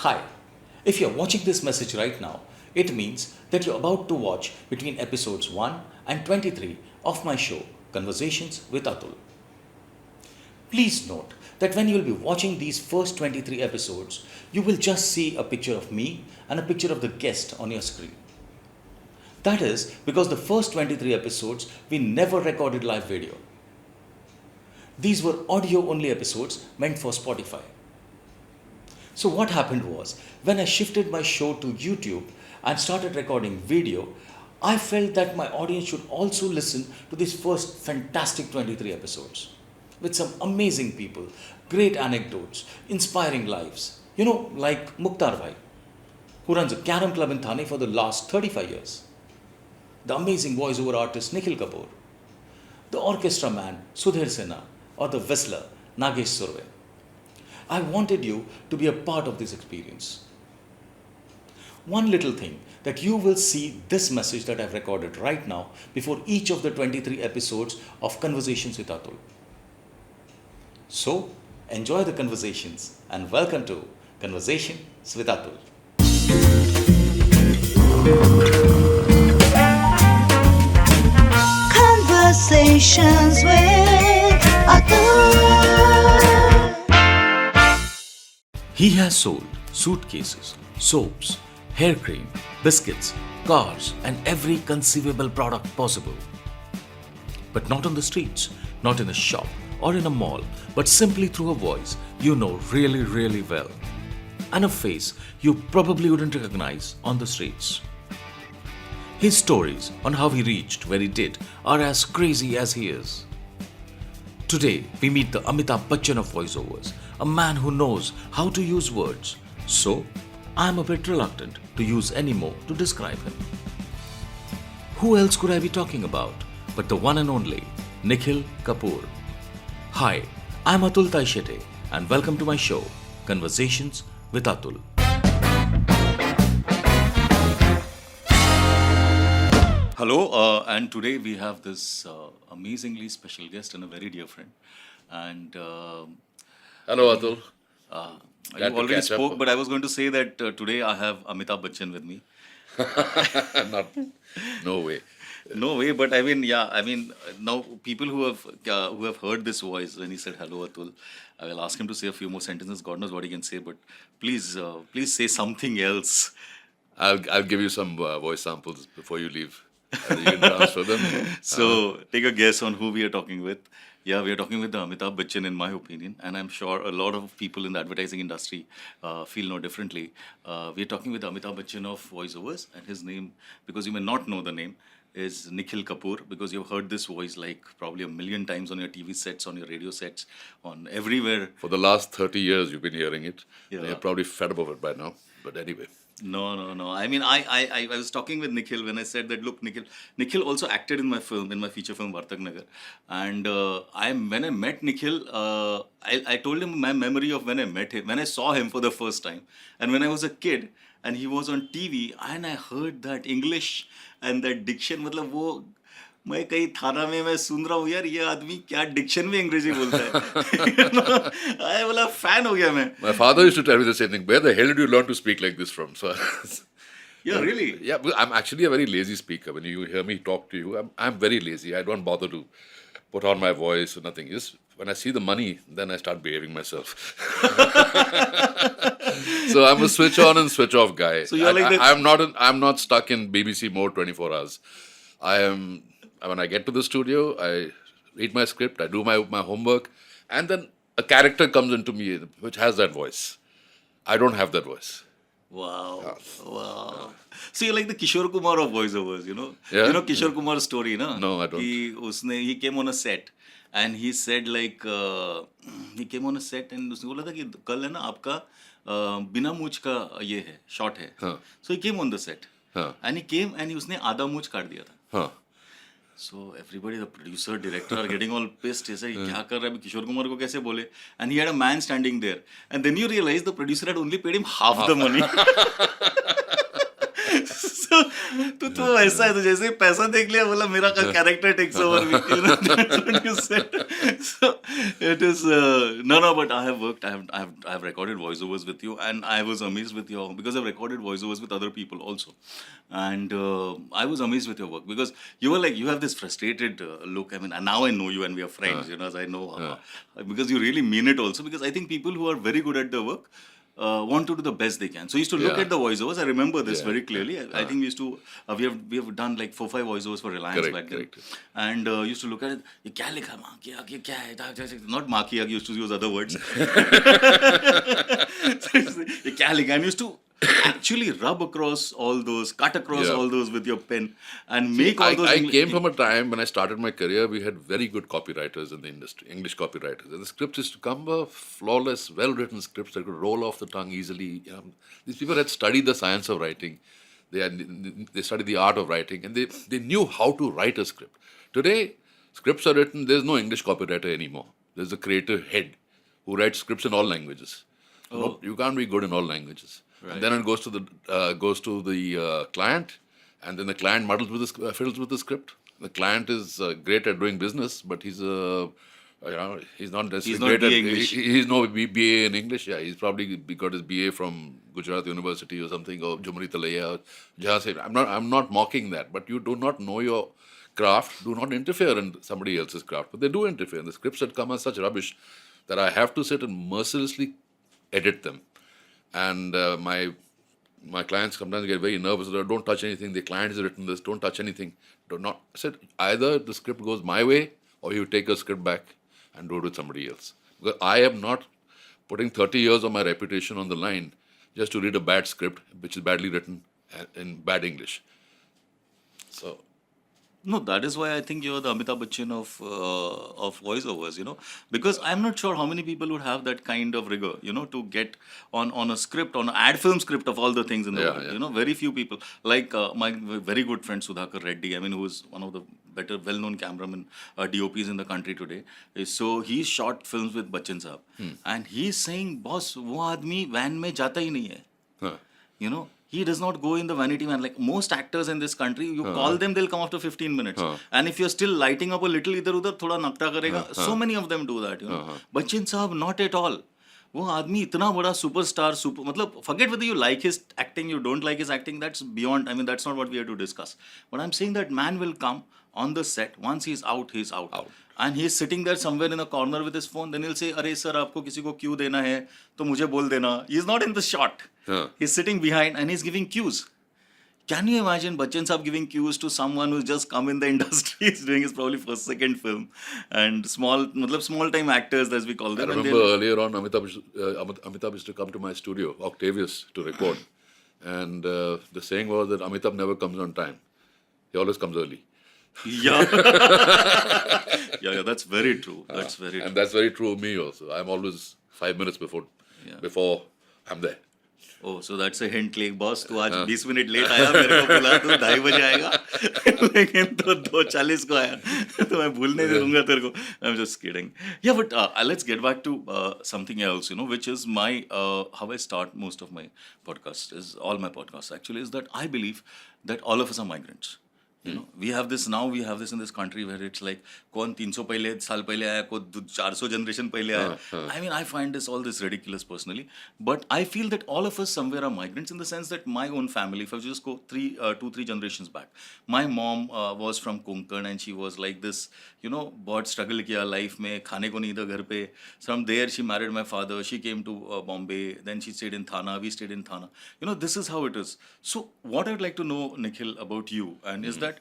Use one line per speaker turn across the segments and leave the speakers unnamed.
Hi, if you're watching this message right now, it means that you're about to watch between episodes 1 and 23 of my show, Conversations with Atul. Please note that when you'll be watching these first 23 episodes, you will just see a picture of me and a picture of the guest on your screen. That is because the first 23 episodes we never recorded live video. These were audio only episodes meant for Spotify. So what happened was, when I shifted my show to YouTube and started recording video, I felt that my audience should also listen to these first fantastic 23 episodes with some amazing people, great anecdotes, inspiring lives. Like Mukhtar Bhai, who runs a carom club in Thane for the last 35 years. The amazing voiceover artist Nikhil Kapoor. The orchestra man Sudhir Sinha, or the whistler Nagesh Surve. I wanted you to be a part of this experience. One little thing that you will see this message that I've recorded right now before each of the 23 episodes of Conversations with Atul. So, enjoy the conversations and welcome to Conversations with Atul.
Conversations with Atul.
He has sold suitcases, soaps, hair cream, biscuits, cars, and every conceivable product possible. But not on the streets, not in a shop or in a mall, but simply through a voice you know really, really well. And a face you probably wouldn't recognize on the streets. His stories on how he reached where he did are as crazy as he is. Today, we meet the Amitabh Bachchan of voiceovers, a man who knows how to use words. So, I'm a bit reluctant to use any more to describe him. Who else could I be talking about but the one and only Nikhil Kapoor? Hi, I'm Atul Taishete and welcome to my show, Conversations with Atul. Hello, and today we have this amazingly special guest and a very dear friend. And
Hello, Atul.
you
Glad to
already
catch up.
spoke, but I was going to say that today I have Amitabh Bachchan with me.
No way.
No way, but now people who have heard this voice when he said hello, Atul, I will ask him to say a few more sentences. God knows what he can say, but please say something else.
I'll give you some voice samples before you leave. You can transfer them.
So take a guess on who we are talking with. Yeah, we are talking with the Amitabh Bachchan, in my opinion, and I'm sure a lot of people in the advertising industry feel no differently. We are talking with Amitabh Bachchan of voiceovers, and his name, because you may not know the name, is Nikhil Kapoor, because you've heard this voice like probably a million times on your TV sets, on your radio sets, on everywhere.
For the last 30 years, you've been hearing it.
Yeah.
You're probably fed up of it by now. But anyway.
No. I mean, I was talking with Nikhil when I said that, look, Nikhil also acted in my feature film, Vartak Nagar. And when I met Nikhil, I told him my memory of when I saw him for the first time. And when I was a kid, and he was on TV, and I heard that English and that diction, मतलब वो मैं कहीं थाना में मैं सुन रहा हूँ यार ये आदमी क्या डिक्शन में अंग्रेजी बोलता है I बोला फैन हो गया मैं.
My father used to tell me the same thing. Where the hell did you learn to speak like this from? So,
Yeah, really?
yeah, but I'm actually a very lazy speaker. When you hear me talk to you, I'm very lazy. I don't bother to put on my voice or nothing. Just when I see the money, then I start behaving myself. So I'm a switch on and switch off guy.
So you're like
I'm not stuck in BBC mode 24 hours. I am. When I get to the studio, I read my script, I do my homework, and then a character comes into me which has that voice. I don't have that voice.
Wow. So you're like the Kishore Kumar of voiceovers, you know?
Yeah.
You know Kishore Kumar's story, no?
No, I don't.
He came on a set and he said like, he came on a set and उसने बोला था कि कल है ना आपका बिना मूछ का ये है, shot है.
हाँ.
So he came on the set.
हाँ.
And he came and उसने आधा मूछ काट दिया था.
Huh.
So everybody, the producer, director are getting all pissed. He said, क्या कर रहा है किशोर कुमार को कैसे बोले? And he had a man standing there. And then you realize the producer had only paid him half the money. So तो ऐसा है, तो जैसे ही पैसा देख लिया बोला मेरा character takes over, you know, that's what you said. So it is no, but I have worked, I have recorded voiceovers with you, and I was amazed with your, because I've recorded voiceovers with other people also, and I was amazed with your work, because you were like, you have this frustrated look. I mean, and now I know you and we are friends, you know, as I know because you really mean it also, because I think people who are very good at their work want to do the best they can. So I used to look at the voiceovers. I remember this very clearly. I think we used to we have done like 4-5 voiceovers for Reliance back then, and used to look at it. ये क्या लिखा माँ किया ये क्या है? Not माँ किया. Used to use other words. ये क्या लिखा? And used to actually rub across all those, cut across all those with your pen, and make all those.
I came from a time when I started my career, we had very good copywriters in the industry, English copywriters. And the scripts used to come flawless, well-written scripts that could roll off the tongue easily. These people had studied the science of writing. They studied the art of writing, and they knew how to write a script. Today, scripts are written, there's no English copywriter anymore. There's a creative head who writes scripts in all languages. No, you can't be good in all languages. Right. And then it goes to the client, and then the client muddles with fiddles with the script. The client is great at doing business, but he's not necessarily great at English. He's no BA in English. Yeah, he's probably got his BA from Gujarat University or something, or Jumri Talaya. I'm not mocking that, but you do not know your craft. Do not interfere in somebody else's craft, but they do interfere. And the scripts that come are such rubbish that I have to sit and mercilessly edit them. And my clients sometimes get very nervous. Don't touch anything. The client has written this. Don't touch anything. I said, either the script goes my way, or you take a script back and do it with somebody else. Because I am not putting 30 years of my reputation on the line just to read a bad script, which is badly written in bad English. So.
No, that is why I think you're the Amitabh Bachchan of voiceovers, you know, because I'm not sure how many people would have that kind of rigor, you know, to get on a script, on an ad film script of all the things in the world. You know, very few people. Like my very good friend Sudhakar Reddy, I mean, who is one of the better well-known cameramen, DOPs in the country today. So he shot films with Bachchan Saab. And he's saying, boss, वो आदमी van में जाता ही नहीं है. You know, he does not go in the vanity van. Like most actors in this country, you call them, they'll come after 15 minutes. And if you're still lighting up a little इधर-उधर, थोड़ा नकटा करेगा. So many of them do that, you know. Bachchan Saab, not at all. वो आदमी इतना बड़ा superstar, मतलब forget whether you like his acting, you don't like his acting, that's beyond, I mean, that's not what we have to discuss. But I'm saying that man will come on the set, once he's out, he's out. And he's sitting there somewhere in a corner with his phone, then he'll say, अरे sir आपको किसी को Q देना है तो मुझे बोल देना. He's not in the shot. He's sitting behind and he's giving cues. Can you imagine Bachchan Saab giving cues to someone who's just come in the industry? He's doing his probably first, second film. And small time actors, as we call them.
I remember earlier on, Amitabh used to come to my studio, Octavius, to record. And the saying was that Amitabh never comes on time. He always comes early.
Yeah. yeah, that's very true. That's very true.
And that's very true of me also. I'm always 5 minutes before I'm there.
Oh, so that's a hint, like, boss, तू आज 20 minute late आया, मेरे को बुला, तू 2:30 बजे आएगा, लेकिन तो 2:40 को आया, तो मैं भूलने नहीं दूंगा तेरे को. I'm just kidding. Yeah, but let's get back to something else, you know, which is how I start most of my podcasts, all my podcasts actually, is that I believe that all of us are migrants. You know, we have this in this country where it's like, कौन 300 साल पहले आया, कौन 400 generation पहले आया. I mean, I find all this ridiculous personally. But I feel that all of us somewhere are migrants, in the sense that my own family, if I just go 2-3 generations back, my mom was from Konkan, and she was like this, you know, बहुत struggle किया life में, खाने को नहीं था घर पे. From there she married my father, she came to Bombay, then she stayed in Thana, we stayed in Thana. You know, this is how it is. So what I'd like to know, Nikhil, about you, and is that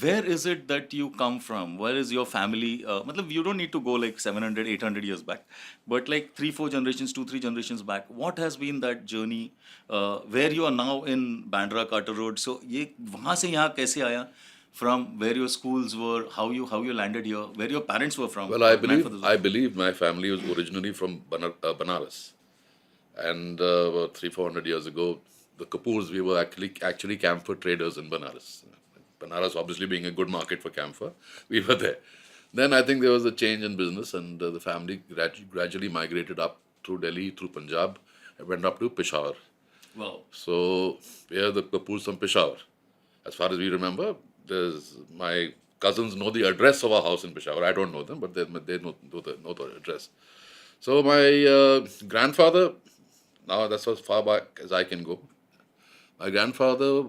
where is it that you come from? Where is your family? You don't need to go like 700, 800 years back, but like 3-4 generations, 2-3 generations back. What has been that journey? Where you are now in Bandra Carter Road. So ये वहाँ से यहाँ कैसे आया? From where your schools were, how you landed here, where your parents were from.
Well, I believe my family was originally from Banaras, and about 300-400 years ago, the Kapoors, we were actually camphor traders in Banaras. Banaras obviously being a good market for camphor, we were there. Then I think there was a change in business, and the family gradually migrated up through Delhi, through Punjab, and went up to Peshawar.
Wow.
So here the Kapoors from Peshawar. As far as we remember, there's my cousins know the address of our house in Peshawar. I don't know them, but they know the address. So my grandfather, now that's as far back as I can go. My grandfather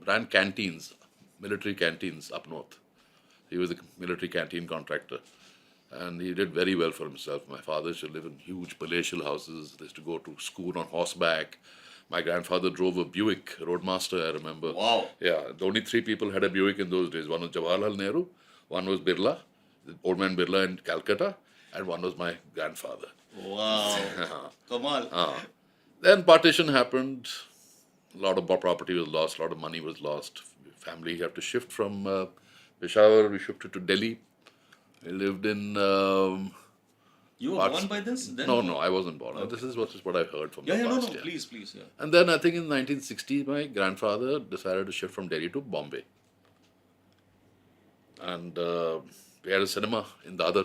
ran canteens, military canteens up north. He was a military canteen contractor. And he did very well for himself. My father used to live in huge palatial houses. They used to go to school on horseback. My grandfather drove a Buick Roadmaster, I remember.
Wow.
Yeah, the only three people had a Buick in those days. One was Jawaharlal Nehru, one was Birla, the old man Birla in Calcutta, and one was my grandfather.
Wow. Kamal.
Then partition happened. A lot of property was lost. A lot of money was lost. Family had to shift from Peshawar. We shifted to Delhi. We lived in.
You were born by this? Then?
No, I wasn't born. This is what I've heard from the
No,
past.
please, yeah.
And then I think in 1960, my grandfather decided to shift from Delhi to Bombay. And we had a cinema in the other.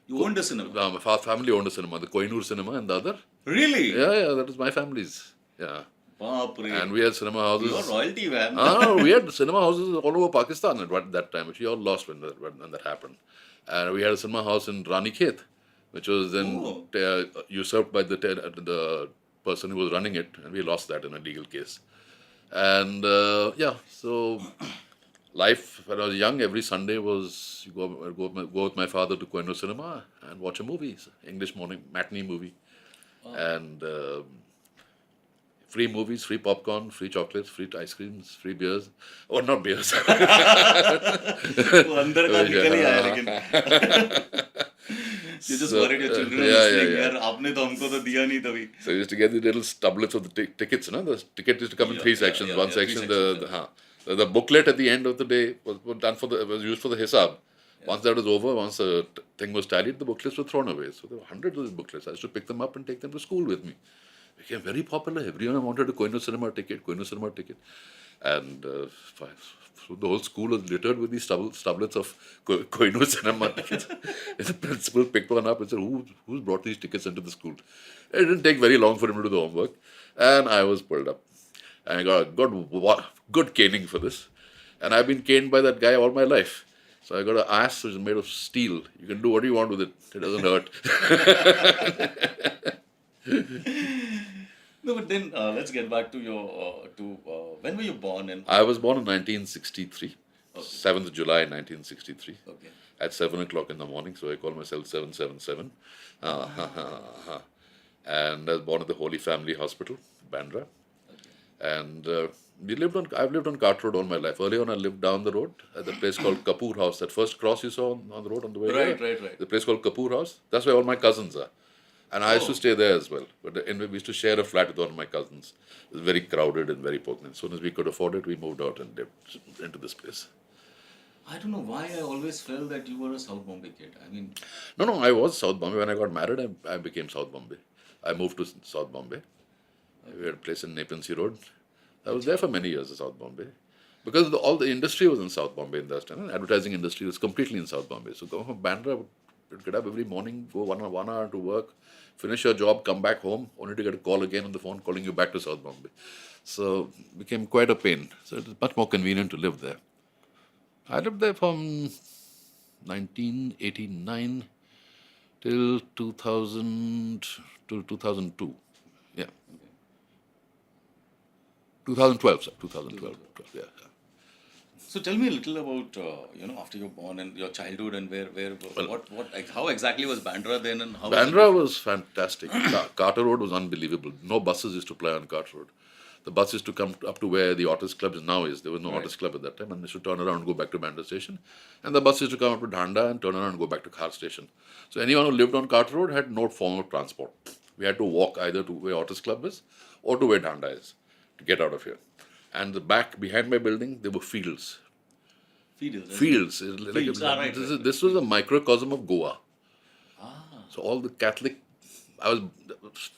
You owned a cinema?
My family owned a cinema, the Kohinoor cinema in the other.
Really?
Yeah, that was my family's. Yeah.
Baapre.
And we had cinema houses.
You're royalty, man.
We had cinema houses all over Pakistan at that time, which we all lost when that happened. And we had a cinema house in Rani Khet, which was then usurped by the person who was running it, and we lost that in a legal case. And so life when I was young, every Sunday was go with my father to Kohinoor cinema and watch a movie, English morning matinee movie, and free movies, free popcorn, free chocolates, free ice creams, free beers. Oh, not beers.
वो अंदर का निकल ही आया लेकिन. You just worried your children are listening. यार आपने तो हमको तो दिया नहीं तभी.
So I used to get the little stublets of the tickets, no? The ticket used to come in three sections. One section, the booklet at the end of the day was used for the hisab. Once that was over, once the thing was tallied, the booklets were thrown away. So there were hundreds of these booklets. I used to pick them up and take them to school with me. Became very popular. Everyone wanted a Kohinoor cinema ticket. And so the whole school was littered with these stublets of Kohinoor cinema tickets. And the principal picked one up and said, who's brought these tickets into the school? It didn't take very long for him to do the homework. And I was pulled up. And I got a good caning for this. And I've been caned by that guy all my life. So I got an ass which is made of steel. You can do what you want with it. It doesn't hurt.
No, but then let's get back to your when were you born? And
I was born in 1963, 7th of July 1963, at 7 o'clock in the morning. So I call myself 777. And I was born at the Holy Family Hospital, Bandra. And I've lived on Cart Road all my life. Early on, I lived down the road at the place called Kapoor House. That first cross you saw on the road on the way there.
Right.
The place called Kapoor House. That's where all my cousins are. And I used to stay there as well. But we used to share a flat with one of my cousins. It was very crowded and very potent. As soon as we could afford it, we moved out and lived into this place.
I don't know why I always felt that you were a South Bombay kid. I mean...
No, I was South Bombay. When I got married, I became South Bombay. I moved to South Bombay. We had a place in Nepean Road. I was there for many years in South Bombay. Because all the industry was in South Bombay in that time. The advertising industry was completely in South Bombay. So go from Bandra, you'd get up every morning, go 1 hour to work, finish your job, come back home, only to get a call again on the phone calling you back to South Bombay. So it became quite a pain. So it was much more convenient to live there. I lived there from 1989 till 2002. Yeah. 2012, sir. 2012. Yeah.
So tell me a little about after you're born and your childhood and how exactly was Bandra then and how
Bandra was fantastic. Carter Road was unbelievable. No buses used to ply on Carter Road. The bus used to come up to where the Artist Club is now is. There was no Artist Club at that time, and they should turn around and go back to Bandra Station. And the bus used to come up to Dhanda and turn around and go back to Khar Station. So anyone who lived on Carter Road had no form of transport. We had to walk either to where Artist Club is or to where Dhanda is to get out of here. And the back behind my building, there were fields. Fields. This was a microcosm of Goa. So all the I was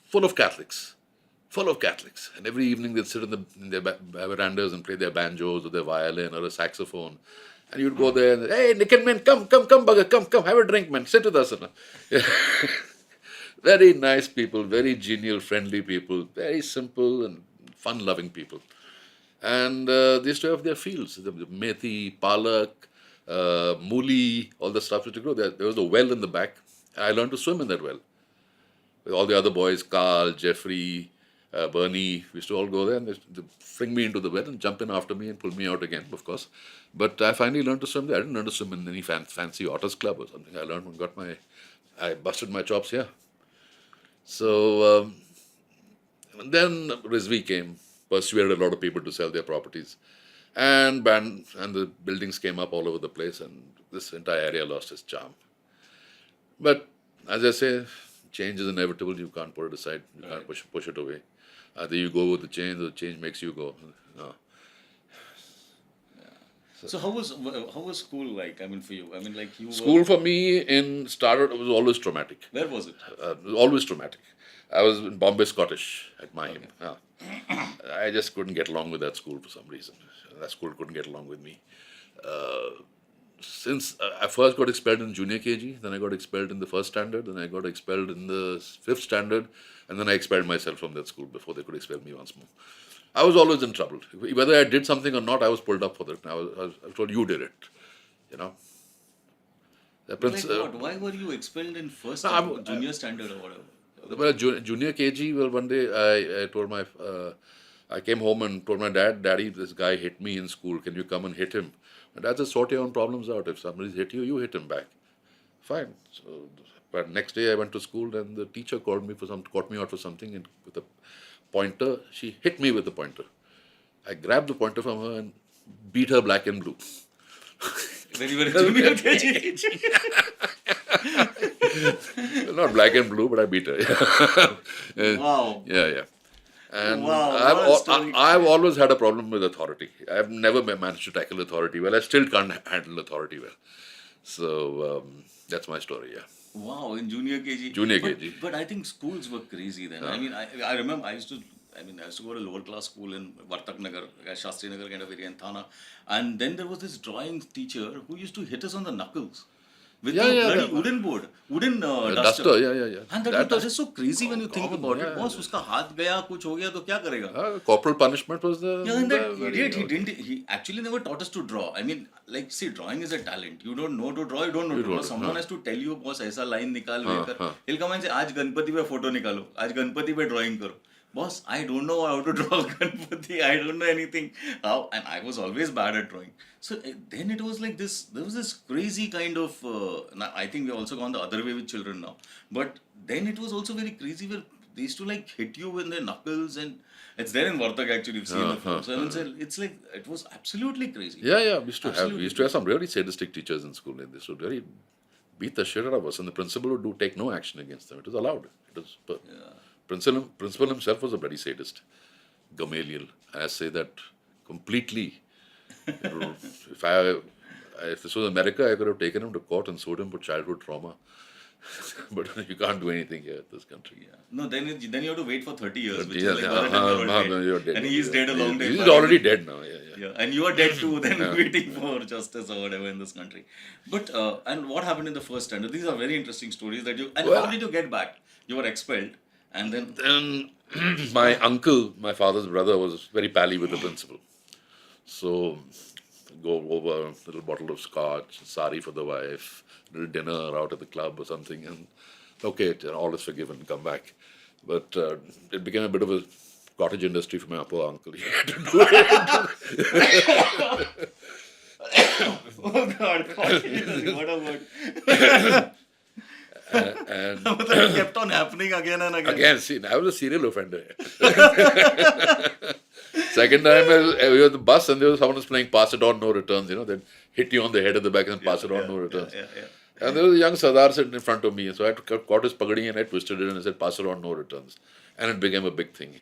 full of Catholics. And every evening they'd sit in their verandas and play their banjos or their violin or a saxophone. And you'd go there and, hey, Nikhil, man, come, bugger, come, have a drink, man, sit with us. Very nice people, very genial, friendly people, very simple and fun-loving people. And they used to have their fields, the methi, palak, mooli, all the stuff which you grow. There was a well in the back. I learned to swim in that well. With all the other boys, Carl, Jeffrey, Bernie, we used to all go there and they fling me into the well and jump in after me and pull me out again, of course. But I finally learned to swim there. I didn't learn to swim in any fancy otters club or something. I learned and I busted my chops here. So then Rizvi came, persuaded a lot of people to sell their properties. And the buildings came up all over the place, and this entire area lost its charm. But as I say, change is inevitable. You can't put it aside. You can't push it away. Either you go with the change, or the change makes you go. No.
So how was school like? I mean, for you, I mean, like you.
School for me started. It was always traumatic.
Where was it?
It was always traumatic. I was in Bombay Scottish at my aim. I just couldn't get along with that school for some reason. That school couldn't get along with me. Since I first got expelled in junior KG, then I got expelled in the first standard, then I got expelled in the fifth standard, and then I expelled myself from that school before they could expel me once more. I was always in trouble. Whether I did something or not, I was pulled up for that. I was told, you did it. You know.
Like what? Why were you expelled in first standard, junior standard or whatever?
Well, junior KG, well, one day I told I came home and told my dad, Daddy, this guy hit me in school. Can you come and hit him? My dad said, sort your own problems out. If somebody's hit you, you hit him back. Fine. So, but next day I went to school and the teacher caught me out for something, and with a pointer, she hit me with the pointer. I grabbed the pointer from her and beat her black and blue.
When you were in junior KG?
Not black and blue, but I beat her.
Wow.
Yeah. And
wow,
I've always had a problem with authority. I've never managed to tackle authority well. I still can't handle authority well. So that's my story, yeah.
Wow, in junior KG.
KG.
But I think schools were crazy then. I mean, I remember I used to go to lower class school in Vartak Nagar, Shastri Nagar kind of area in Thana. And then there was this drawing teacher who used to hit us on the knuckles. With bloody wooden duster.
Yeah.
And that is so crazy when you think about it. Boss, uska haath gaya, kuch ho gaya, to kya karega?
Corporal punishment was the...
Yeah, and that idiot, he actually never taught us to draw. I mean, like, see, drawing is a talent. You don't know to draw, you don't know to draw. Someone has to tell you, boss, aisa line nikal. He'll come and say, aaj Ganpati pe photo nikalo. Aaj Ganpati pe drawing karo. Boss, I don't know how to draw Ganpati. I don't know anything. How? And I was always bad at drawing. So then it was like this, there was this crazy kind of, I think we've also gone the other way with children now. But then it was also very crazy where they used to like hit you with their knuckles, and it's there in Vartak actually, you've seen the film. So I mean, it's like, it was absolutely crazy.
Yeah, we used to have some really sadistic teachers in school. And they would really beat the shit out of us, and the principal would take no action against them. It was allowed. Principal himself was a bloody sadist. Gamaliel. I say that completely. If this was America, I could have taken him to court and sued him for childhood trauma. But you can't do anything here in this country.
Yeah. No, then you have to wait for 30 years.
30 years, you're dead.
And he's dead a long time.
He's already dead now. Yeah.
And you are dead too, then waiting for justice or whatever in this country. But, and what happened in the first standard? These are very interesting stories that you, and how did you get back? You were expelled, and then...
my uncle, my father's brother, was very pally with the principal. So, go over a little bottle of scotch, sari for the wife, a little dinner out at the club or something, and okay, all is forgiven, come back. But it became a bit of a cottage industry for my poor uncle. He had to do it.
Oh God, what a word.
And
it kept on happening again and again.
Again, see, I was a serial offender. Second time, we were at the bus and there was someone was playing Pass It On, No Returns. They'd hit you on the head at the back and Pass It On, No Returns. And there was a young Sardar sitting in front of me. So I caught his pagadi and I twisted it and I said, Pass It On, No Returns. And it became a big thing.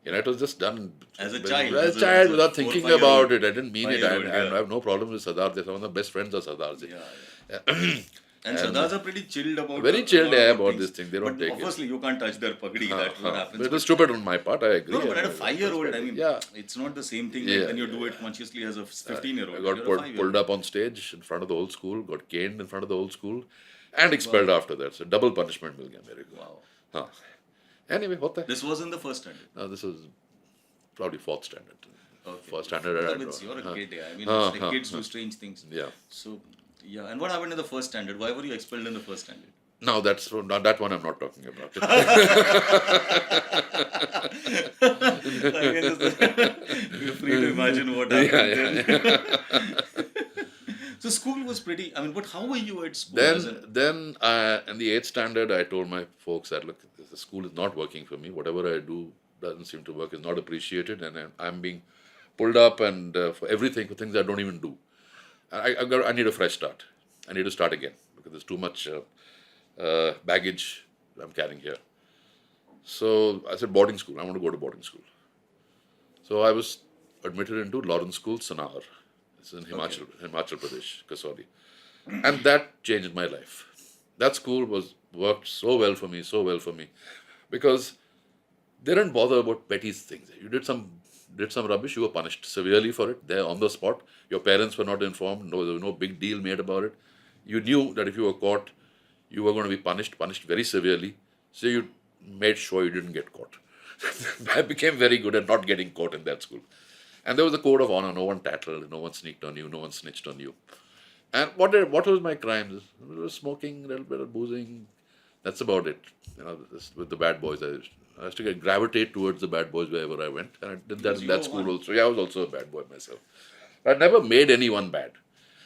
It was just done
as a child.
As a child, without thinking about it. I didn't mean it. I have no problem with Sardar. Some of the best friends are Sardar.
And Sardars are pretty chilled about
very chilled about this thing. They don't take
obviously, you can't touch their pagadi. That's what happens.
It was stupid on my part. I agree.
No, but at a 5-year-old, I mean, it's not the same thing when you do it consciously as a 15-year-old.
I got pulled up on stage in front of the whole school, got caned in front of the whole school, and expelled after that. So double punishment will get very good.
Wow.
Anyway, what the?
This was in the first standard.
No, this was probably fourth standard.
Okay.
First standard, I
It's
don't.
you're a kid, yeah. I mean, it's like kids do
huh.
strange things.
Yeah.
So, yeah. And what happened in the first standard? Why were you expelled in the first standard?
No, that one I'm not talking about.
I can just, you're free to imagine what happened then. So school was pretty. I mean, but how were you at school?
Then in the eighth standard, I told my folks that look, the school is not working for me. Whatever I do doesn't seem to work. Is not appreciated, and I'm being pulled up and for everything, for things I don't even do. I need a fresh start. I need to start again because there's too much baggage I'm carrying here. So I said boarding school. I want to go to boarding school. So I was admitted into Lawrence School, Sanar. It's in Himachal Pradesh, Kasoli. And that changed my life. That school worked so well for me, because they didn't bother about petty things. You did some rubbish, you were punished severely for it. There on the spot. Your parents were not informed. No, there was no big deal made about it. You knew that if you were caught, you were going to be punished very severely. So you made sure you didn't get caught. I became very good at not getting caught in that school. And there was a code of honor. No one tattled, no one sneaked on you, no one snitched on you. And what was my crimes? It was smoking, a little bit of boozing. That's about it. With the bad boys, I used to gravitate towards the bad boys wherever I went. And I did that in that school also. Yeah, I was also a bad boy myself. I never made anyone bad.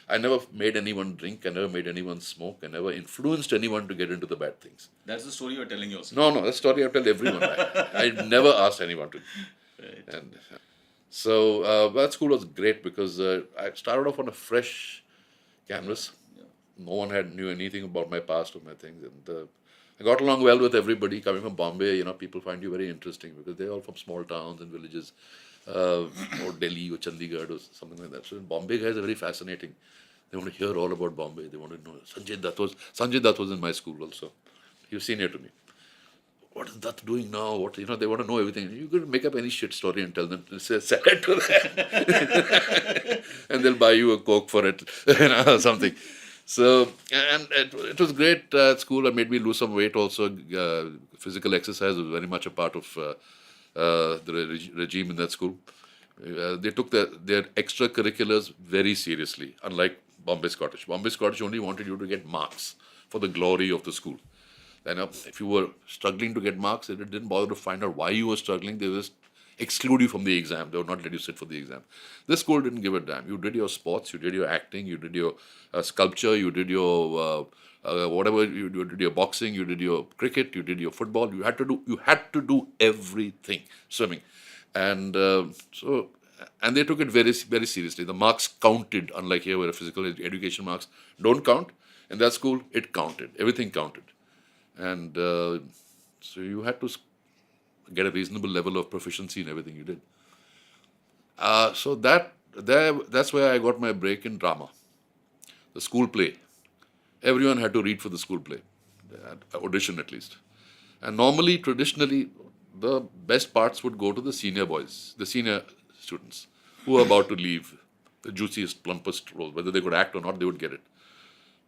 I never made anyone drink. I never made anyone smoke. I never influenced anyone to get into the bad things.
That's the story you're telling yourself.
No, that's the story I tell everyone. I never asked anyone to.
Right.
And so that school was great because I started off on a fresh canvas.
Yeah.
No one knew anything about my past or my things, and I got along well with everybody. Coming from Bombay, people find you very interesting because they're all from small towns and villages, or Delhi or Chandigarh or something like that. So Bombay guys are very fascinating. They want to hear all about Bombay. They want to know. Sanjay Dutt was in my school also. He was senior to me. What is Dutt doing now? They want to know everything. You could make up any shit story and tell them to sell it to them, and they'll buy you a Coke for it, something. So, and it was great at school. It made me lose some weight also. Physical exercise was very much a part of the regime in that school. They took their extracurriculars very seriously, unlike Bombay Scottish. Bombay Scottish only wanted you to get marks for the glory of the school. And if you were struggling to get marks, they didn't bother to find out why you were struggling. They just exclude you from the exam. They would not let you sit for the exam. This school didn't give a damn. You did your sports, you did your acting, you did your sculpture, you did your whatever, you did your boxing, you did your cricket, you did your football. You had to do everything. Swimming, and and they took it very very seriously. The marks counted, unlike here where physical education marks don't count. In that school, it counted. Everything counted, and so you had to get a reasonable level of proficiency in everything you did. So that's where I got my break in drama, the school play. Everyone had to read for the school play, audition at least. And normally, traditionally, the best parts would go to the senior boys, the senior students, who were about to leave, the juiciest, plumpest role. Whether they could act or not, they would get it.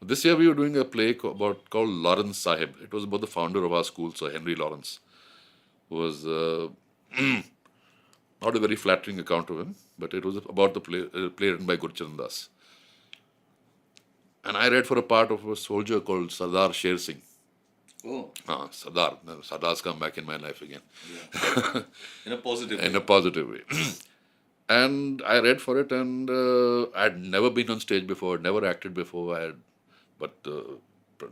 This year we were doing a play called Lawrence Sahib. It was about the founder of our school, Sir Henry Lawrence, who was not a very flattering account of him, but it was about the play written by Gurcharan Das. And I read for a part of a soldier called Sardar Sher Singh.
Oh.
Sardar. Sardar's come back in my life again.
Yeah. In a positive way.
In a positive way. And I read for it, and I'd never been on stage before, never acted before. But the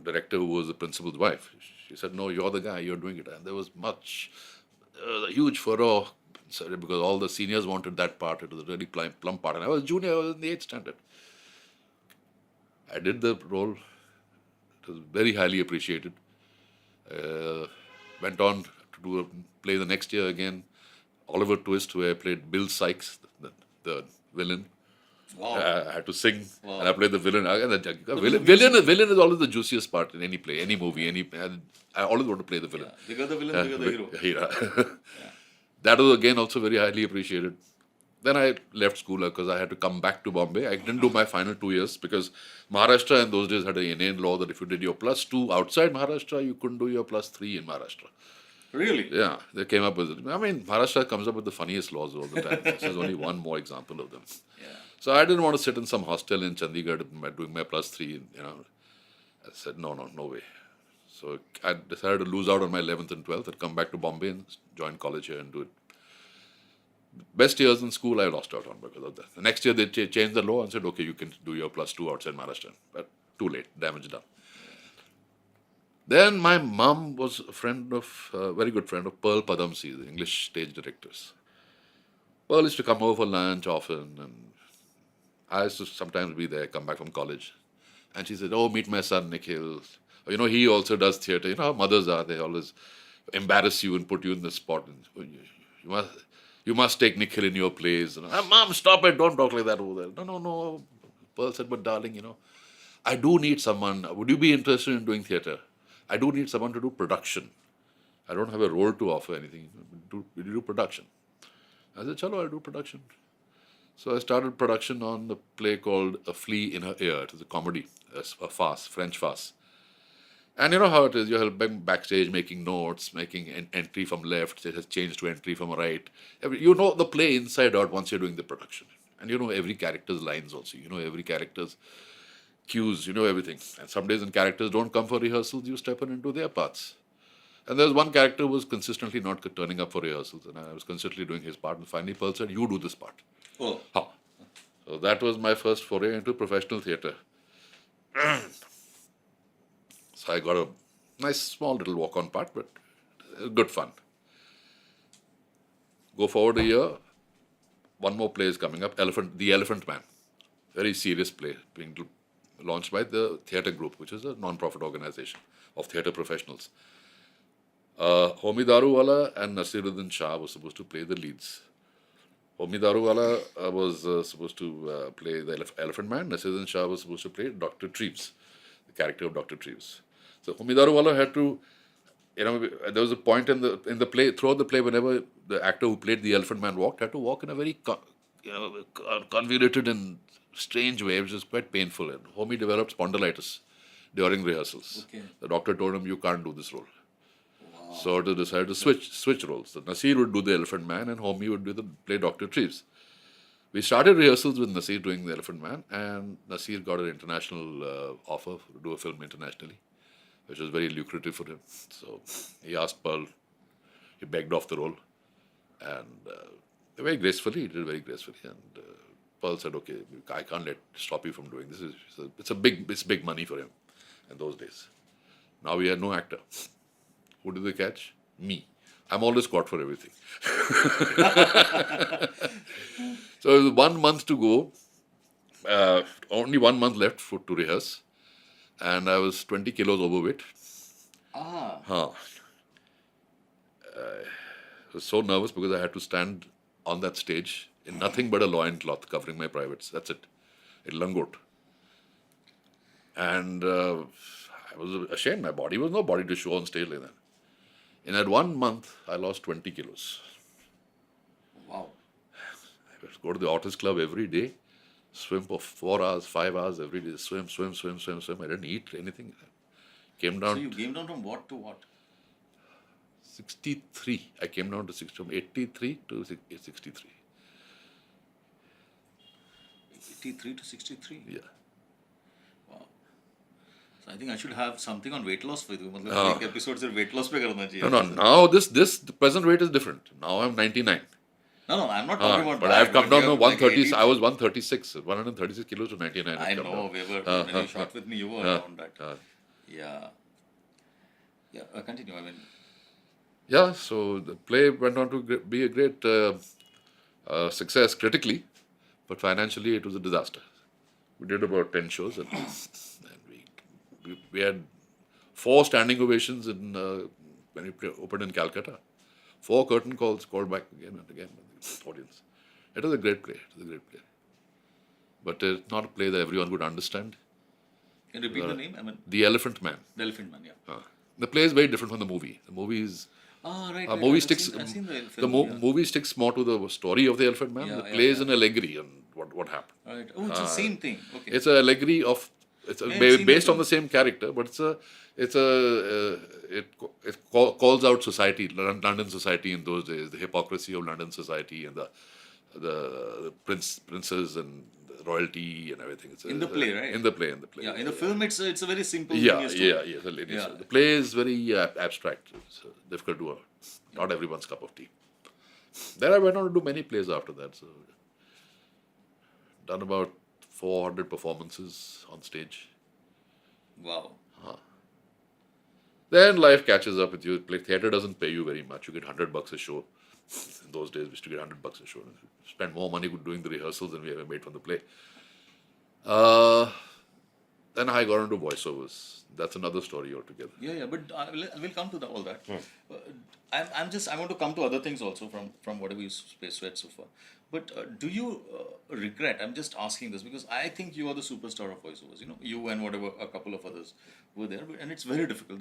director, who was the principal's wife, she said, "No, you're the guy, you're doing it." And there was a huge furore, because all the seniors wanted that part. It was a really plump part. And I was junior, I was in the 8th standard. I did the role. It was very highly appreciated. Went on to play the next year again. Oliver Twist, where I played Bill Sykes, the villain.
Wow.
I had to sing,
Wow.
and I played the villain. Villain is always the juiciest part in any play, any movie, I always want to play the villain.
Yeah. Bigger the villain, bigger the hero.
That was again also very highly appreciated. Then I left school because I had to come back to Bombay. I didn't do my final 2 years because Maharashtra in those days had an inane law that if you did your +2 outside Maharashtra, you couldn't do your +3 in Maharashtra.
Really?
Yeah, they came up with it. I mean, Maharashtra comes up with the funniest laws all the time. This is only one more example of them.
Yeah.
So I didn't want to sit in some hostel in Chandigarh doing my +3. I said no way. So I decided to lose out on my 11th and 12th and come back to Bombay and join college here and do it. Best years in school I lost out on because of that. The next year they changed the law and said, okay, you can do your +2 outside Maharashtra. But too late, damage done. Then my mom was a friend of, very good friend of Pearl Padamsi, the English stage directors. Pearl used to come over for lunch often, and I used to sometimes be there, come back from college. And she said, oh, meet my son, Nikhil. He also does theatre. You know how mothers are, they always embarrass you and put you in the spot. And you must take Nikhil in your plays. Mom, stop it, don't talk like that over there. No. Pearl said, but darling, I do need someone. Would you be interested in doing theatre? I do need someone to do production. I don't have a role to offer anything. Will you do production? I said, chalo, I'll do production. So I started production on the play called A Flea in Her Ear. It was a comedy, a farce, French farce. And you know how it is. You're helping backstage, making notes, making an entry from left. It has changed to entry from right. You know the play inside out once you're doing the production. And you know every character's lines also. You know every character's cues. You know everything. And some days when characters don't come for rehearsals, you step in into their parts. And there's one character who was consistently not turning up for rehearsals. And I was consistently doing his part. And finally Pearl said, you do this part.
Oh.
Huh. So that was my first foray into professional theatre. So I got a nice small little walk-on part, but good fun. Go forward a year, one more play is coming up, The Elephant Man. Very serious play being launched by the Theatre Group, which is a non-profit organization of theatre professionals. Homi Daruwala and Nasiruddin Shah were supposed to play the leads. Homi Daruwala was supposed to play the Elephant Man. Nasiruddin Shah was supposed to play Dr. Treves, the character of Dr. Treves. So Homi Daruwala had to, there was a point in the play, throughout the play, whenever the actor who played the Elephant Man walked, had to walk in a very convoluted and strange way, which is quite painful. And Homi developed spondylitis during rehearsals.
Okay.
The doctor told him, you can't do this role. Wow. So they decided to switch roles. So Nasir would do the Elephant Man and Homi would play Dr. Treves. We started rehearsals with Nasir doing the Elephant Man, and Nasir got an international offer to do a film internationally, which was very lucrative for him. So he asked Pearl, he begged off the role, and very gracefully, he did very gracefully. And Pearl said, okay, I can't stop you from doing this. It's big money for him in those days. Now we had no actor. Who did they catch? Me. I'm always caught for everything. So it was 1 month to go, only 1 month left to rehearse. And I was 20 kilos overweight. I was so nervous because I had to stand on that stage in nothing but a loincloth covering my privates. That's it. A langot. And I was ashamed. My body was no body to show on stage like that. In that 1 month, I lost 20 kilos.
Wow.
I would go to the Otters Club every day. Swim for 4 hours, 5 hours every day. Swim. I didn't eat anything. Came down.
So you came down from what to what?
63. I came down to from 83 to 63.
83 to 63?
Yeah.
Wow. So I think I should have something on weight loss for you. Like episodes of weight loss pe karna chahiye.
No. Now the present weight is different. Now I'm 99.
No, I'm not talking about
but
that.
I've come down to
you're
130.
like
I was 136 kilos to 99.
I know. When you shot with me, you were around that. Yeah. Continue. I mean.
Yeah, so the play went on to be a great success critically, but financially it was a disaster. We did about 10 shows and we had 4 standing ovations when we opened in Calcutta. 4 curtain calls called back again and again by the audience. It was a great play. But it's not a play that everyone would understand.
Can you repeat the name? I mean,
The Elephant Man.
The Elephant Man, yeah.
The play is very different from the movie. The movie is...
Right.
movie
I've
sticks.
seen the
The
film, yeah.
movie sticks more to the story of the Elephant Man.
Yeah,
the play is an allegory on what happened.
Right. Oh, it's the same thing. Okay.
It's an allegory of it's
Yeah, I've seen
based
the
on the same character, but calls out society, London society in those days, the hypocrisy of London society and the princes and the royalty and everything.
In the play, right?
In the play.
Yeah, in the film, it's a very simple
Yeah,
linear story.
yeah. The lady.
Yeah.
The play is very abstract. It's difficult to not everyone's cup of tea. Then I went on to do many plays after that. So done about 400 performances on stage.
Wow.
Then life catches up with you. Play theater doesn't pay you very much. You get $100 a show. In those days, we used to get $100 a show. Spend more money doing the rehearsals than we ever made from the play. Then I got into voiceovers. That's another story altogether.
Yeah, but we'll come to all that. I want to come to other things also from whatever you said so far. But do you regret? I'm just asking this because I think you are the superstar of voiceovers. You know, you and whatever a couple of others were there, and it's very difficult.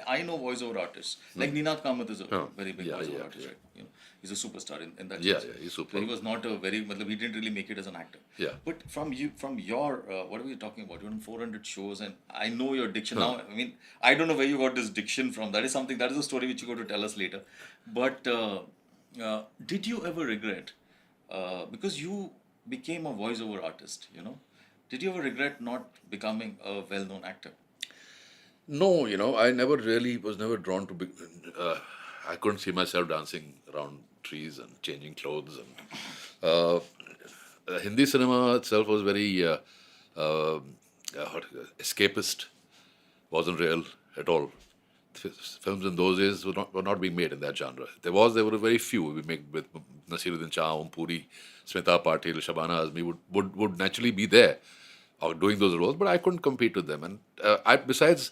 I know voiceover artists like Ninad Kamath is a very big voiceover artist, right? You know, he's a superstar in that sense.
Yeah, he's super.
So he was not a very, he didn't really make it as an actor.
Yeah.
But from your, what are we talking about? You're on 400 shows, and I know your diction now. I mean, I don't know where you got this diction from. That is a story which you're going to tell us later. But did you ever regret, because you became a voiceover artist, you know, did you ever regret not becoming a well-known actor?
No, I was never drawn to I couldn't see myself dancing around trees and changing clothes. And Hindi cinema itself was very escapist, wasn't real at all. Films in those days were not being made in that genre. There were very few. We make with Nasiruddin Shah, Om Puri, Smita Patil, Shabana Azmi would naturally be there or doing those roles, but I couldn't compete with them. And besides,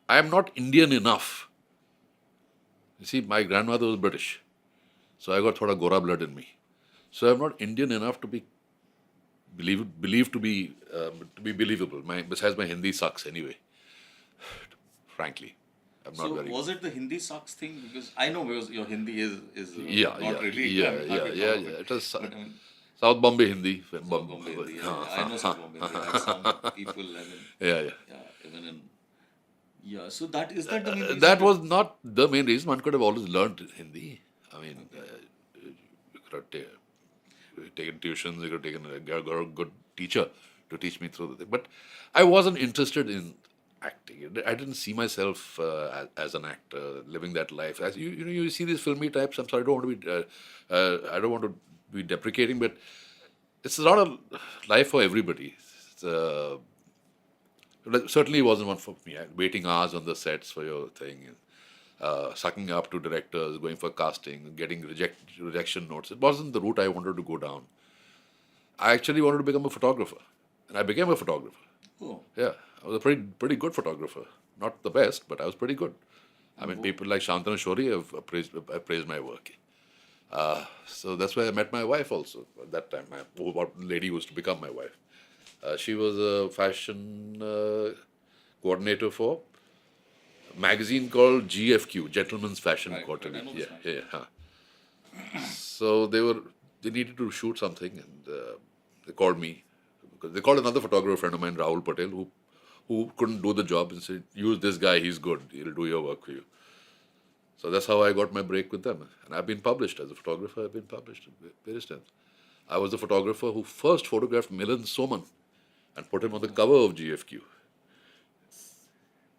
I am not Indian enough. You see, my grandmother was British, so I got thoda Gora blood in me. So I'm not Indian enough to be believed to be believable. Besides, my Hindi sucks anyway. Frankly, I'm not very.
Was it the Hindi sucks thing? Because I know because your Hindi is not really.
Yeah. It was South Bombay Hindi.
South Bombay Hindi. Yeah, I know South Bombay Hindi. I have some people.
Yeah.
Even in. Yeah, so is that the main reason?
That was not the main reason. One could have always learned Hindi. I mean, you could have taken tuitions, you could have got a good teacher to teach me through the thing. But I wasn't interested in acting. I didn't see myself as an actor living that life. As you see these filmy types. I'm sorry, I don't want to be deprecating, but it's not a life for everybody. Certainly wasn't one for me. Waiting hours on the sets for your thing, sucking up to directors, going for casting, getting rejection notes. It wasn't the route I wanted to go down. I actually wanted to become a photographer, and I became a photographer.
Oh.
Yeah, I was a pretty good photographer. Not the best, but I was pretty good. I mean, people like Shantanu Shori have praised my work. So that's where I met my wife also. At that time, what lady was to become my wife. She was a fashion coordinator for a magazine called GFQ, Gentleman's Fashion Quarterly. So they needed to shoot something, and they called me because they called another photographer friend of mine, Rahul Patel, who couldn't do the job, and said, "Use this guy; he's good. He'll do your work for you." So that's how I got my break with them, and I've been published as a photographer. I've been published at various times. I was the photographer who first photographed Milan Soman and put him on the cover of GFQ.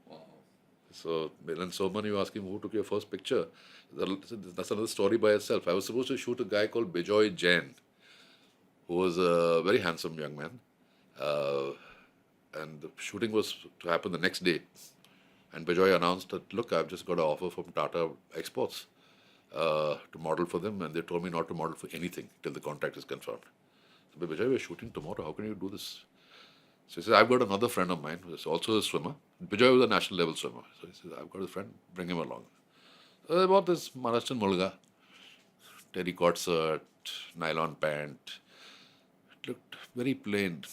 Wow.
So Milan Soman, you ask him who took your first picture. That's another story by itself. I was supposed to shoot a guy called Bijoy Jain, who was a very handsome young man. And the shooting was to happen the next day. And Bijoy announced that, look, I've just got an offer from Tata Exports to model for them, and they told me not to model for anything till the contract is confirmed. So, Bijoy, we're shooting tomorrow. How can you do this? So he says, I've got another friend of mine who's also a swimmer. Bijoy was a national level swimmer. So he says, I've got a friend, bring him along. So I bought this Maharashtrian mulga, terracotta shirt, nylon pant. It looked very plain.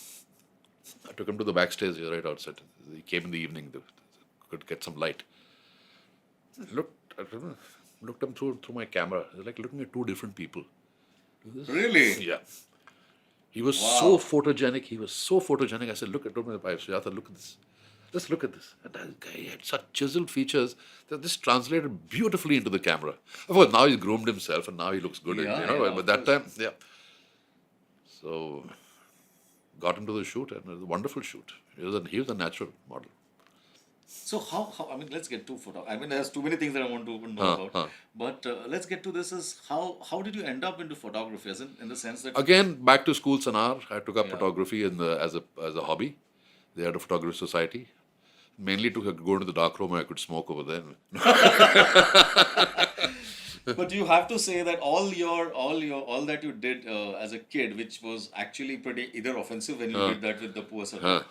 I took him to the backstage right outside. He came in the evening, could get some light. Looked him through my camera. It was like looking at two different people.
Really?
Yeah. He was so photogenic. He was so photogenic. I said, look, I told my wife, Sujata, look at this. Just look at this. And that guy had such chiseled features that this translated beautifully into the camera. Of course, now he's groomed himself and now he looks good.
Yeah,
But
of
that time, yeah. So, got him to the shoot and it was a wonderful shoot. He was a natural model.
So how I mean, let's get to photo. I mean, there's too many things that I want to know about. But let's get to this. Is how did you end up into photography? As in the sense that
Again, back to school, Sanar. I took up photography as a hobby. They had a photography society. Mainly to go into the dark room where I could smoke over there.
But you have to say that all that you did as a kid, which was actually pretty either offensive when you did that with the poor Sardar,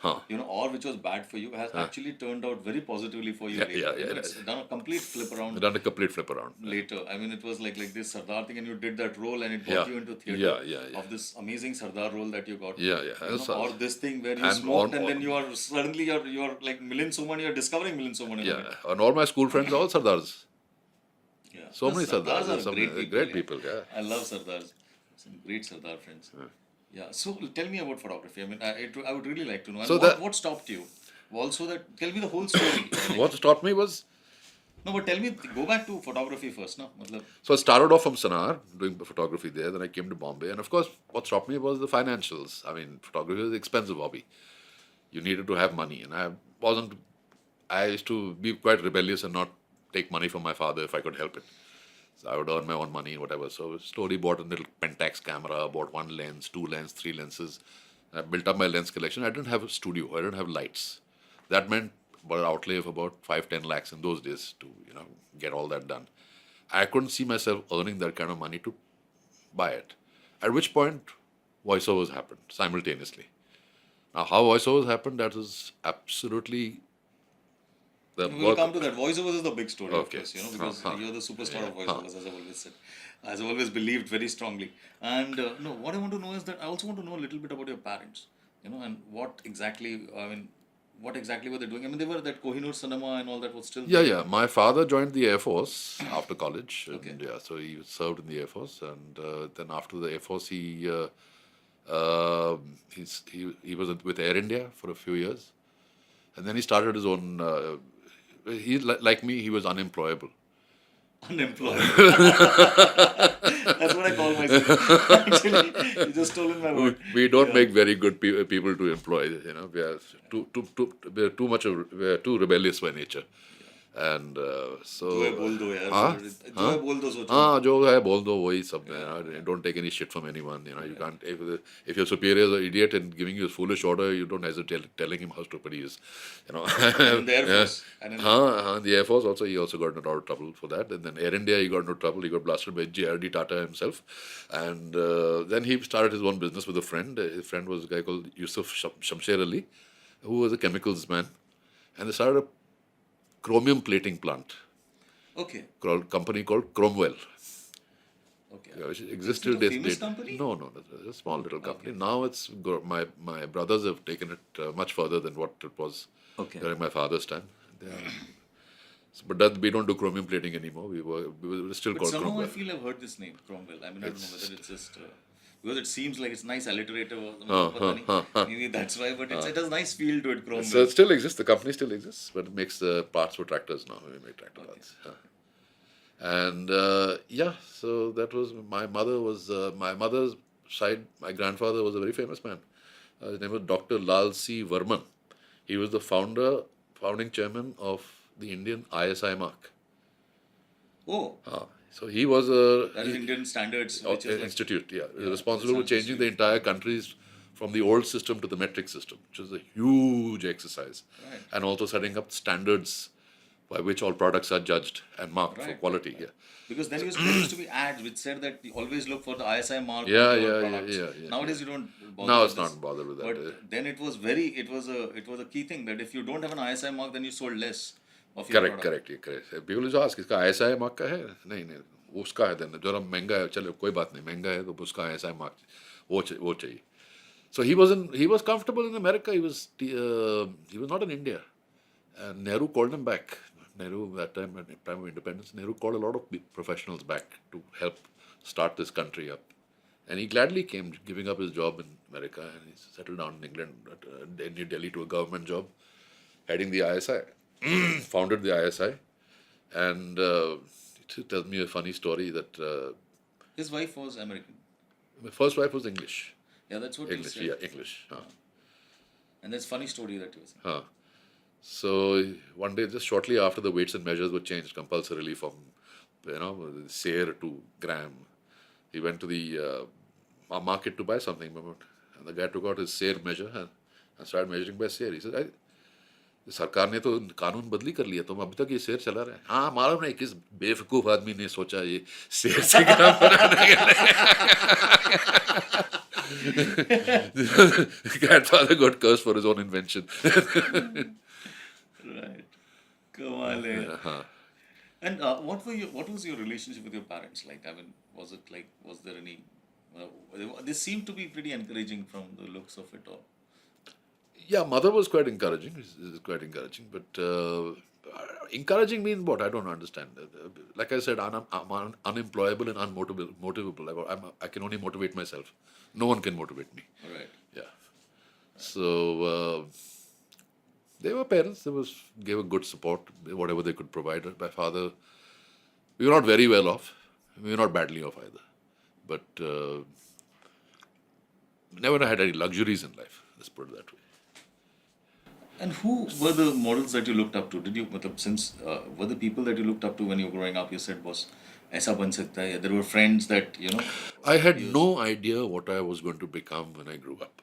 or which was bad for you, has actually turned out very positively for you later. It's done a complete flip around.
Done a complete flip around
Later. I mean, it was like this Sardar thing, and you did that role, and it brought you into theatre of this amazing Sardar role that you got. Or this thing where you smoked, and then you are suddenly you're like Milind Soman, you're discovering Milind Soman.
And all my school friends are all Sardars.
Yeah.
So many Sardars.
Are
Some
great
people. Yeah.
I love Sardars. Some great Sardar friends. Yeah. So tell me about photography. I mean, I would really like to know. And what stopped you? Also, tell me the whole story.
What stopped me was.
No, but tell me, go back to photography first, no?
So I started off from Sanar, doing photography there. Then I came to Bombay, and of course, what stopped me was the financials. I mean, photography is an expensive hobby. You needed to have money, and I used to be quite rebellious and not take money from my father if I could help it. So I would earn my own money and whatever. So slowly bought a little Pentax camera, bought one lens, two lenses, three lenses. I built up my lens collection. I didn't have a studio. I didn't have lights. That meant about an outlay of about 5-10 lakhs in those days to get all that done. I couldn't see myself earning that kind of money to buy it. At which point, voiceovers happened simultaneously. Now, how voiceovers happened, that is absolutely.
We'll come to that. Voiceovers is the big story, of
Okay.
course, because you're the superstar of voiceovers, as I've always said. As I've always believed very strongly. And no, what I want to know is that I also want to know a little bit about your parents, and what exactly were they doing? I mean, they were that Kohinoor cinema and all that was still.
Yeah. My father joined the Air Force after college.
Okay.
And, so he served in the Air Force. And then after the Air Force, he was with Air India for a few years. And then he started his own. Like me, he was unemployable.
Unemployable. That's what I call myself. Actually, you just stolen my word.
We don't make very good people to employ. We are we are too rebellious by nature. And so.
जो है बोल दो यार. जो है बोल दो सोचो.
जो है बोल दो वही सब. Don't take any shit from anyone. You can't. If your superior is an idiot and giving you a foolish order, you don't hesitate telling him how stupid he is.
In the Air Force.
The Air Force also, he also got into a lot of trouble for that. And then Air India, he got into trouble. He got blasted by J.R.D. Tata himself. And then he started his own business with a friend. His friend was a guy called Yusuf Shamsher Ali, who was a chemicals man. And they started a chromium plating plant.
Okay.
Company called Cromwell.
Okay.
Which exists till
Is it a
this
famous
date.
company?
No, it's a small little company. Now it's my brothers have taken it much further than what it was during my father's time. But we don't do chromium plating anymore. We were still
But
called
somehow
Cromwell.
I feel I've heard this name, Cromwell. I mean, I don't know whether it's just because it seems like it's nice alliterative or maybe that's why, but it has a nice feel to it, Cromwell.
So it still exists. The company still exists, but it makes parts for tractors now. We make tractor parts. And so that was my mother's side. My grandfather was a very famous man. His name was Dr. Lal C. Varman. He was the founding chairman of the Indian ISI mark.
Oh.
So he was
That is Indian Standards which is
Institute. Responsible for changing the entire countries from the old system to the metric system, which is a huge exercise, and also setting up standards by which all products are judged and marked for quality.
Because then there used to be ads which said that you always look for the ISI mark.
Yeah.
Nowadays you don't bother.
Now
with
it's
this.
not bothered with that.
But then it was a key thing that if you don't have an ISI mark, then you sold less of your
Correct.
product.
People just ask, इसका ISI mark का है? नहीं, उसका है. Then जरा महंगा है, चलो कोई बात नहीं, महंगा है तो उसका ISI mark वो चाहिए. So he was comfortable in America. He was not in India. And Nehru called him back. Nehru, that time, at the time of independence, Nehru called a lot of professionals back to help start this country up. And he gladly came, giving up his job in America, and he settled down in England, in New Delhi, to a government job, heading the ISI, founded the ISI, and he tells me a funny story that
His wife was American.
my first wife was English.
Yeah, that's what he
English,
said.
yeah, English.
And that's funny story that you were saying.
So one day, just shortly after the weights and measures were changed compulsorily from, Sayre to gram, he went to the market to buy something. And the guy took out his Sayre measure and started measuring by Sayre. He said, सरकार ने तो कानून बदली कर लिया, तुम अभी तक ये शेर चला रहे हैं. हाँ, मालूम नहीं किस बेवकूफ आदमी ने सोचा ये शेर से ग्राम बनाने के लिए. Grandfather got cursed for his own invention.
Right. Kamal hai. And what was your relationship with your parents like? I mean, was there any? They seemed to be pretty encouraging from the looks of it all.
Yeah, mother was quite encouraging. But encouraging means what? I don't understand. Like I said, I'm unemployable and unmotivable. I can only motivate myself. No one can motivate me.
Right.
Yeah. So they were parents. Gave a good support, whatever they could provide. My father, we were not very well off. We were not badly off either. But never had any luxuries in life. Let's put it that way.
And who were the models that you looked up to? Did you, were the people that you looked up to when you were growing up? You said, boss, aisa ban sakta hai. There were friends that,
I had no idea what I was going to become when I grew up.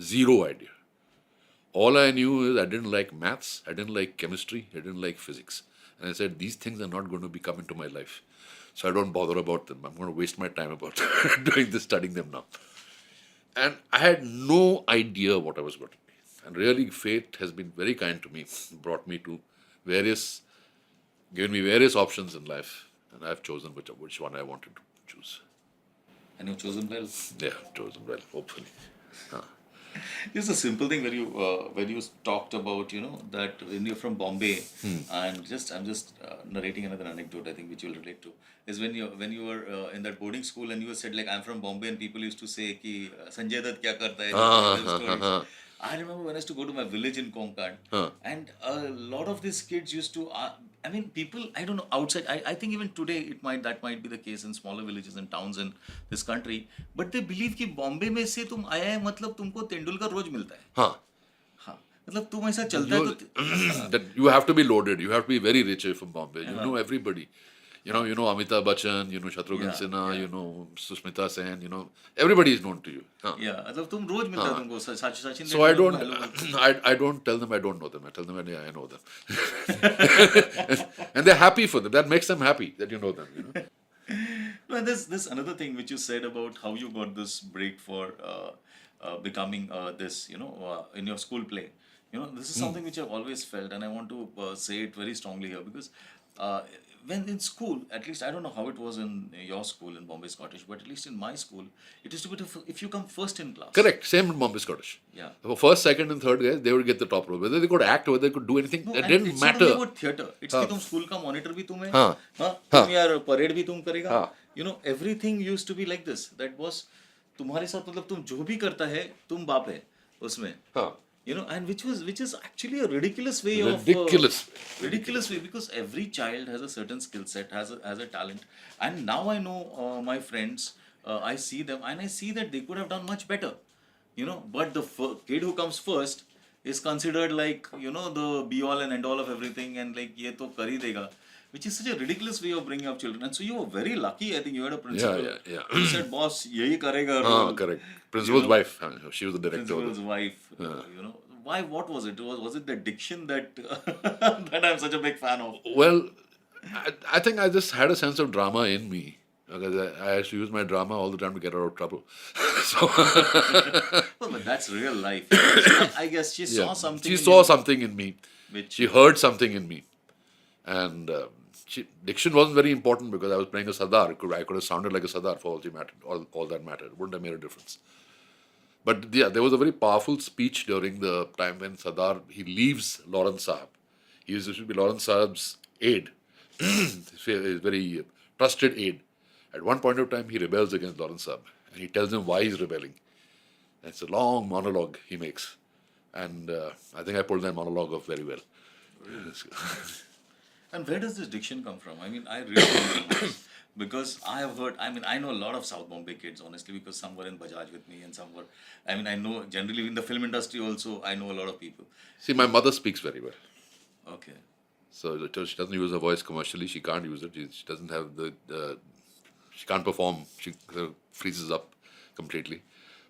Zero idea. All I knew is I didn't like maths, I didn't like chemistry, I didn't like physics. And I said, these things are not going to be come into my life. So I don't bother about them. I'm going to waste my time about studying them now. And I had no idea what I was going to be. And really, fate has been very kind to me, given me various options in life, and I've chosen which one I wanted to choose.
And you've chosen well.
Yeah, chosen well, hopefully.
Just a simple thing where you talked about, that when you're from Bombay, and I'm just narrating another anecdote, I think, which you'll relate to, is when you were in that boarding school and you said, like, I'm from Bombay, and people used to say, ki, Sanjay Dutt kya karta hai? I remember when I used to go to my village in Konkan, and a lot of these kids used to, people, I don't know, outside, I think even today that might be the case in smaller villages and towns in this country, but they believe कि Bombay में से तुम आया है मतलब तुमको तेंदुलकर रोज मिलता है. हाँ, मतलब तुम ऐसा चलता है तो
that you have to be loaded, you have to be very rich from Bombay. You know everybody. You know Amitabh Bachchan, Shatrughan Sinha, Susmita Sen, everybody is known to you.
Yeah, मतलब तुम रोज मिलता है तुमको Sachin.
So I don't tell them I don't know them. I tell them I know them. And they're happy for them. That makes them happy that you know them.
No, and there's another thing which you said about how you got this break for becoming this, in your school play. This is something which I've always felt, and I want to say it very strongly here because when in school, at least I don't know how it was in your school in Bombay Scottish, but at least in my school, it used to be if you come first in class.
Correct, same in Bombay Scottish.
Yeah.
For first, second, and third guys, they would get the top role. Whether they could act, whether they could do anything, it didn't matter.
It's not only about theatre. It's कि तुम school का monitor भी तुम है, तुम यार parade भी तुम करेगा. Everything used to be like this. That was तुम्हारे साथ मतलब तुम जो भी करता है, तुम बाप है उसमें. And which is actually a ridiculous way ridiculous way because every child has a certain skill set, has a talent, and now I know my friends, I see them and I see that they could have done much better, but the kid who comes first is considered like the be all and end all of everything and like ye to kar hi dega, which is such a ridiculous way of bringing up children. And so you were very lucky. I think you had a principal who said, boss, yahi karega.
Correct. Principal's wife. She was the director.
Principal's wife. Why? What was it? Was it the diction that that I'm such a big fan of?
Well, I think I just had a sense of drama in me. Because I used to use my drama all the time to get out of trouble.
Well, but that's real life. I guess she saw something.
She saw something in me. She heard something in me. And diction wasn't very important because I was playing a Sardar. I could have sounded like a Sardar for all that mattered. It wouldn't have made a difference. But there was a very powerful speech during the time when Sardar, he leaves Lawrence Saab. He used to be Lawrence Saab's aide. His very trusted aide. At one point of time, he rebels against Lawrence Saab. And he tells him why he's rebelling. And it's a long monologue he makes. And I think I pulled that monologue off very well.
And where does this diction come from? I mean, I really don't know. Because I have heard, I mean, I know a lot of South Bombay kids, honestly, because some were in Bajaj with me and some were, I mean, I know generally in the film industry also, I know a lot of people.
See, my mother speaks very well.
Okay.
So she doesn't use her voice commercially. She can't use it. She doesn't have she can't perform. She freezes up completely.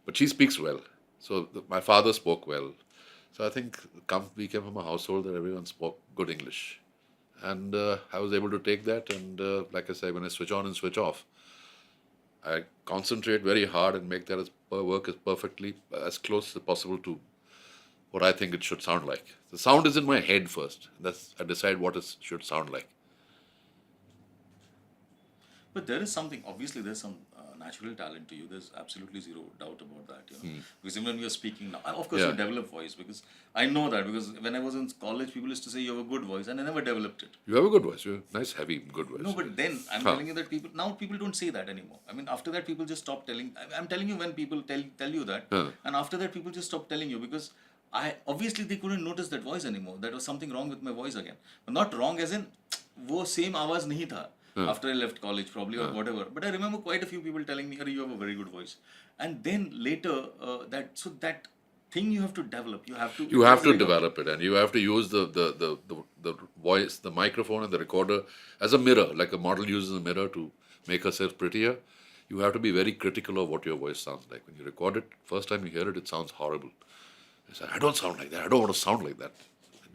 But she speaks well. So my father spoke well. So I think we came from a household that everyone spoke good English. And I was able to take that. And like I say, when I switch on and switch off, I concentrate very hard and make that work as perfectly, as close as possible to what I think it should sound like. The sound is in my head first. I decide what it should sound like.
But there is something, obviously there's some natural talent to you. There's absolutely zero doubt about that, you know. Because even when you're speaking now, of course
Yeah.
you develop voice, because I know that, because when I was in college, people used to say you have a good voice, and I never developed it.
You have a good voice. You have a nice, heavy, good voice.
No, but then I'm telling you that people don't say that anymore. I mean, after that, people just stop telling. I'm telling you, when people tell you that, and after that, people just stop telling you, because obviously they couldn't notice that voice anymore. That was something wrong with my voice again. But not wrong as in, वो same आवाज नहीं था. After I left college, probably, or whatever. But I remember quite a few people telling me, you have a very good voice. And then later, that thing you have to develop. You have to
Develop it, and you have to use the voice, the microphone, and the recorder as a mirror, like a model uses a mirror to make herself prettier. You have to be very critical of what your voice sounds like. When you record it, first time you hear it, it sounds horrible. You say, I don't sound like that. I don't want to sound like that.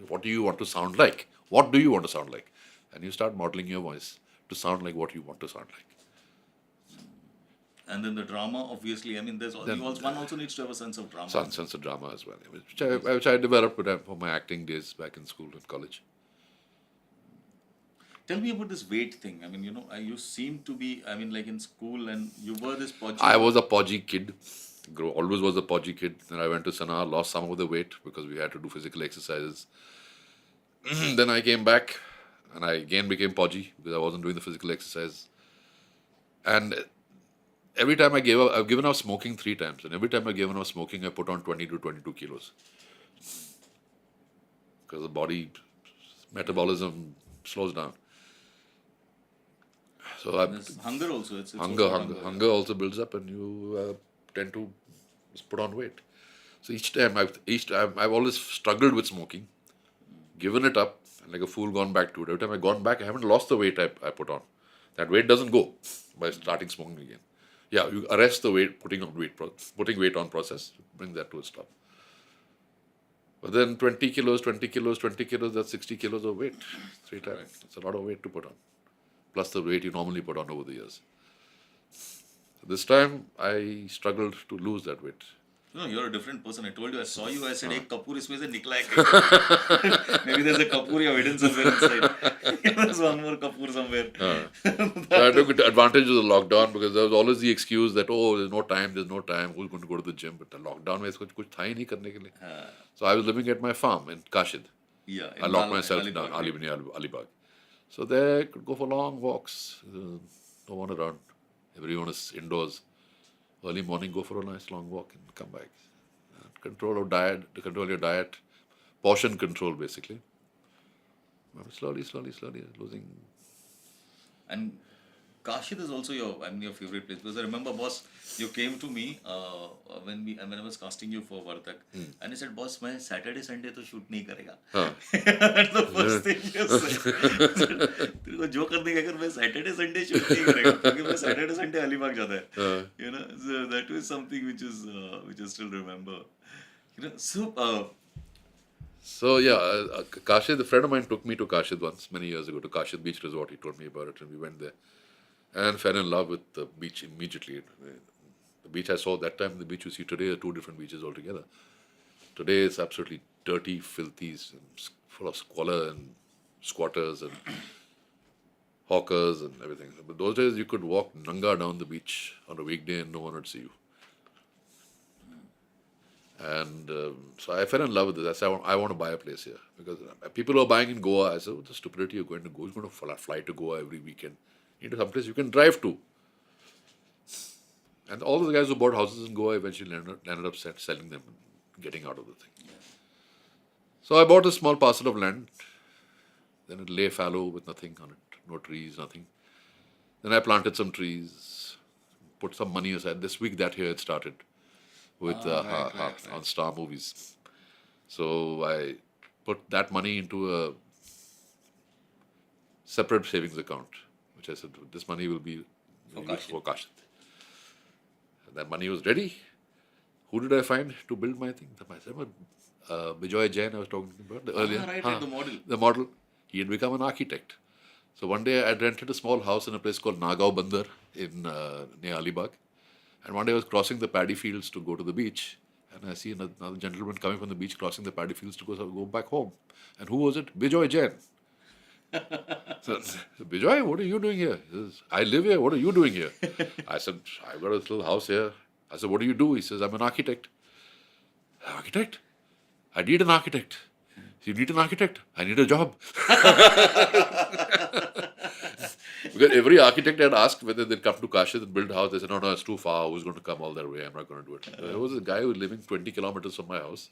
What do you want to sound like? What do you want to sound like? And you start modeling your voice to sound like what you want to sound like.
And then the drama, obviously, I mean, one also needs to have a sense of drama.
Sense of drama as well, which I developed for my acting days back in school and college.
Tell me about this weight thing. I mean, you know, you seem to be, I mean, like in school, and you were this podgy.
I was a podgy kid. Always was a podgy kid. Then I went to Sanaa, lost some of the weight because we had to do physical exercises. Then I came back and I again became podgy because I wasn't doing the physical exercise. And every time I've given up smoking 3 times. And every time I've given up smoking, I put on 20 to 22 kilos. Because the body metabolism slows down. So
hunger also. It's
hunger also builds up, and you tend to put on weight. So each time I've always struggled with smoking, given it up, and like a fool gone back to it. Every time I've gone back, I haven't lost the weight I put on. That weight doesn't go by starting smoking again. Yeah, you arrest the weight, putting weight on process, bring that to a stop. But then 20 kilos, that's 60 kilos of weight. 3 times. Right. It's a lot of weight to put on. Plus the weight you normally put on over the years. So this time, I struggled to lose that weight.
No, you're a different person. I told you, I saw you, I said, ek Kapoor isme se nikla hai. Maybe there's a Kapoor you have hidden somewhere inside. There's one more Kapoor somewhere.
So I took advantage of the lockdown because there was always the excuse that, there's no time, who's going to go to the gym? But the lockdown mein kuch tha hi nahi karne ke liye. So I was living at my farm in Kashid.
Yeah.
I locked myself down, Alibag. So there I could go for long walks. No one around. Everyone is indoors. Early morning, go for a nice long walk and come back. Control your diet, portion control basically. Slowly losing.
And Kashid is also your favorite place, because I remember, boss, you came to me when I was casting you for Vartak, and you said, boss, मैं Saturday Sunday तो shoot नहीं करेगा. That's the first thing you said. तेरे को जो करने का अगर मैं Saturday Sunday shoot नहीं करेगा, क्योंकि मैं Saturday Sunday अलीबाग जाता है. You know, so that was something which I still remember. You know,
So yeah, Kashid, a friend of mine took me to Kashid once, many years ago, to Kashid Beach Resort. He told me about it, and we went there and fell in love with the beach immediately. The beach I saw that time and the beach you see today are 2 different beaches altogether. Today it's absolutely dirty, filthy, and full of squalor and squatters and hawkers and everything. But those days you could walk nanga down the beach on a weekday and no one would see you. And so I fell in love with this. I said, I want to buy a place here. Because people are buying in Goa. I said, the stupidity you're going to go. You're going to fly to Goa every weekend. You need some place you can drive to. And all the guys who bought houses in Goa eventually ended up selling them and getting out of the thing. So I bought a small parcel of land. Then it lay fallow with nothing on it, no trees, nothing. Then I planted some trees, put some money aside. This week, that year, it started with on Star Movies. So I put that money into a separate savings account, which I said, this money will be used for Kashit. And that money was ready. Who did I find to build my thing? Bijoy Jain, I was talking about earlier.
Right, the model.
The model. He had become an architect. So one day I rented a small house in a place called Nagaon Bandar in near Alibag. And one day I was crossing the paddy fields to go to the beach. And I see another gentleman coming from the beach crossing the paddy fields to go back home. And who was it? Bijoy Jain. So, Bijoy, what are you doing here? He says, I live here. What are you doing here? I said, I've got a little house here. I said, what do you do? He says, I'm an architect. Architect? I need an architect. You need an architect? I need a job. Because every architect had asked whether they'd come to Kashid and build a house. They said, no, it's too far. Who's going to come all that way? I'm not going to do it. There was a guy who was living 20 kilometers from my house.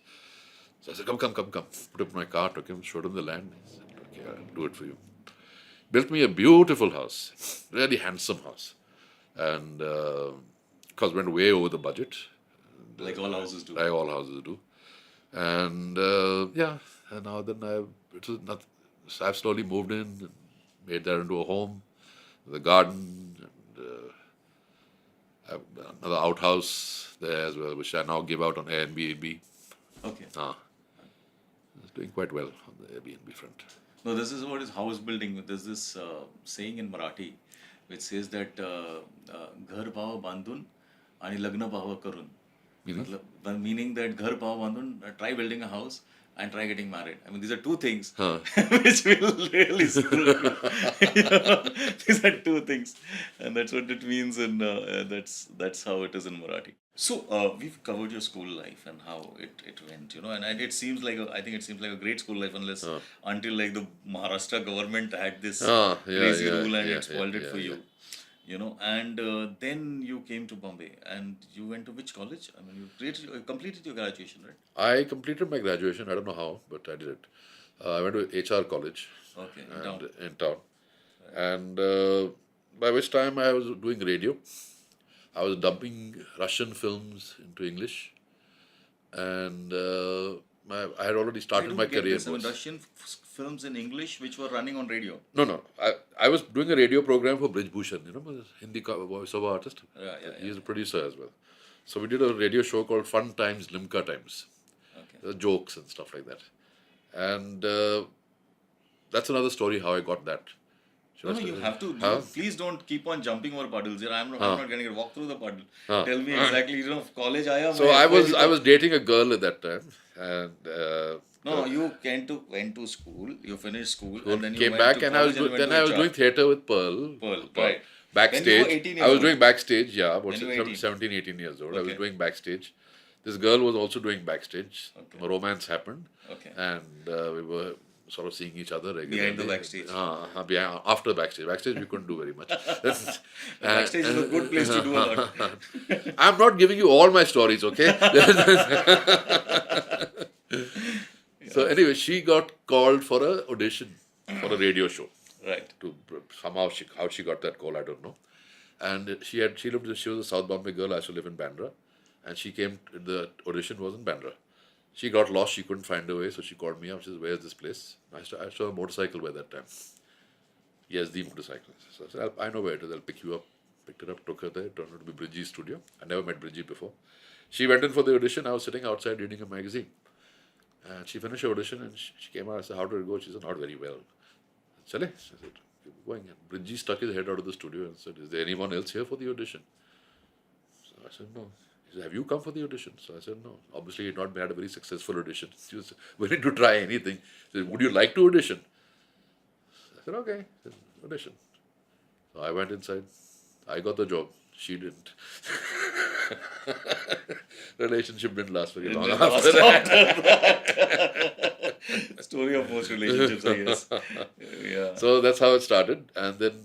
So I said, come. Put up my car, took him, showed him the land. He said, okay, I'll do it for you. Built me a beautiful house. Really handsome house. And because went way over the budget.
Like all houses do.
Like all houses do. And and now then I've slowly moved in and made that into a home, the garden, and I have another outhouse there as well, which I now give out on Airbnb.
Okay.
It's doing quite well on the Airbnb front.
No, this is what is house building. There's this saying in Marathi which says that घर पाव बांधून आणि लग्न पाव करून. Meaning that घर पाव बांधून, try building a house and try getting married. I mean, these are two things which will really screw you. These are two things, and that's what it means, and that's how it is in Marathi. So we've covered your school life and how it went, and it seems like I think it seems like a great school life until like the Maharashtra government had this crazy rule and it spoiled it for you. And then you came to Bombay and you went to which college? I mean, you completed your graduation, right?
I completed my graduation. I don't know how, but I did it. I went to HR college.
Okay,
in town. And by which time I was doing radio. I was dubbing Russian films into English. And I had already started my career.
Russian films in English which were running on radio?
No. I was doing a radio program for Brij Bhushan, Hindi voiceover artist. He's a producer as well. So we did a radio show called Fun Times, Limca Times. Okay. Jokes and stuff like that. And that's another story how I got that.
No, you have to. Please don't keep on jumping over puddles. I'm not getting it. Walk through the puddle. Tell me exactly. College aaya.
So I was dating a girl at that time, and
you went to school. You finished school, and then you
came
went
back,
to
and I was doing theatre with Pearl.
Right.
Backstage.
When you were 18 years
I was
old.
doing backstage. Yeah, about
When you were
17, 18 years old.
Okay.
I was doing backstage. This girl was also doing backstage.
Okay.
A romance happened.
Okay.
And we were sort of seeing each other regularly.
Behind the backstage.
After backstage. Backstage, we couldn't do very much.
Backstage is a good place to do a lot.
I'm not giving you all my stories, okay? So anyway, she got called for an audition for a radio show.
Right.
Somehow how she got that call, I don't know. And she was a South Bombay girl. I used to live in Bandra. And she came, the audition was in Bandra. She got lost, she couldn't find her way, so she called me up. She said, where's this place? I saw a motorcycle by that time. Yes, the motorcycle. So I said, I know where it is, I'll pick you up. Picked her up, took her there, it turned out to be Bridgie's studio. I never met Bridgie before. She went in for the audition, I was sitting outside reading a magazine. And she finished her audition and she came out. I said, how did it go? She said, not very well. Chale? I said, keep going. And Bridgie stuck his head out of the studio and said, is there anyone else here for the audition? So I said, no. He said, have you come for the audition? So I said, no. Obviously, he had not had a very successful audition. She was willing to try anything. He said, would you like to audition? I said, okay. Said, audition. So I went inside. I got the job. She didn't. Relationship didn't last very long after that.
Story of most relationships, I guess. Yeah.
So that's how it started. And then...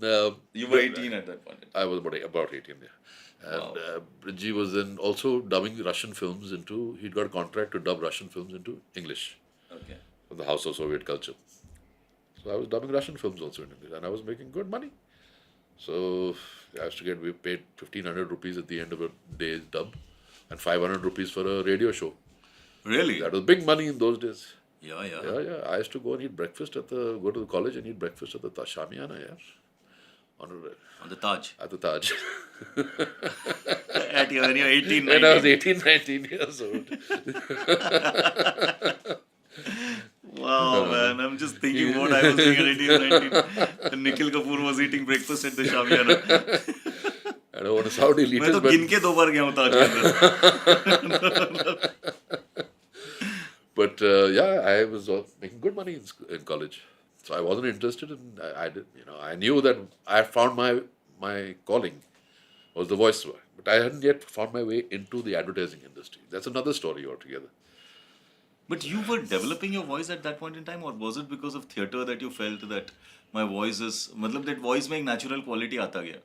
you were 18 at that point.
I was about 18, yeah. And Bridgie was then also dubbing Russian films into, he'd got a contract to dub Russian films into English
Okay.
from the House of Soviet Culture. So I was dubbing Russian films also in English, and I was making good money. So I used to get, we paid 1,500 rupees at the end of a day's dub and 500 rupees for a radio show.
Really?
That was big money in those days.
Yeah, yeah.
Yeah. I used to go and eat breakfast go to the college and eat breakfast at the Shamiana,
On the Taj.
at the Taj.
When you're 18,
When I was 18, 19 years old.
Wow, man. I'm just thinking what I was doing at 18, 19. And Nikhil Kapoor was eating breakfast at the Shamiana.
I don't want to sound
मैं
elitist,
तो
but,
गिन के 2 बार गया हूँ ताज के अंदर.
but I was making good money in college. So I wasn't interested in, I did, I knew that I found my calling was the voiceover. But I hadn't yet found my way into the advertising industry. That's another story altogether.
But you were developing your voice at that point in time, or was it because of theatre that you felt that my voice is, मतलब that voice में एक natural quality आता गया?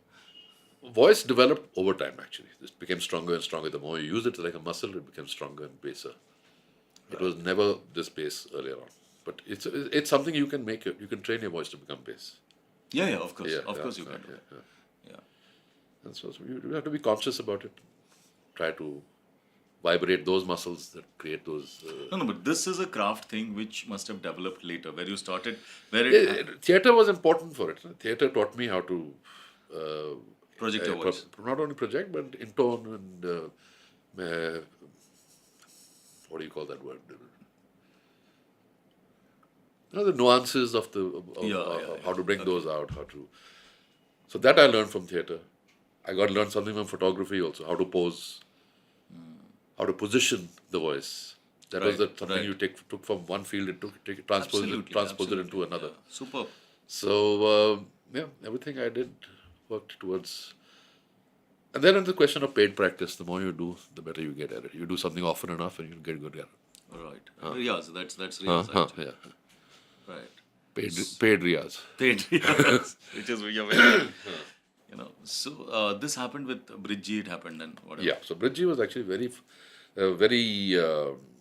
Voice developed over time, actually. It became stronger and stronger. The more you use it like a muscle, it became stronger and baser. It was never this bass earlier on. But it's something you can make. You can train your voice to become bass.
Yeah, of course. Of course you can do. Yeah.
And so you have to be conscious about it. Try to vibrate those muscles that create those.
No, but this is a craft thing which must have developed later, where you started,
Theatre was important for it. Theatre taught me how to
project your voice.
Not only project, but intone and what do you call that word? The nuances of how to bring those out, So that I learned from theatre. I got to learn something from photography also, how to pose, how to position the voice. That was something you took from one field and transpose it into another.
Yeah. Superb.
So everything I did worked towards. And then the question of paid practice. The more you do, the better you get at it. You do something often enough, and you get good at it.
Right. Riyaz, that's Riyaz.
Yeah.
Right.
Paid Riyaz.
Paid Riyaz, which is very, So this happened with Bridgie. It happened and whatever.
Yeah. So Bridgie was actually very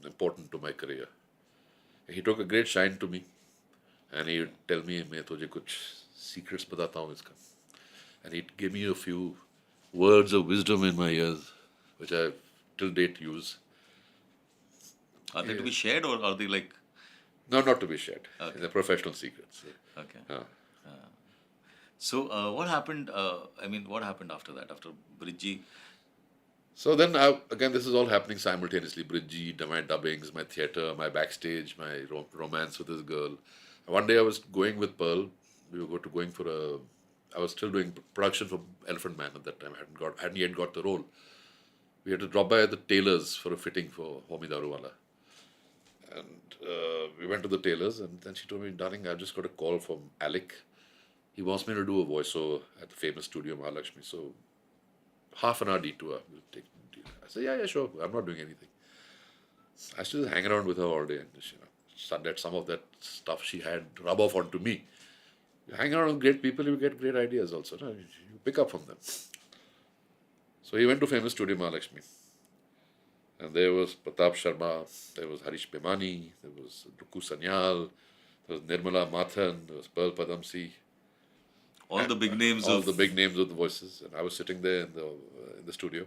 important to my career. He took a great shine to me, and he would tell me, "मैं तुझे कुछ secrets बताता हूँ इसका," and he'd give me a few words of wisdom in my ears, which I till date use.
Are they to be shared, or are they like?
No, not to be shared.
Okay.
They're professional secrets.
Okay. So what happened? What happened after that? After Bridgie?
So then, again, this is all happening simultaneously. Bridgie, my dubbings, my theatre, my backstage, my romance with this girl. And one day I was going with Pearl. We were going for I was still doing production for Elephant Man at that time. I hadn't yet got the role. We had to drop by the tailors for a fitting for Homi Daruwala. And we went to the tailors, and then she told me, "Darling, I just got a call from Alec. He wants me to do a voiceover at the famous studio Mahalakshmi. So half an hour detour. We'll take." I said, yeah, sure. I'm not doing anything. I used to just hang around with her all day and let some of that stuff she had rub off onto me. You hang around with great people, you get great ideas also. No? You pick up from them. So he went to famous studio Mahalakshmi. And there was Pratap Sharma, there was Harish Bemani, there was Ruku Sanyal, there was Nirmala Mathan, there was Pearl Padamsi.
All the big names
of the voices. And I was sitting there in the studio.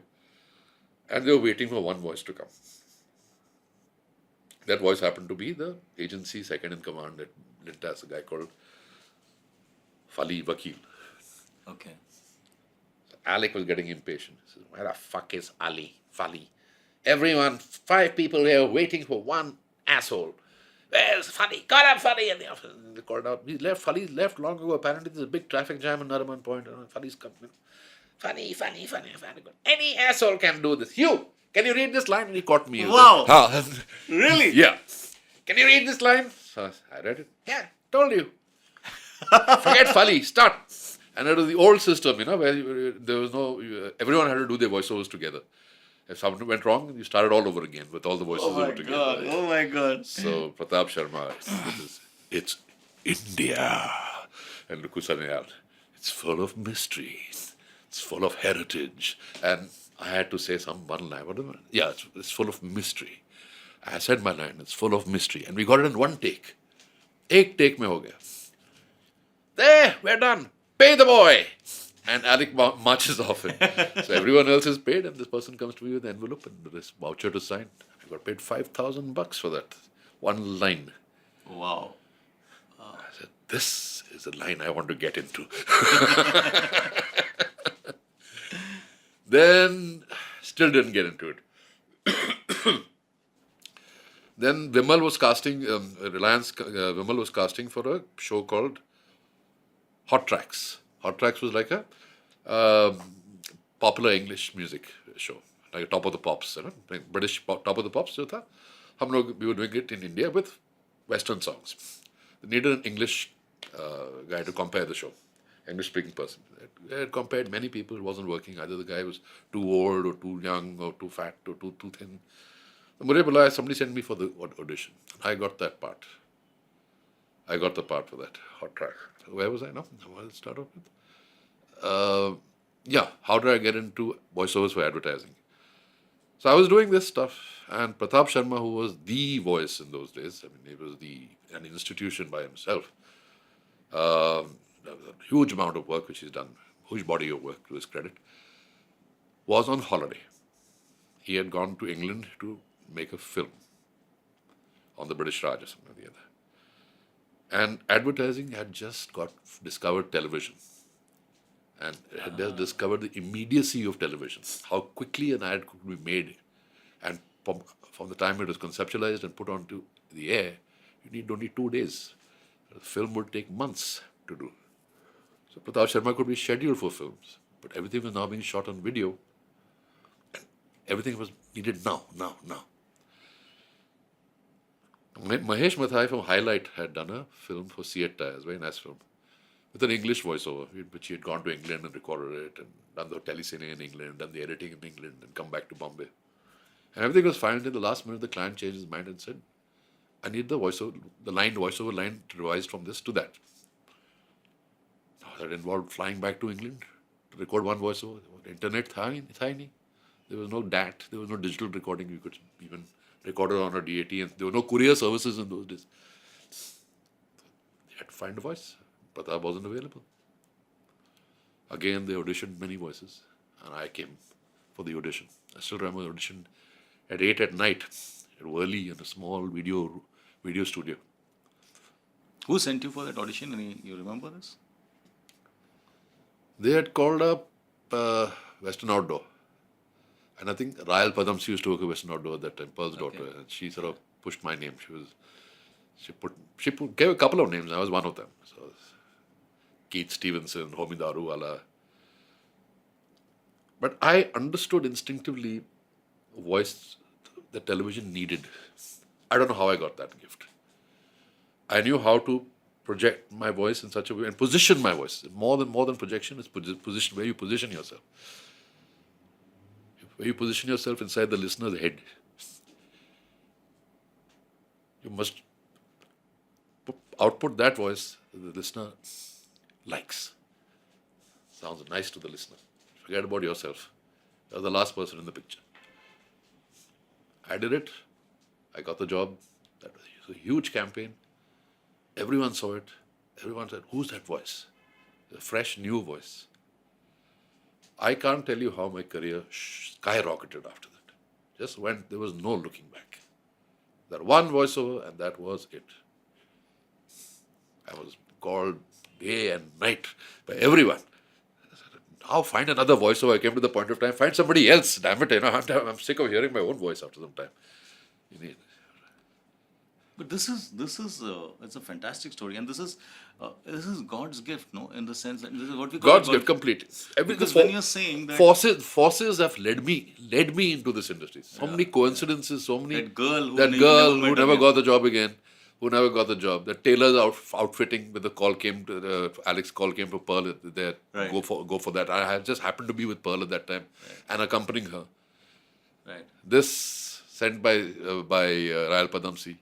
And they were waiting for one voice to come. That voice happened to be the agency second in command at Lintas, a guy called Fali Vakil.
Okay.
So Alec was getting impatient. He said, "Where the fuck is Ali? Fali? Everyone, 5 people here waiting for one asshole. Where's Fali? Call up Fali." And they called out. Fali left long ago. Apparently there's a big traffic jam in Nariman Point. Fali's coming. Funny. Any asshole can do this. Can you read this line? And he caught me.
Wow. Really?
Yeah. Can you read this line? So I read it. Yeah, told you. Forget Fali, start. And it was the old system, where there was everyone had to do their voiceovers together. If something went wrong, you started all over again with all the voices over together.
Oh my God.
So Pratap Sharma, it's India. And Ruku Sanyal, it's full of mysteries. It's it's full of heritage. And I had to say one line. Yeah, it's full of mystery. I said my line, it's full of mystery. And we got it in one take. Ek take mein ho gaya. There, we're done. Pay the boy. And Alec marches off it. So everyone else is paid, and this person comes to me with an envelope and this voucher to sign. I got paid $5,000 for that. One line.
Wow.
I said, this is a line I want to get into. Then, still didn't get into it. Then Vimal was casting, Vimal was casting for a show called Hot Tracks. Hot Tracks was like a popular English music show, like a Top of the Pops, like British Top of the Pops. We were doing it in India with Western songs. They needed an English guy to compare the show, English-speaking person. They had compared many people. It wasn't working. Either the guy was too old or too young or too fat or too thin. Somebody sent me for the audition. I got that part. I got the part for that Hot Track. Where was I now? What did I start off with? How did I get into voiceovers for advertising? So I was doing this stuff, and Pratap Sharma, who was the voice in those days, he was an institution by himself. A huge amount of work which he's done, huge body of work to his credit, was on holiday. He had gone to England to make a film on the British Raj or something or the other. And advertising had just discovered television. And it had just discovered the immediacy of television, how quickly an ad could be made. And from the time it was conceptualized and put onto the air, you need only 2 days. The film would take months to do. So Pratap Sharma could be scheduled for films, but everything was now being shot on video. And everything was needed now. Mahesh Mathai from Highlight had done a film for Seat Tires, very nice film, with an English voiceover, which he had gone to England and recorded it and done the telecine in England, done the editing in England and come back to Bombay. And everything was fine until the last minute the client changed his mind and said, I need the voiceover line revised from this to that. Now that involved flying back to England to record one voiceover. Internet tiny. There was no DAT, there was no digital recording. You could even record it on a DAT, and there were no courier services in those days. You had to find a voice. Pratap wasn't available. Again, they auditioned many voices, and I came for the audition. I still remember the audition at 8 at night at Worli in a small video studio.
Who sent you for that audition? You remember this?
They had called up Western Outdoor. And I think Rayal Padamsi used to work at Western Outdoor at that time, Pearl's daughter. And she sort of pushed my name. She gave a couple of names. I was one of them. So Keith Stevenson, Homi Daruwala. But I understood instinctively a voice that television needed. I don't know how I got that gift. I knew how to project my voice in such a way and position my voice. More than projection, it's position, where you position yourself. Where you position yourself inside the listener's head. You must output that voice that the listener likes. Sounds nice to the listener. Forget about yourself. You're the last person in the picture. I did it. I got the job. That was a huge campaign. Everyone saw it. Everyone said, who's that voice? A fresh, new voice. I can't tell you how my career skyrocketed after that. Just went, there was no looking back. That one voiceover, and that was it. I was called day and night by everyone. I said, now find another voiceover. I came to the point of time, find somebody else. Damn it, I'm sick of hearing my own voice after some time.
But this is it's a fantastic story, and this is God's gift, no? In the sense that this is what we call
God's gift, completely.
Because when you're saying that
forces have led me into this industry. So many coincidences, so many
that girl
who never got the job again, That tailor's outfitting with the call came to Alex call came to Pearl. There,
Right.
Go for that. I just happened to be with Pearl at that time and accompanying her.
Right.
This sent by Rayal Padamsi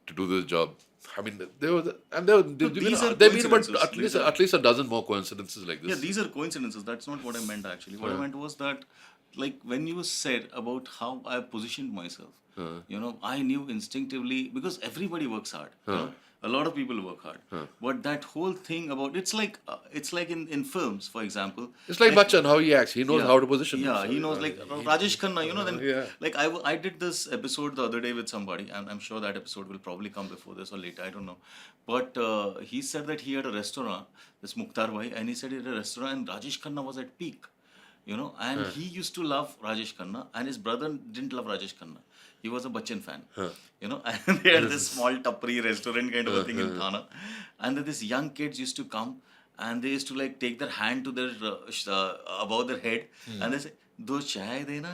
to do this job. I mean, there
these are
been about
coincidences.
at least a dozen more coincidences like this.
Yeah, these are coincidences. That's not what I meant actually. What I meant was that, like, when you said about how I positioned myself, I knew instinctively because everybody works hard. A lot of people work hard, but that whole thing about it's like in films, for example.
It's like Bachchan, how he acts. He knows
Yeah,
how to position
yeah,
himself.
he knows like Rajesh Khanna, then
Yeah.
like I did this episode the other day with somebody, and I'm sure that episode will probably come before this or later, I don't know. But he said that he had a restaurant, this Mukhtar Bhai, and he said he had a restaurant, and Rajesh Khanna was at peak, and he used to love Rajesh Khanna, and his brother didn't love Rajesh Khanna. He was a Bachchan fan, and they had this small tapri restaurant kind of a thing in Thana, and then these young kids used to come, and they used to like take their hand to their above their head, and they say, "Do chai dena."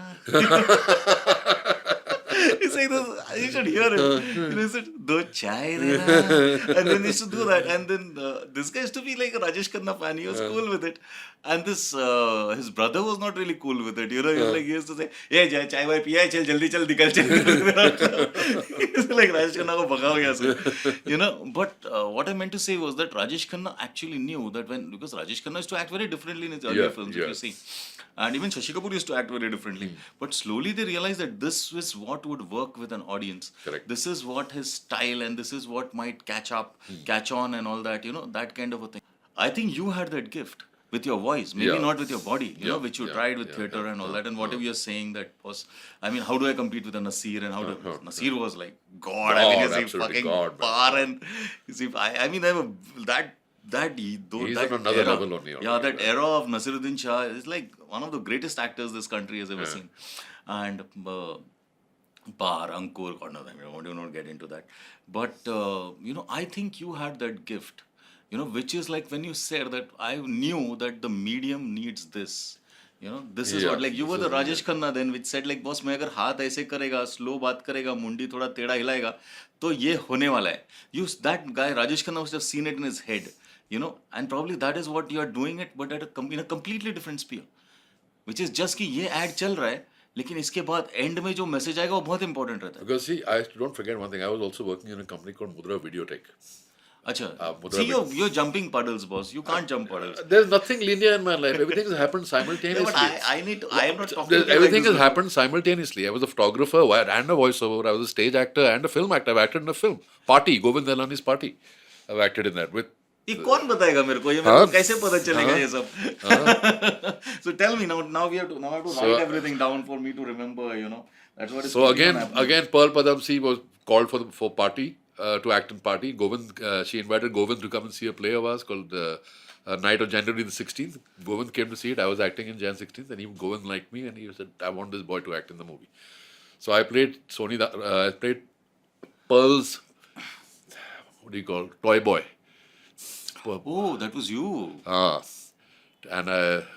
It's like this, you should hear it. He said, "Do chai dena," and then they used to do that, and then this guy used to be like a Rajesh Khanna fan. He was cool with it, and this his brother was not really cool with it. He was like, he used to say, "Hey, chai vai piya, chal jaldi chal nikal chal." He's like Rajesh Khanna ko bhagao yahan se. But what I meant to say was that Rajesh Khanna actually knew that because Rajesh Khanna used to act very differently in his earlier films, if you see. And even Shashi Kapoor used to act very differently. But slowly they realized that this is what would work with an audience.
Correct.
This is what his style and this is what might catch on and all that, that kind of a thing. I think you had that gift with your voice, maybe
Yeah.
not with your body, which you
Yeah.
tried with theatre and all that. And whatever you're saying that was, I mean, how do I compete with a Nasir and Nasir was like God. I mean, you see
absolutely
fucking
God, man.
power and you see, I mean,
He's
that
on another
era,
level only.
yeah, that era of Nasiruddin Shah is like one of the greatest actors this country has ever seen. And Bar, Ankur, God knows, I mean, I want to not get into that. But, I think you had that gift, which is like when you said that I knew that the medium needs this. This is
Yeah,
what, like you were
this
the
is-
Rajesh Khanna then, which said like, boss, मैं अगर हाथ ऐसे करेगा, slow बात करेगा, मुंडी थोड़ा टेढ़ा हिलाएगा, तो ये होने वाला है. That guy, Rajesh Khanna must have seen it in his head, and probably that is what you are doing it, but in a completely different sphere. Which is just कि ये ad चल रहा है, लेकिन इसके बाद end में जो message आएगा वो बहुत important रहता है.
Because see, don't forget one thing. I was also working in a company called Mudra Videotech.
अच्छा.
Mudra
See, you're jumping puddles, boss. You can't jump puddles.
There's nothing linear in my life. Everything has happened simultaneously.
Yeah, but I am not talking.
Everything has happened simultaneously. I was a photographer and a voiceover. I was a stage actor and a film actor. I've acted in a film. Party, Govind Delani's Party. I've acted in that with.
ये कौन बताएगा मेरे को? ये मेरे को कैसे पता चलेगा ये सब? So tell me now I have to write everything down for me to remember. That's what is.
So again, Pearl Padamsi was called for Party to act in Party. Govind, she invited Govind to come and see a play of ours called Night of January the 16th. Govind came to see it. I was acting in Jan 16th, and Govind liked me, and he said, "I want this boy to act in the movie." So I played I played Pearl's, what do you call, toy boy.
Oh, that was you.
And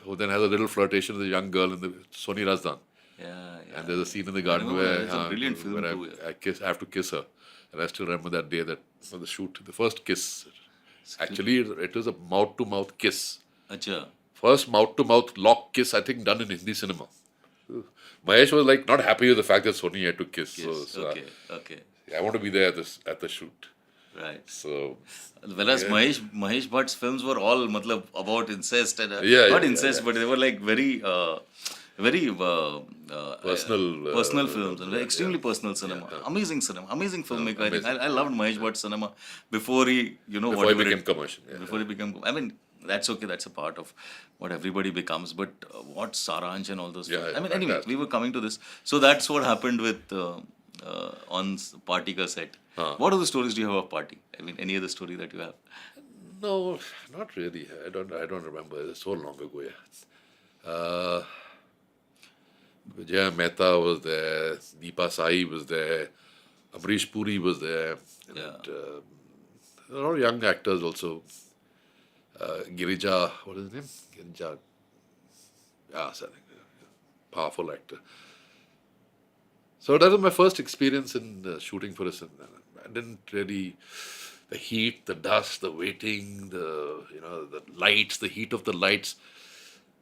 who then has a little flirtation with a young girl in the Soni Razdan.
Yeah.
And there's a scene in the garden
remember
where,
that. It's a brilliant film
where
too,
I have to kiss her. And I still remember that day that for the shoot, the first kiss. Actually, it was a mouth-to-mouth kiss.
Acha.
First mouth-to-mouth lock kiss, I think, done in Hindi cinema. Mahesh was like not happy with the fact that Soni had to kiss.
Yes.
So,
Okay.
I want to be there at the shoot.
Right.
So
Whereas Mahesh Bhatt's films were all about incest and not incest, but they were like very personal films and extremely personal cinema. Amazing cinema, amazing filmmaker. I think I loved Mahesh Bhatt's cinema before he
before he became commercial.
Before he became, I mean, that's okay. That's a part of what everybody becomes. But what Saransh and all those.
Yeah,
I mean, anyway, we were coming to this. So that's what happened with on Party ka set. What other stories do you have of Party? I mean, any other story that you have?
No, not really. I don't remember. It's so long ago. Yeah. Vijaya Mehta was there. Deepa Sai was there. Amrish Puri was there. And, a lot of young actors also. Girija, what is his name? Girija. Yeah, powerful actor. So that was my first experience in shooting for a cinema. I didn't really, the heat, the dust, the waiting, the lights, the heat of the lights.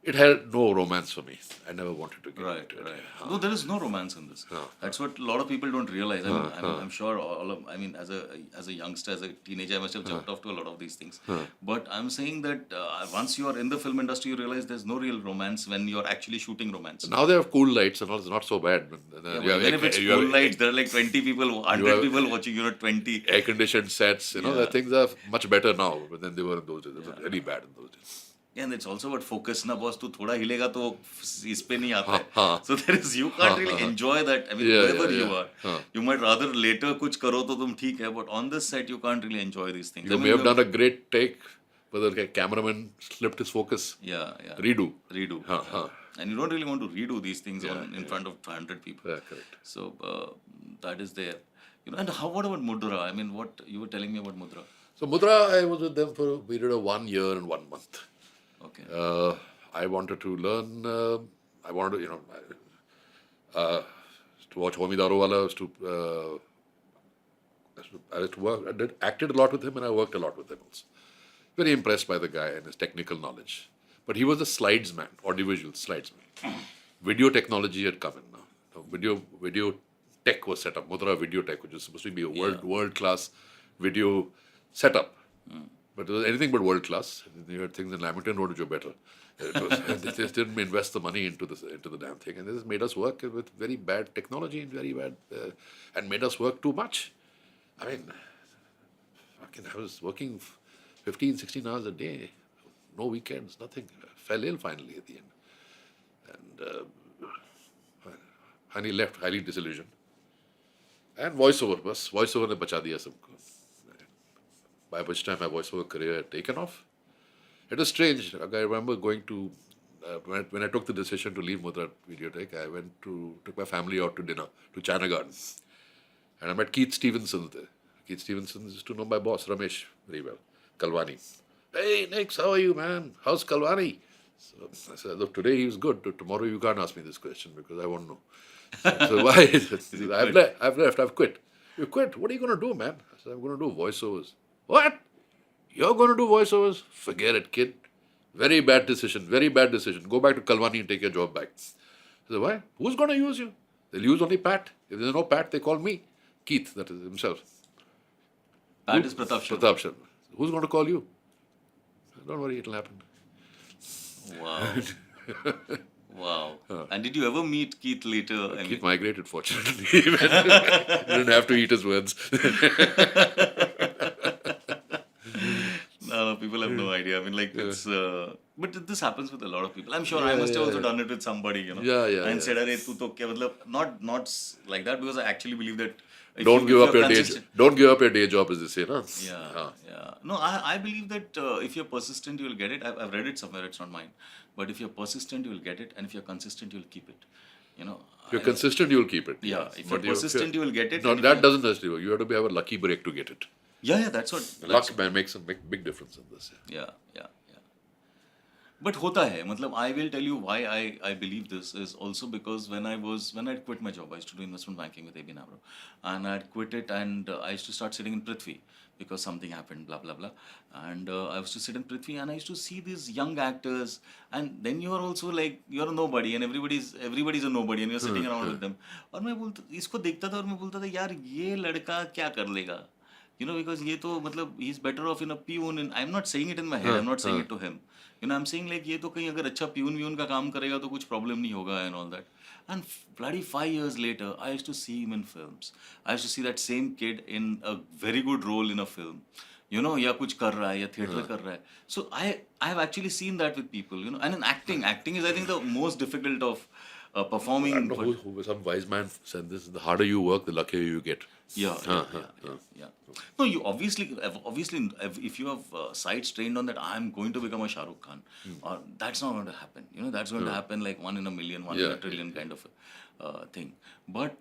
it had no romance for me. I never wanted to get
Right,
into it.
right. No, there is no romance in this. That's what a lot of people don't realize. I'm sure all of. I mean, as a youngster, as a teenager, I must have jumped off to a lot of these things. But I'm saying that once you are in the film industry, you realize there's no real romance when you're actually shooting romance.
Now they have cool lights and all. It's not so bad.
Even if it's cool lights, there are like 20 people, 100 people watching. 20.
Air conditioned sets. The things are much better now than they were in those days. They were really bad in those days.
And it's also about focus na boss. तू थोड़ा हिलेगा तो इस पे नहीं आता है. So there is, you can't really enjoy that. I mean, wherever you are, you might rather later कुछ करो तो तुम ठीक है. But on this set, you can't really enjoy these things.
You may have done a great take, but the cameraman slipped his focus.
Yeah.
Redo.
And you don't really want to redo these things in front of 200 people.
Yeah, correct.
So that is there. And what about Mudra? I mean, what you were telling me about Mudra?
So Mudra, I was with them for a period of 1 year and 1 month.
Okay.
I wanted to learn. I wanted to, to watch Homi Darowala. I was to work. Acted a lot with him, and I worked a lot with him also. Very impressed by the guy and his technical knowledge. But he was a slides man, audiovisual slides man. Video technology had come in now. So video tech was set up. Mudra Video Tech, which was supposed to be a world class video setup. But it was anything but world class. You had things in Lamington Road which were better. They just didn't invest the money into the damn thing, and this made us work with very bad technology and very bad, and made us work too much. I mean, I was working 15, 16 hours a day, no weekends, nothing. I fell ill finally at the end, and finally left, highly disillusioned. And voiceover ne bacha diya sabko. By which time my voiceover career had taken off. It was strange. I remember going to, when I took the decision to leave Mudra Videotech, I took my family out to dinner to China Garden. And I met Keith Stevenson there. Keith Stevenson used to know my boss, Ramesh, very well. Kalwani. Hey, Nix, how are you, man? How's Kalwani? So I said, look, today he's good. Tomorrow you can't ask me this question because I won't know. So why? I've left. I've quit. You quit? What are you going to do, man? I said, I'm going to do voiceovers. What? You're going to do voiceovers? Forget it, kid. Very bad decision. Very bad decision. Go back to Kalwani and take your job back. I said, why? Who's going to use you? They'll use only Pat. If there's no Pat, they call me. Keith, that is himself.
Pat is Pratap Sharma.
Pratap Sharma. Who's going to call you? Don't worry, it'll happen.
Wow. Wow. And did you ever meet Keith later?
Keith migrated, fortunately. He didn't have to eat his words.
No, people have no idea. I mean, like, it's... but this happens with a lot of people. I'm sure I must have also done it with somebody, and said, "Arey, tu to kya?" Not like that, because I actually believe that...
Don't give up your day job, as they say, no?
Yeah. No, I believe that if you're persistent, you'll get it. I've read it somewhere, it's not mine. But if you're persistent, you'll get it. And if you're consistent, you'll keep it.
If you're consistent, you'll keep it.
Yeah. If you're persistent, you will get it.
No, that doesn't necessarily work. You have to have a lucky break to get it.
Yeah, that's what...
Luck makes a big difference in this.
Yeah. But hota hai. Matlab, I will tell you why I believe this is also because when I quit my job, I used to do investment banking with AB Nabro. And I had quit it, and I used to start sitting in Prithvi because something happened, blah, blah, blah. And I used to sit in Prithvi, and I used to see these young actors. And then you are also like, you're a nobody, and everybody's a nobody, and you're sitting around with them. And I isko dekhta tha aur main bolta tha, yaar, ye ladka kya kar lega? Because ye to, matlab, he's better off in a peon. And I'm not saying it in my head. I'm not saying it to him. I'm saying like, ye to kahin agar acha peon ka kaam karega to kuch problem nahi hoga and all that. And bloody 5 years later, I used to see him in films. I used to see that same kid in a very good role in a film. Ya kuch kar raha hai, ya theatre kar raha hai. So I have actually seen that with people, And in acting is, I think, the most difficult of performing.
I don't know who some wise man said this: the harder you work, the luckier you get.
Yeah. No, you obviously, if you have sights trained on that, I'm going to become a Shah Rukh Khan, or that's not going to happen. That's going to happen like 1 in a million, 1 in a trillion kind of thing. But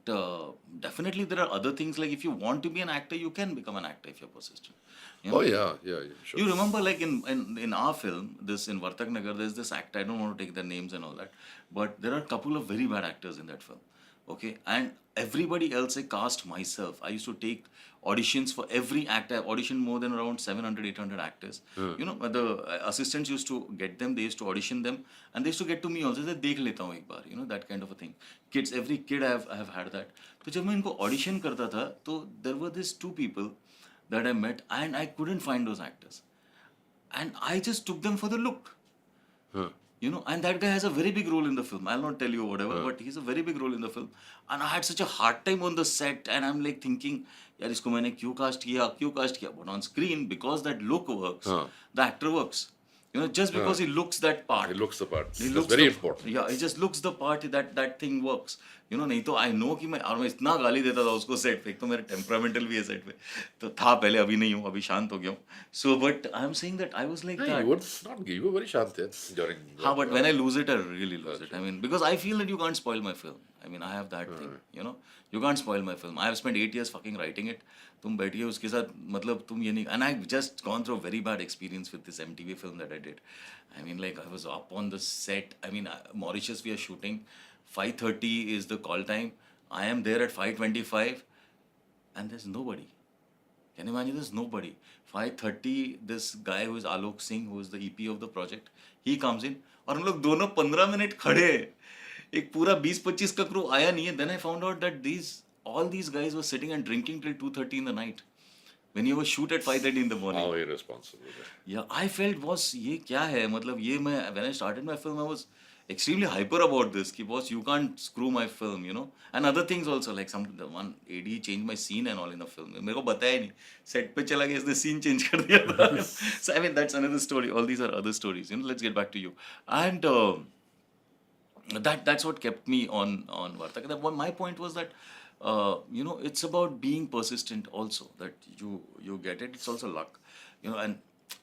definitely there are other things, like if you want to be an actor, you can become an actor if you're persistent.
Oh yeah, sure.
You remember, like in our film, in Vartak Nagar, there's this actor. I don't want to take their names and all that, but there are a couple of very bad actors in that film. Okay, and everybody else I cast myself. I used to take auditions for every actor. I auditioned more than around 700, 800 actors. You know, the assistants used to get them, they used to audition them, and they used to get to me also. They dekh leta hu ek baar, you know, that kind of a thing. Kids, every kid I have had that. So जब मैं इनको audition करता था, तो there were these two people that I met, and I couldn't find those actors, and I just took them for the look. You know, and that guy has a very big role in the film. I'll not tell you whatever, but he's a very big role in the film. And I had such a hard time on the set, and I'm like thinking, यार इसको मैंने क्यों cast किया? But on screen, because that look works, the actor works. You know, just because he looks that part.
He looks the part.
He
That's
looks
very
the-
important.
Yeah, he just looks the part, that thing works. You know, नहीं तो I know कि मैं इतना गाली देता था उसको set पे, एक तो मेरा टेम्परामेंटल भी है सेट पे, तो था पहले, अभी नहीं हूँ, अभी शांत हो गया हूँ. So, but I'm saying that I was like
No,
that.
you would not give. You were very shan't during.
But when I lose it, I really lose it. I mean, because I feel that you can't spoil my film. I mean, I have that thing, you know. You can't spoil my film. I have spent 8 years fucking writing it. तुम बैठिए उसके साथ, मतलब तुम ये नहीं. And I've just gone through a very bad experience with this MTV film that I did. I mean, like, I was up on the set. I mean, Mauritius we are shooting. 5:30 is the call time. I am there at 5:25, and there's nobody. Can you imagine? There's nobody. 5:30, this guy who is Alok Singh, who is the EP of the project, he comes in, और हम लोग दोनों 15 minute खड़े हैं. एक पूरा 20-25 का crew आया नहीं है. Then I found out that all these guys were sitting and drinking till 2:30 in the night. When you were shoot at 5:30 in the morning.
How irresponsible.
Yeah, I felt boss ये क्या है, मतलब ये मैं when I started my film I was extremely hyper about this कि boss you can't screw my film, you know, and other things also, like the one AD changed my scene and all in the film. मेरे को बताया नहीं, set पे चला गया, इसने scene change कर दिया था. So I mean that's another story. All these are other stories. You know, let's get back to you. And that's what kept me on Vartak. My point was that you know, it's about being persistent also, that you get it. It's also luck, you know,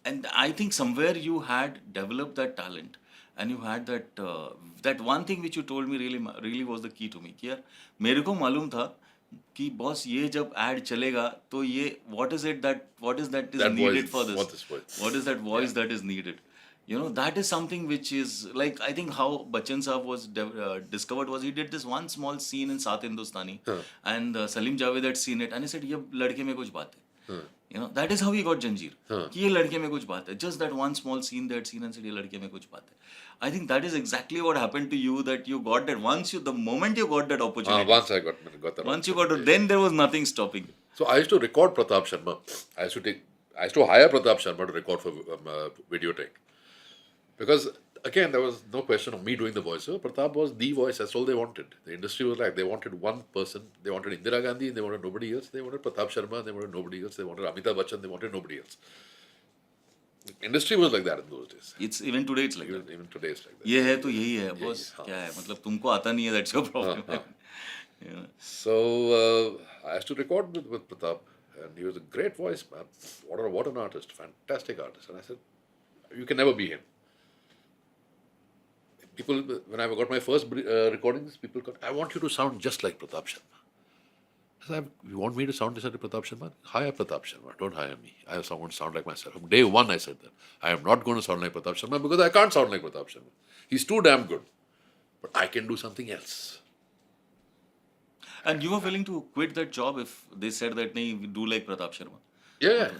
and I think somewhere you had developed that talent, and you had that one thing which you told me really was the key to me कि यार मेरे को मालूम था कि boss ये जब ad चलेगा तो ये what is that is
That
needed
voice,
for this,
what is
that voice that is needed. You know, that is something which is like, I think how Bachchan Saab was discovered was he did this one small scene in Saath Hindustani, and Salim Javed had seen it and he said ये लड़के में कुछ बात है. You know, that is how he got Janjeer. कि ये लड़के में कुछ बात है. Just that one small scene they had seen and said ये लड़के में कुछ बात है. I think that is exactly what happened to you, that you got that the moment you got that opportunity.
Once I got that.
Once you got it, then there was nothing stopping you.
So I used to record Pratap Sharma. I used to hire Pratap Sharma to record for videotape. Because again, there was no question of me doing the voiceover. Pratap was the voice. That's all they wanted. The industry was like, they wanted one person. They wanted Indira Gandhi, and they wanted nobody else. They wanted Pratap Sharma, and they wanted nobody else. They wanted Amitabh Bachchan, they wanted nobody else. The industry was like that in those days.
It's even today it's like that.
Even today it's like that.
ये है तो यही है boss. क्या है मतलब तुमको आता नहीं है, that's your problem. Yeah.
So I used to record with Pratap, and he was a great voice, man. What an artist, fantastic artist. And I said, you can never be him. People, when I got my first recordings, people got, I want you to sound just like Pratap Sharma. I said, you want me to sound just like Pratap Sharma? Hire Pratap Sharma, don't hire me. I want to sound like myself. From day one I said that. I am not going to sound like Pratap Sharma because I can't sound like Pratap Sharma. He's too damn good. But I can do something else.
And you were willing to quit that job if they said that nahi, we do like Pratap Sharma?
Yeah.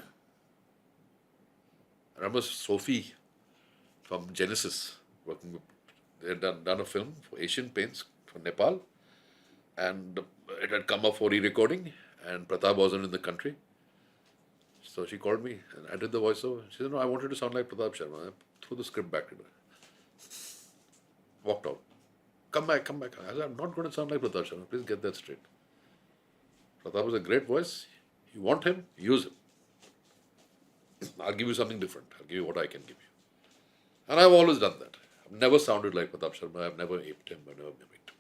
I remember Sophie from Genesis working with, they had done a film for Asian Paints for Nepal, and it had come up for re-recording, and Pratap wasn't in the country. So she called me, and I did the voiceover. She said, no, I wanted to sound like Pratap Sharma. I threw the script back to her. Walked out. Come back. I said, I'm not going to sound like Pratap Sharma. Please get that straight. Pratap was a great voice. You want him, use him. I'll give you something different. I'll give you what I can give you. And I've always done that. I've never sounded like Pratap Sharma. I've never aped him. I've never mimicked him.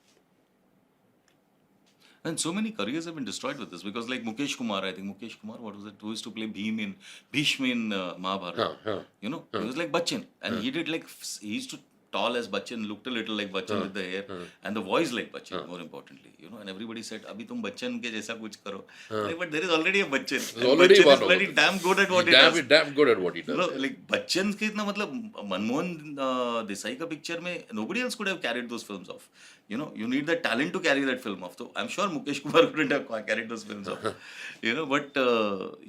And so many careers have been destroyed with this, because like Mukesh Kumar, I think Mukesh Kumar, what was it, who used to play Bhishma in Mahabharata.
Yeah.
You know, he was like Bachchan, and he did like, he used to tall as Bachchan, looked a little like Bachchan with the hair, and the voice like Bachchan, more importantly, you know. And everybody said, "Abhi tum Bachchan ke jaisa kuch karo." Like, but there is already a Bachchan.
There's already
Bachchan
one
is bloody
over
damn good at what he
damn,
does.
damn good at what he does.
No, like Bachchan ke itna matlab Manmohan Desai ka picture mein nobody else could have carried those films off. You know, you need that talent to carry that film off. So I'm sure Mukesh Kumar couldn't have carried those films off. You know, but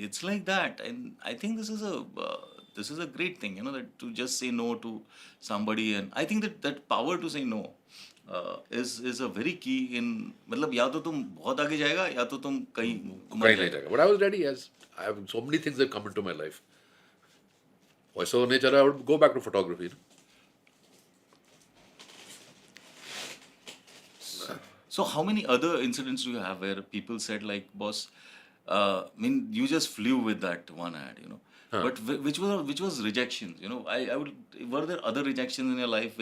it's like that, and I think this is a great thing. You know, that to just say no to somebody, and I think that power to say no is a very key in. मतलब या तो तुम बहुत आगे जाएगा या तो तुम कहीं मर
Right,
जाएगा.
but I was ready as I have so many things that come into my life. Voiceover nature, I would go back to photography. You know?
So how many other incidents do you have where people said like, boss, I mean, you just flew with that one ad, you know, but which was rejections, you know, were there other rejections in your life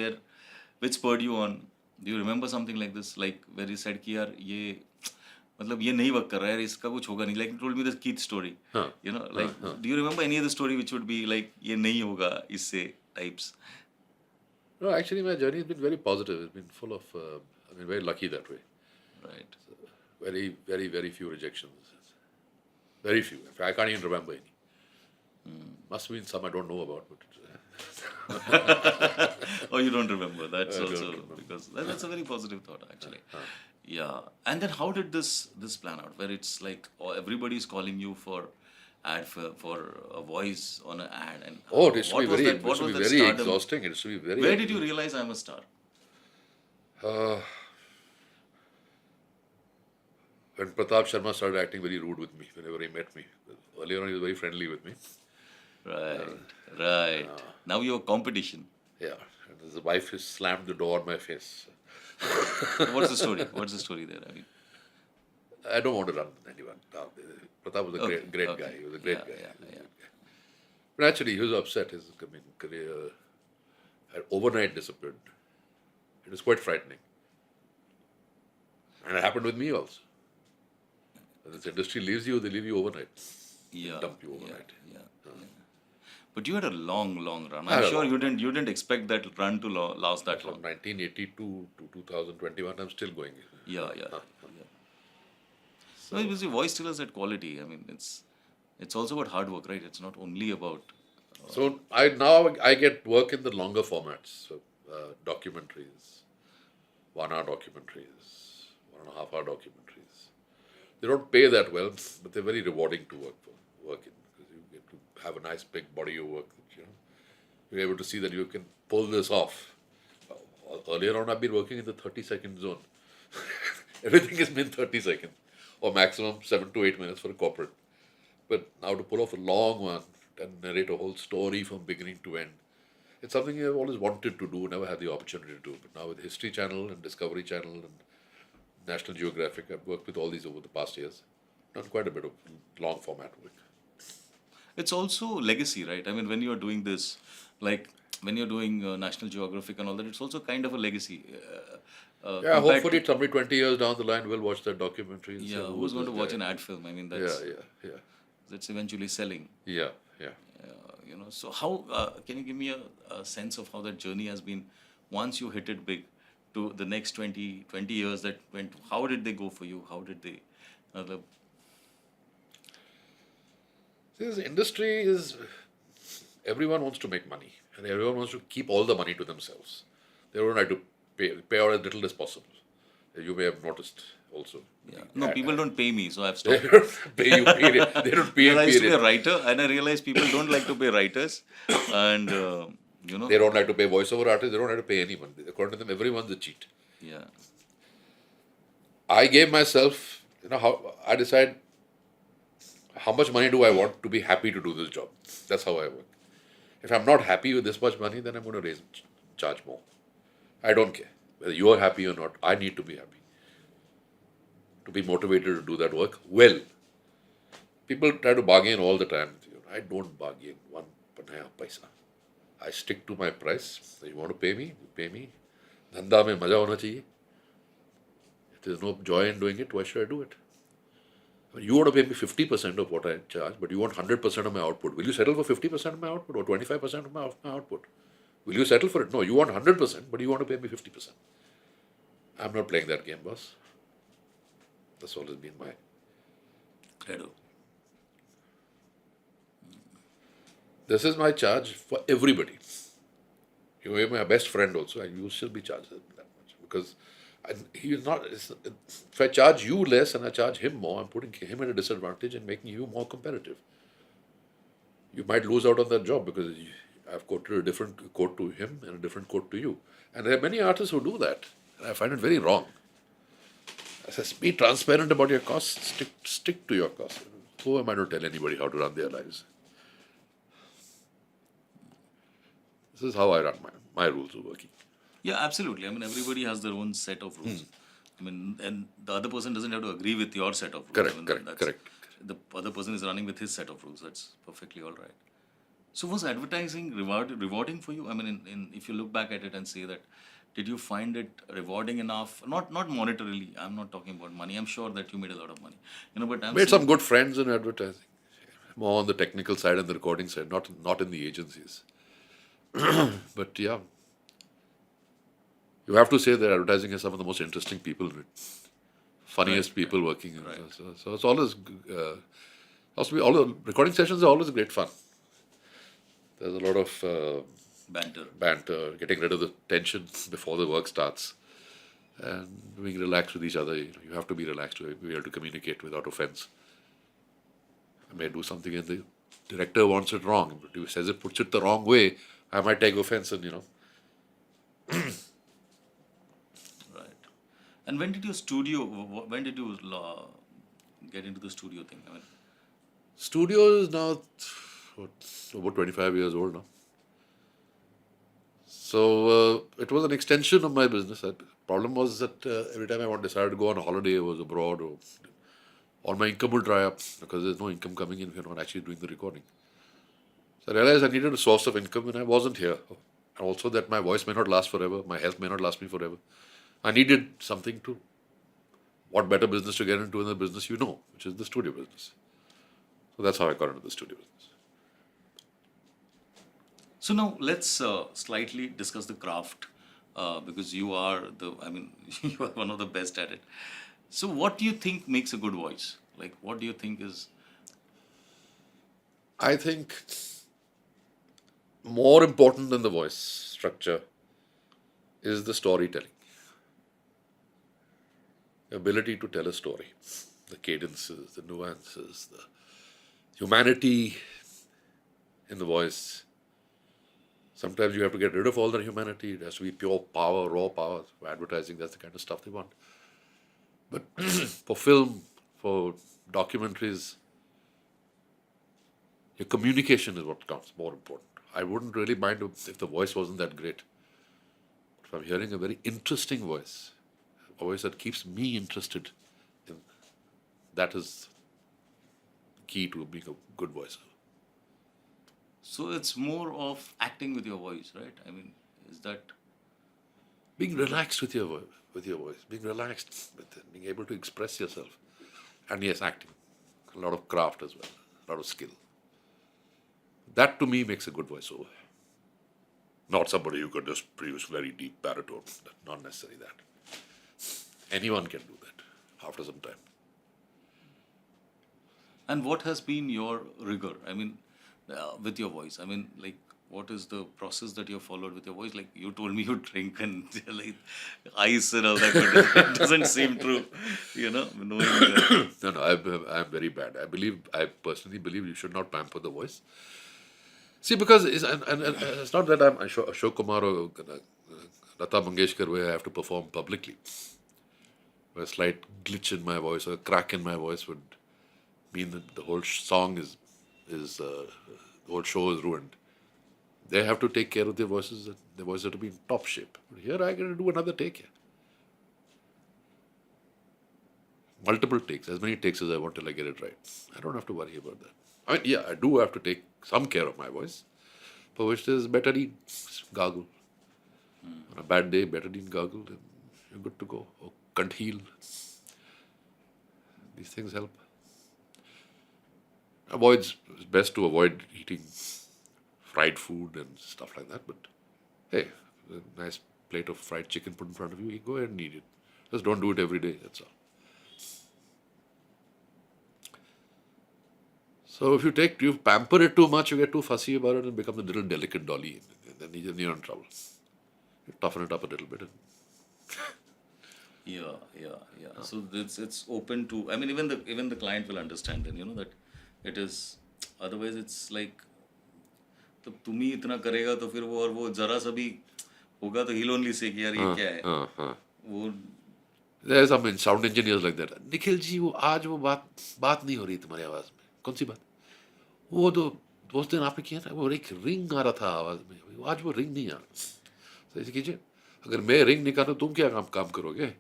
which spurred you on? Do you remember something like this, like where you said कि यार ये मतलब ये नहीं work कर रहा है, इसका कुछ होगा नहीं, like you told me the Keith story, you know, like do you remember any other story which would be like ये नहीं होगा इससे types?
No, actually, my journey has been very positive. It's been full of, I've been very lucky that way.
Right.
Very, very, very few rejections. Very few. In fact, I can't even remember any. Must have been some I don't know about. But
Oh, you don't remember. That's
I don't
also
remember.
because that's a very positive thought, actually. Yeah. And then how did this plan out? Where it's like everybody's calling you for ad for a voice on an ad, and
oh, it used to
what
be
was
very,
that? What
it used to
was
be
that
very
stardom?
exhausting. It used to be very.
Where did you realize I'm a star?
When Pratap Sharma started acting very rude with me, whenever he met me. Earlier on, he was very friendly with me.
Right. Now you're competition.
Yeah. And his wife has slammed the door on my face.
So what's the story? What's the story there? I mean,
I don't want to run anyone down. Pratap was a great
okay.
guy. He was a great
Yeah,
guy.
yeah.
But actually, he was upset. His career had overnight disappeared. It was quite frightening. And it happened with me also. When this industry leaves you, they leave you overnight.
Yeah.
Dump you overnight.
Yeah. But you had a long run.
I had
I'm
a
sure
long
you didn't expect that run to last that
From
long.
1982 to 2021, I'm still going.
Yeah. So it was the voice still has that quality. I mean, it's also about hard work, right? It's not only about.
So I get work in the longer formats, so documentaries, 1 hour documentaries, 1.5 hour documentaries. They don't pay that well, but they're very rewarding to work in because you get to have a nice big body of work. That, you're able to see that you can pull this off. Earlier on, I've been working in the 30-second zone. Everything has been 30 seconds or maximum 7 to 8 minutes for a corporate. But now to pull off a long one and narrate a whole story from beginning to end, it's something I've always wanted to do, never had the opportunity to do. But now with History Channel and Discovery Channel and National Geographic, I've worked with all these over the past years. Done quite a bit of long format work.
It's also legacy, right? I mean, when you're doing this, like when you're doing National Geographic and all that, it's also kind of a legacy.
Yeah, hopefully somebody 20 years down the line will watch that documentary. And say,
Yeah,
who
who's
was
going to
this
watch
guy?
an ad film? I mean,
Yeah.
that's eventually selling.
Yeah.
You know, so how can you give me a sense of how that journey has been once you hit it big to the next 20 years that went? How did they go for you? How did they?
This industry is, everyone wants to make money and everyone wants to keep all the money to themselves. They don't like to pay out as little as possible. You may have noticed also.
Yeah. No, people don't pay me, so I've
They
stopped.
don't pay you, period. They don't pay you,
I used to be a
period.
writer, and I realized people don't like to pay writers, and you know,
They don't like to pay voiceover artists, they don't like to pay anyone. According to them, everyone's a cheat.
yeah,
I gave myself, how I decide how much money do I want to be happy to do this job. That's how I work. If I'm not happy with this much money, then I'm going to charge more. I don't care whether you are happy or not. I need to be happy to be motivated to do that work well. People try to bargain all the time. I don't bargain one paisa. I stick to my price. So you want to pay me? You pay me. Dhanda mein maza hona chahiye. If there's no joy in doing it, why should I do it? You want to pay me 50% of what I charge, but you want 100% of my output. Will you settle for 50% of my output or 25% of my output? Will you settle for it? No, you want 100%, but you want to pay me 50%. I'm not playing that game, boss. That's always been my
Credo.
This is my charge for everybody. You are my best friend also, and you should be charged that much because he is not. If I charge you less and I charge him more, I'm putting him at a disadvantage and making you more competitive. You might lose out on that job because I've quoted a different quote to him and a different quote to you, and there are many artists who do that. And I find it very wrong. I says, be transparent about your costs. Stick to your costs. Who am I to tell anybody how to run their lives? This is how I run my rules of working.
Yeah, absolutely. I mean, everybody has their own set of rules. I mean, and the other person doesn't have to agree with your set of rules.
Correct,
I mean,
correct.
The other person is running with his set of rules. That's perfectly all right. So, was advertising rewarding for you? I mean, if you look back at it and say that, did you find it rewarding enough? Not monetarily. I'm not talking about money. I'm sure that you made a lot of money. But I'm
Made
saying,
some good friends in advertising. More on the technical side and the recording side, not in the agencies. But yeah, you have to say that advertising has some of the most interesting people in it, funniest people working in it. So it's always, all the recording sessions are always great fun. There's a lot of
banter.
getting rid of the tension before the work starts, and being relaxed with each other. You have to be relaxed to be able to communicate without offense. I may do something and the director wants it wrong, but he says it puts it the wrong way. I might take offense and
Right. And when did your studio? When did you get into the studio thing? I mean,
studio is now about 25 years old now. So it was an extension of my business. The problem was that every time I decided to go on a holiday, I was abroad, or all my income would dry up because there's no income coming in if you're not actually doing the recording. So I realized I needed a source of income and I wasn't here. And also that my voice may not last forever, my health may not last me forever. I needed something to, what better business to get into than the business you know, which is the studio business. So that's how I got into the studio business.
so now let's slightly discuss the craft because you are you are one of the best at it. So what do you think makes a good voice? Like, what do you think is?
I think more important than the voice structure is the storytelling. The ability to tell a story, the cadences, the nuances, the humanity in the voice. Sometimes you have to get rid of all the humanity. It has to be pure power, raw power. For advertising, that's the kind of stuff they want. But for film, for documentaries, your communication is what counts, more important. I wouldn't really mind if the voice wasn't that great. If I'm hearing a very interesting voice, a voice that keeps me interested, that is key to being a good voice.
So it's more of acting with your voice, right? I mean, is that?
Being relaxed with your voice, being relaxed with it, being able to express yourself. And yes, acting. A lot of craft as well, a lot of skill. That to me makes a good voiceover. Not somebody who could just produce very deep baritone. Not necessarily that. Anyone can do that after some time.
And what has been your rigor? I mean, with your voice. I mean, like, what is the process that you have followed with your voice? Like, you told me you drink and like ice and all that, but it doesn't seem true. Knowing that.
No, I'm very bad. I personally believe you should not pamper the voice. See, because it's not that I'm Ashok Kumar or Lata Mangeshkar where I have to perform publicly. Where a slight glitch in my voice or a crack in my voice would mean that the whole song the whole show is ruined. They have to take care of their voices. Their voices have to be in top shape. But here I got to do another take here. Multiple takes, as many takes as I want till I get it right. I don't have to worry about that. I mean, yeah, I do have to take some care of my voice, for which there's betadine, gargle. On a bad day, betadine, gargle, and you're good to go. Or heal. These things help. It's best to avoid eating fried food and stuff like that, but hey, a nice plate of fried chicken put in front of you, you go ahead and eat it. Just don't do it every day, that's all. So if you pamper it too much, you get too fussy about it and become a little delicate dolly. And then you're in trouble. You toughen it up a little bit.
Yeah. So it's open to. I mean, even the client will understand then, that it is. Otherwise, it's like, तो तुम ही इतना करेगा तो फिर वो जरा सा भी होगा तो he'll only say कि यार ये क्या है वो.
There are some sound engineers like that. Nikhil ji आज वो बात नहीं हो रही तुम्हारी आवाज में. कौन सी बात? वो तो उस दिन आपने किया था वो एक रिंग आ रहा था आवाज में. आज वो रिंग नहीं आ रहा. तो ऐसे कीजिए. अगर मैं रिंग निकालूं तुम क्या काम करोगे?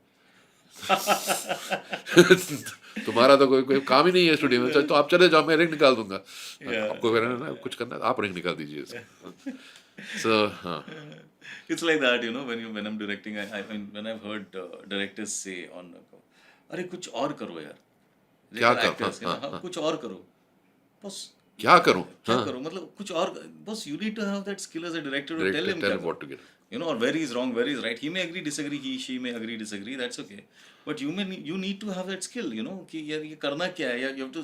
तुम्हारा तो कोई काम ही नहीं है स्टूडियो में, तो आप चले जाओ, मैं रिंग निकाल दूंगा. आपको कुछ करना है आप रिंग निकाल दीजिए. So
it's like that, when I'm directing, I mean, when I've heard directors say on, अरे कुछ और करो यार.
क्या
करो? कुछ और करो. बस
क्या करूं?
मतलब कुछ और. बस you need to have that skill as a director to tell him
what to get.
Or where he's wrong, where he's right. He may agree, disagree. She may agree, disagree. That's okay. But you need to have that skill. कि यार ये करना क्या है. You have to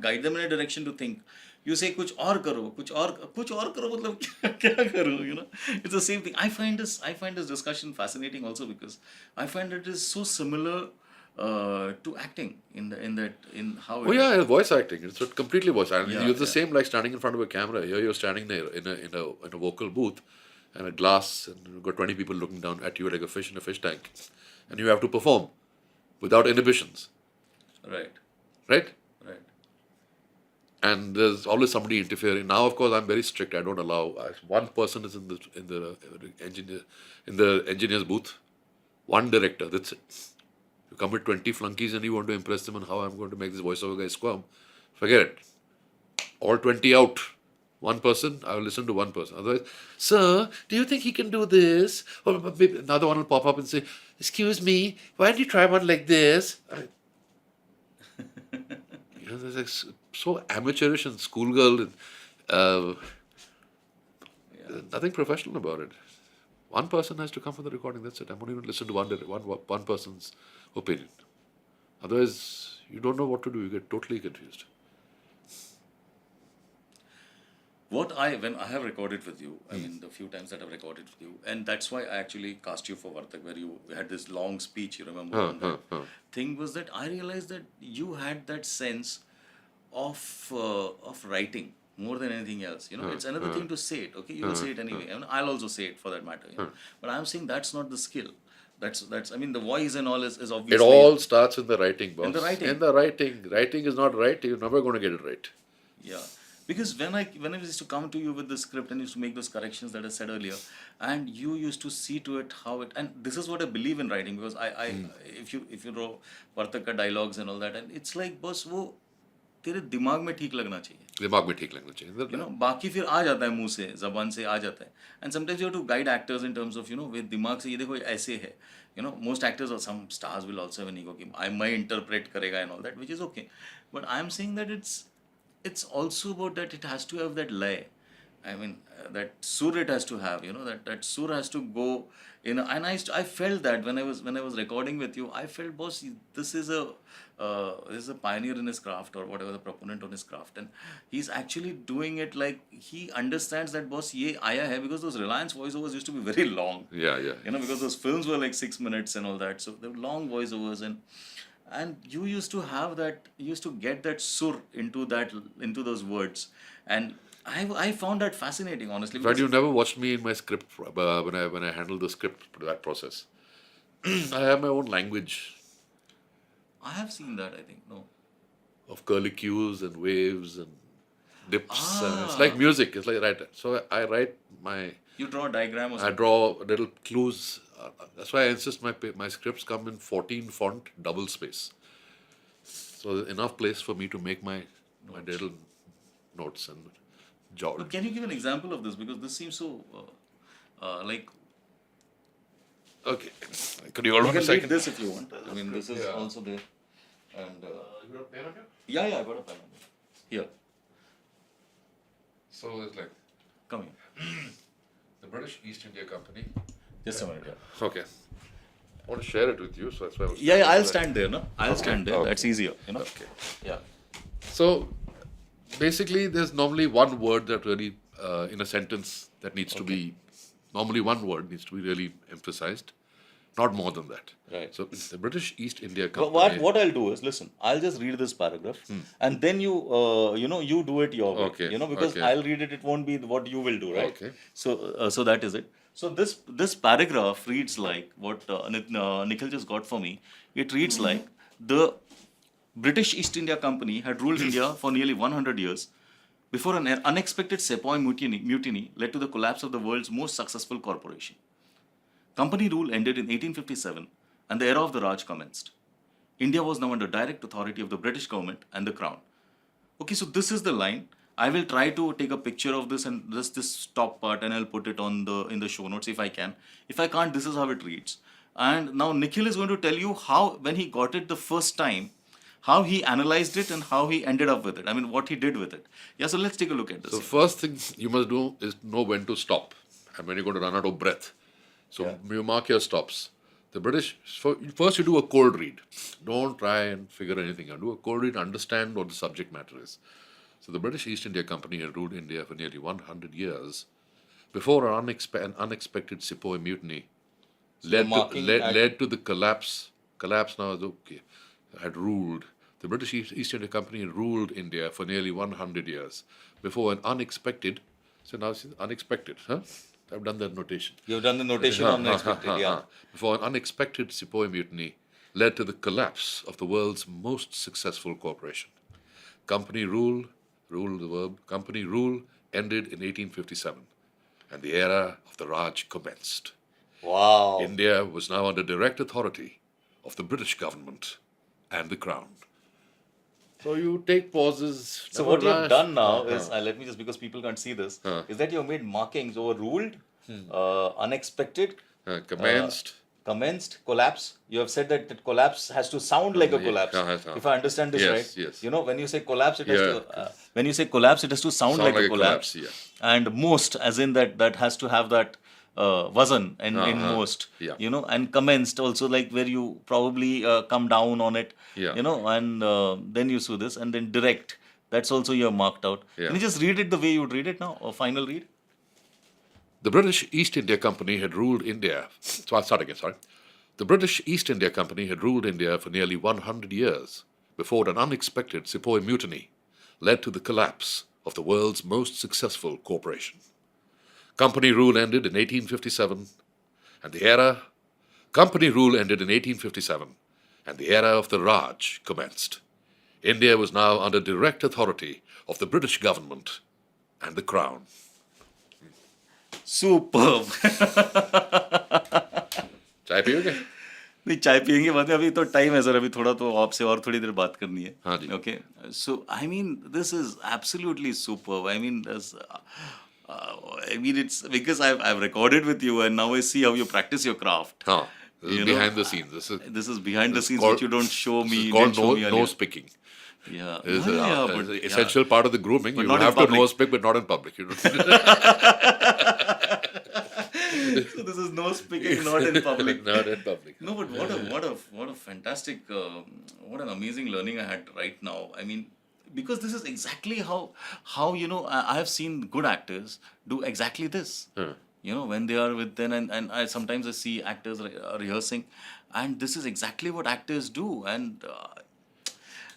guide them in a direction to think. You say कुछ और करो मतलब क्या करूं. It's the same thing. I find this discussion fascinating also because I find it is so similar to acting in how.
Oh yeah, voice acting. It's completely voice acting.
Yeah,
You're the same like standing in front of a camera. Here you're standing there in a vocal booth and a glass, and you've got 20 people looking down at you like a fish in a fish tank, and you have to perform without inhibitions.
Right.
And there's always somebody interfering. Now, of course, I'm very strict. I don't allow. One person is in the engineer's booth. One director. That's it. You come with 20 flunkies and you want to impress them on how I'm going to make this voiceover guy squirm. Forget it. All 20 out. One person, I will listen to one person. Otherwise, sir, do you think he can do this? Or maybe another one will pop up and say, excuse me, why don't you try one like this? There's like so amateurish and schoolgirl. Nothing professional about it. One person has to come for the recording. That's it. I'm only going to listen to one person's opinion. Otherwise, you don't know what to do. You get totally confused.
When I have recorded with you, I mean, the few times that I've recorded with you, and that's why I actually cast you for Vartak, where you had this long speech, you remember? On that thing was that I realized that you had that sense of writing more than anything else. It's another thing to say it. Okay, you will say it anyway. And I'll also say it for that matter. But I'm saying that's not the skill. That's. I mean, the voice and all is obviously.
It all starts in the writing, boss.
In the writing.
Writing is not right. You're never going to get it right.
Yeah. Because when I used to come to you with the script and used to make those corrections that I said earlier, and you used to see to it how it, and this is what I believe in writing, because if you draw Vartak ka dialogues and all that, and it's like boss वो तेरे दिमाग में ठीक लगना चाहिए. बाकी फिर आ जाता है मुंह से, जबान से आ जाता है. And sometimes you have to guide actors in terms of with दिमाग से ये देखो ऐसे है. Most actors or some stars will also have an ego कि I might interpret करेगा and all that, which is okay. But I am saying that it's also about that it has to have that lay. I mean, that sur it has to have, that sur has to go in. And I felt that when I was recording with you, I felt, boss, this is a pioneer in his craft, or whatever, the proponent on his craft, and he's actually doing it like he understands that, boss, ye aaya hai, because those Reliance voiceovers used to be very long.
Yeah.
Because those films were like 6 minutes and all that, so they were long voiceovers, and you used to have that, you used to get that sur into those words, and I found that fascinating, honestly.
But you never watched me in my script when I handle the script, that process. I have my own language.
I have seen that, I think. No.
Of curlicues and waves and dips. It's like music. It's like write. So I write my.
You draw a diagram or something?
I draw little clues. That's why I insist my scripts come in 14 font double space. So there's enough place for me to make my little notes and jot.
But can you give an example of this? Because this seems so like.
Okay. Could you hold on a second?
You can read this if you want. I mean, this is also there. And
you got a pen on you?
Yeah, I got a pen on me. Here.
So it's like.
Come here.
The British East India Company.
Just a minute.
Okay. I want to share it with you, so that's why I was.
Yeah, I'll stand there, no? I'll stand there.
Okay.
That's easier,
Okay.
Yeah.
So basically, there's normally one word that really, in a sentence, that needs to be, normally one word needs to be really emphasized, not more than that.
Right.
So the British East India
But
Company.
what I'll do is, listen, I'll just read this paragraph, and then you you do it your way,
Okay,
because
okay.
I'll read it, it won't be what you will do, right?
Okay.
So that is it. So this paragraph reads like what Nikhil just got for me. It reads like the British East India Company had ruled India for nearly 100 years before an unexpected Sepoy mutiny led to the collapse of the world's most successful corporation. Company rule ended in 1857 and the era of the Raj commenced. India was now under direct authority of the British government and the crown. Okay, so this is the line. I will try to take a picture of this and this top part, and I'll put it on in the show notes if I can. If I can't, this is how it reads. And now Nikhil is going to tell you how, when he got it the first time, how he analyzed it and how he ended up with it. I mean, what he did with it. Yeah, so let's take a look at this.
So first thing you must do is know when to stop and when you're going to run out of breath. So you mark your stops. The British, first you do a cold read. Don't try and figure anything out. Do a cold read, understand what the subject matter is. So the British East India Company had ruled India for nearly 100 years before an unexpected Sepoy mutiny led to the collapse. Collapse now is okay. Had ruled. The British East India Company had ruled India for nearly 100 years before an unexpected. So now it's unexpected, huh? I've done that notation.
You've done the notation on unexpected, yeah.
Before an unexpected Sepoy mutiny led to the collapse of the world's most successful corporation. Company rule ended in 1857, and the era of the Raj commenced.
Wow.
India was now under direct authority of the British government and the crown. So you take pauses.
So what you have done now is, let me just, because people can't see this, is that you have made markings over ruled, unexpected, commenced, collapse. You have said that collapse has to sound like a collapse. If I understand this right,
yes.
When you say collapse, it has to it has to sound like a collapse.
Yeah.
And most, as in that has to have that wazn in most.
Yeah.
And commenced also, like where you probably come down on it.
Yeah.
And then you do this, and then direct. That's also you have marked out.
Yeah.
Can you just read it the way you would read it now, or final read?
The British East India Company had ruled India. So I'll start again, sorry. The British East India Company had ruled India for nearly 100 years before an unexpected Sepoy mutiny led to the collapse of the world's most successful corporation. Company rule ended in 1857, and the era of the Raj commenced. India was now under direct authority of the British government and the crown.
Superb.
चाय पियोगे?
नहीं, चाय पियेंगे बाद में. अभी तो time है सर, अभी थोड़ा तो आपसे और थोड़ी देर बात करनी है.
हाँ जी.
Okay, so I mean this is absolutely superb. I mean it's because I've recorded with you, and now I see how you practice your craft.
This is behind the scenes.
This is behind the scenes, which you don't show me.
It's called nose picking.
Yeah,
It's an essential part of the grooming.
But
you
not in
have to
public.
nose pick, but not in public. You don't.
So this is nose picking, not in public.
Not in public.
No, but what a fantastic, what an amazing learning I had right now. I mean, because this is exactly how I have seen good actors do exactly this. When they are with them, and I sometimes I see actors rehearsing, and this is exactly what actors do. And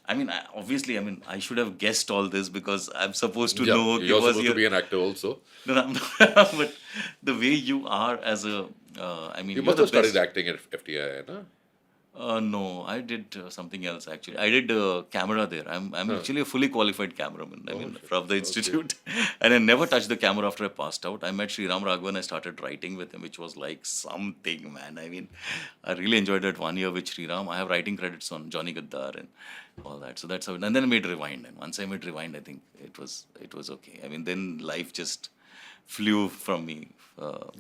I should have guessed all this because I'm supposed to know.
You're supposed to be an actor also.
No, but the way you are as a,
You must have studied acting at FTI, no?
No, I did something else actually. I did camera there. I'm actually a fully qualified cameraman. From the institute, and I never touched the camera after I passed out. I met Sri Ram Raghavan. I started writing with him, which was like something, man. I mean, I really enjoyed that 1 year with Sri Ram. I have writing credits on Johnny Gaddar and all that. So that's how. And then I made Rewind. And once I made Rewind, I think it was okay. I mean, then life just flew from me.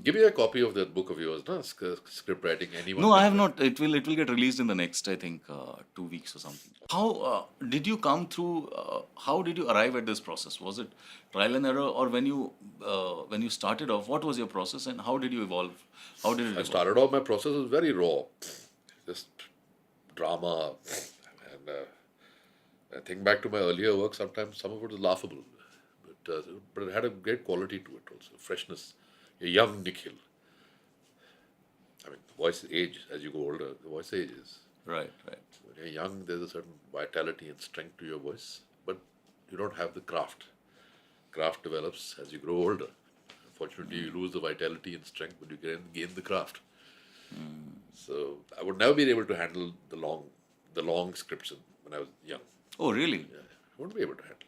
Give me a copy of that book of yours, no? Script writing, anyone.
No, I have not. It will get released in the next, I think, 2 weeks or something. How did you come through? How did you arrive at this process? Was it trial and error, or when you started off, what was your process, and how did you evolve? How did it
I
evolve?
started off, my process was very raw. Just drama. And I think back to my earlier work, sometimes some of it was laughable. But it had a great quality to it also, freshness. A young Nikhil. I mean, voice age, as you go older, the voice ages.
Right, right.
When you're young, there's a certain vitality and strength to your voice, but you don't have the craft. Craft develops as you grow older. Unfortunately, you lose the vitality and strength, but you can gain the craft. So I would never be able to handle the long scripts when I was young.
Oh, really?
Yeah, I wouldn't be able to handle it.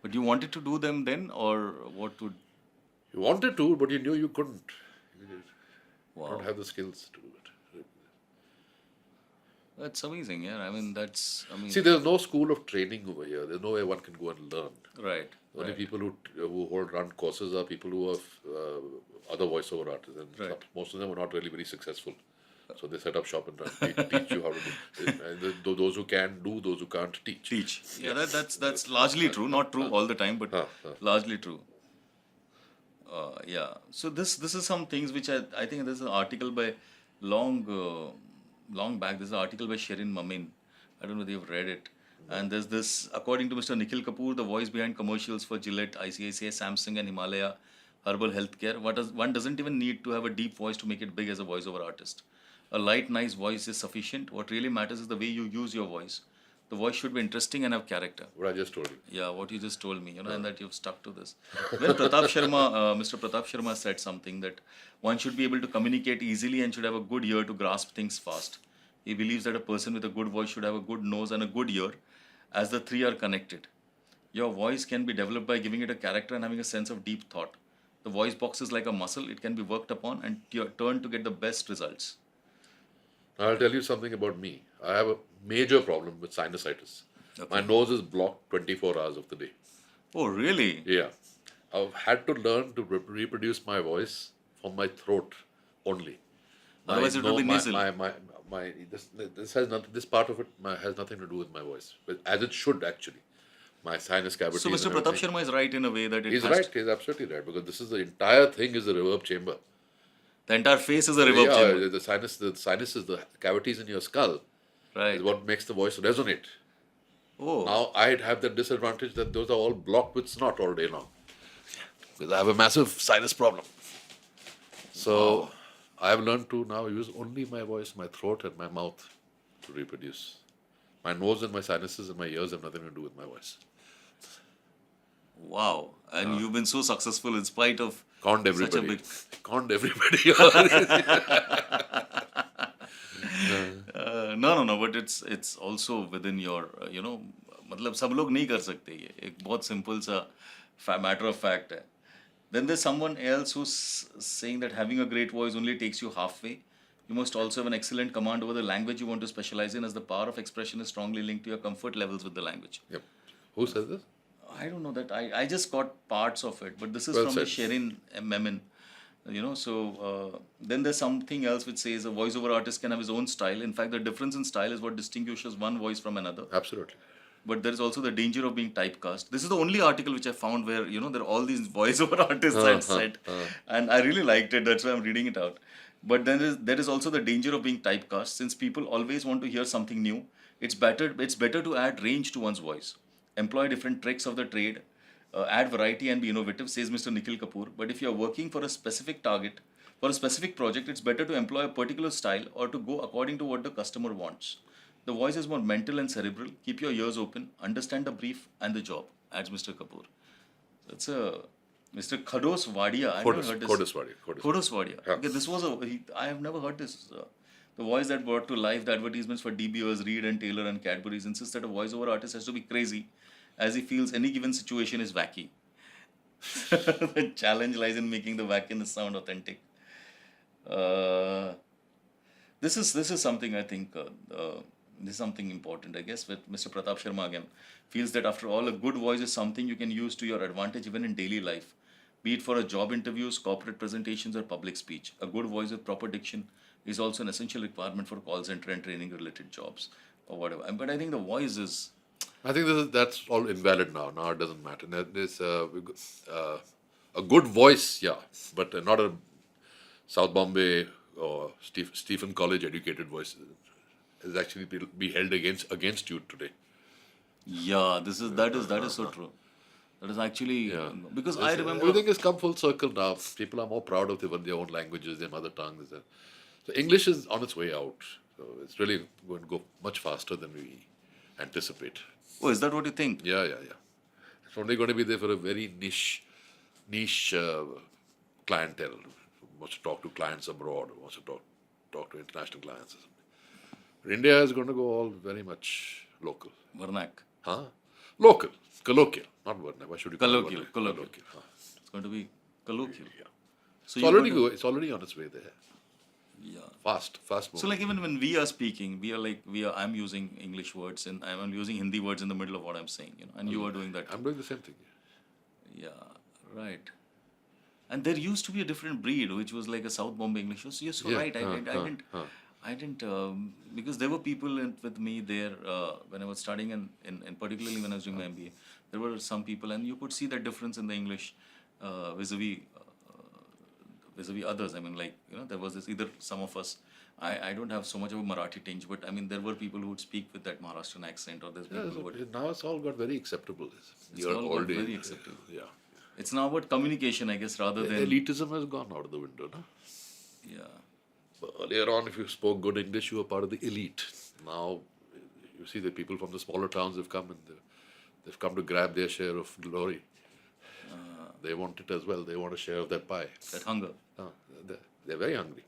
But you wanted to do them then, or what would?
You wanted to, but you knew you couldn't. You
Wow,
don't have the skills to do it.
that's amazing. Yeah, I mean that's. I mean,
See, there's no school of training over here. There's no way one can go and learn.
right.
The only
Right.
people who run courses are people who have other voiceover artists, and
Right.
most of them are not really very successful. So they set up shop and teach you how to do it. And those who can do, those who can't teach.
Teach. Yeah, that's largely true. Not true all the time, but largely true. Yeah. So this is some things which I think there's an article by long back. There's an article by Sherin Mamin. I don't know whether you've read it. And there's this, according to Mr. Nikhil Kapoor, the voice behind commercials for Gillette, ICICI, Samsung, and Himalaya Herbal Healthcare. One doesn't even need to have a deep voice to make it big as a voiceover artist. A light, nice voice is sufficient. What really matters is the way you use your voice. The voice should be interesting and have character.
What I just told you.
Yeah, what you just told me, and that you've stuck to this. Well, Mr. Pratap Sharma said something that one should be able to communicate easily and should have a good ear to grasp things fast. He believes that a person with a good voice should have a good nose and a good ear, as the three are connected. Your voice can be developed by giving it a character and having a sense of deep thought. The voice box is like a muscle, it can be worked upon and turned to get the best results.
I'll tell you something about me. I have a major problem with sinusitis.
Okay.
My nose is blocked 24 hours of the day.
Oh, really?
Yeah. I've had to learn to reproduce my voice from my throat only.
Otherwise it will be nasal.
This has nothing. This part of it has nothing to do with my voice, but as it should actually. My sinus cavity.
So Mr. Pratap Sharma is right in a way that it
He's
has
right. He's absolutely right, because this is the entire thing is a reverb chamber.
the entire face is a reverb chamber.
The sinuses, the cavities in your skull
Right.
is what makes the voice resonate.
Oh.
Now I'd have the disadvantage that those are all blocked with snot all day long, because I have a massive sinus problem. So I have learned to now use only my voice, my throat, and my mouth to reproduce. My nose and my sinuses and my ears have nothing to do with my voice.
Wow. And you've been so successful in spite of
Conned
such a
everybody.
big...
Conned everybody.
No, but it's also within your, मतलब सब लोग नहीं कर सकते ये एक बहुत simple सा matter of fact है. Then there's someone else who's saying that having a great voice only takes you halfway. You must also have an excellent command over the language you want to specialize in, as the power of expression is strongly linked to your comfort levels with the language.
Yep. Who says this?
I don't know that. I just got parts of it, but this is
Well
from the
said.
Sherin Memin. So then there's something else which says a voiceover artist can have his own style. In fact, the difference in style is what distinguishes one voice from another.
Absolutely.
But there is also the danger of being typecast. This is the only article which I found where, there are all these voiceover artists had said. And I really liked it. That's why I'm reading it out. But then there is also the danger of being typecast. Since people always want to hear something new, it's better to add range to one's voice. Employ different tricks of the trade. Add variety and be innovative, says Mr. Nikhil Kapoor. But if you're working for a specific target, for a specific project, it's better to employ a particular style or to go according to what the customer wants. The voice is more mental and cerebral. Keep your ears open, understand the brief and the job, adds Mr. Kapoor. So it's a Mr. Khados Wadia. I never heard this. Khados Wadia.
Yeah.
Okay, this was I have never heard this. The voice that brought to life the advertisements for De Beers, Reed and Taylor and Cadbury's insists that a voiceover artist has to be crazy, as he feels any given situation is wacky. The challenge lies in making the wackiness sound authentic. This is something I think this is something important, I guess, with Mr. Pratap Sharma again, feels that after all, a good voice is something you can use to your advantage even in daily life, be it for a job interviews, corporate presentations, or public speech. A good voice with proper diction is also an essential requirement for call center and training related jobs or whatever. But I think the voice is,
I think that's all invalid now. Now it doesn't matter. There's a good voice, yeah, but not a South Bombay or Stephen College educated voice is actually be held against you today.
yeah, that is so true. That is actually,
Yeah.
because I remember.
Everything has come full circle now. People are more proud of their own languages, their mother tongues. So English is on its way out. So it's really going to go much faster than we anticipate.
Oh, is that what you think?
Yeah. It's only going to be there for a very niche clientele who wants to talk to clients abroad, who wants to talk to international clients. But India is going to go all very much local.
Varnak.
Huh? Local, colloquial, not Varna. Why should you call it
Colloquial.
Varna?
Colloquial.
Huh.
It's going to be colloquial.
Yeah.
So
It's already on its way there.
Yeah.
Fast moving.
So like even when we are speaking, I'm using English words and I'm using Hindi words in the middle of what I'm saying, and you are doing that.
I'm doing the same thing.
Yeah, right. And there used to be a different breed, which was like a South Bombay English. So you're so
Yeah.
right. I didn't, because there were people with me there when I was studying, and particularly when I was doing my MBA. There were some people, and you could see that difference in the English vis-a-vis others. I mean, like, there was this, either some of us, I don't have so much of a Marathi tinge, but I mean, there were people who would speak with that Maharashtrian accent, or there's people who would.
Now it's all got very acceptable.
It's all got very acceptable.
Yeah.
It's now about communication, I guess, rather than.
Elitism has gone out of the window, no?
Yeah.
But earlier on, if you spoke good English, you were part of the elite. Now, you see the people from the smaller towns have come and they've come to grab their share of glory. They want it as well. They want a share of that pie.
That hunger.
No, they're very hungry,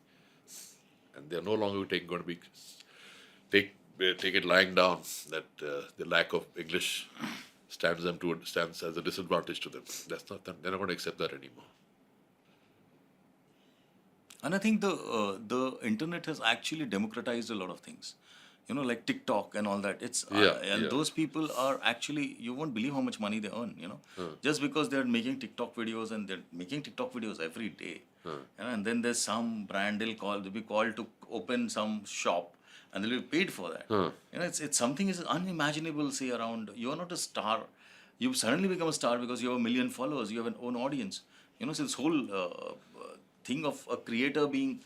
and they're no longer going to take it lying down that the lack of English stands as a disadvantage to them. They're not going to accept that anymore.
And I think the internet has actually democratized a lot of things. Like TikTok and all that. Those people are actually, you won't believe how much money they earn, just because they're making TikTok videos, and they're making TikTok videos every day. And then there's some brand they'll be called to open some shop, and they'll be paid for that. It's something is unimaginable, say, around. You are not a star. You suddenly become a star because you have 1 million followers, you have an own audience. So this whole thing of a creator being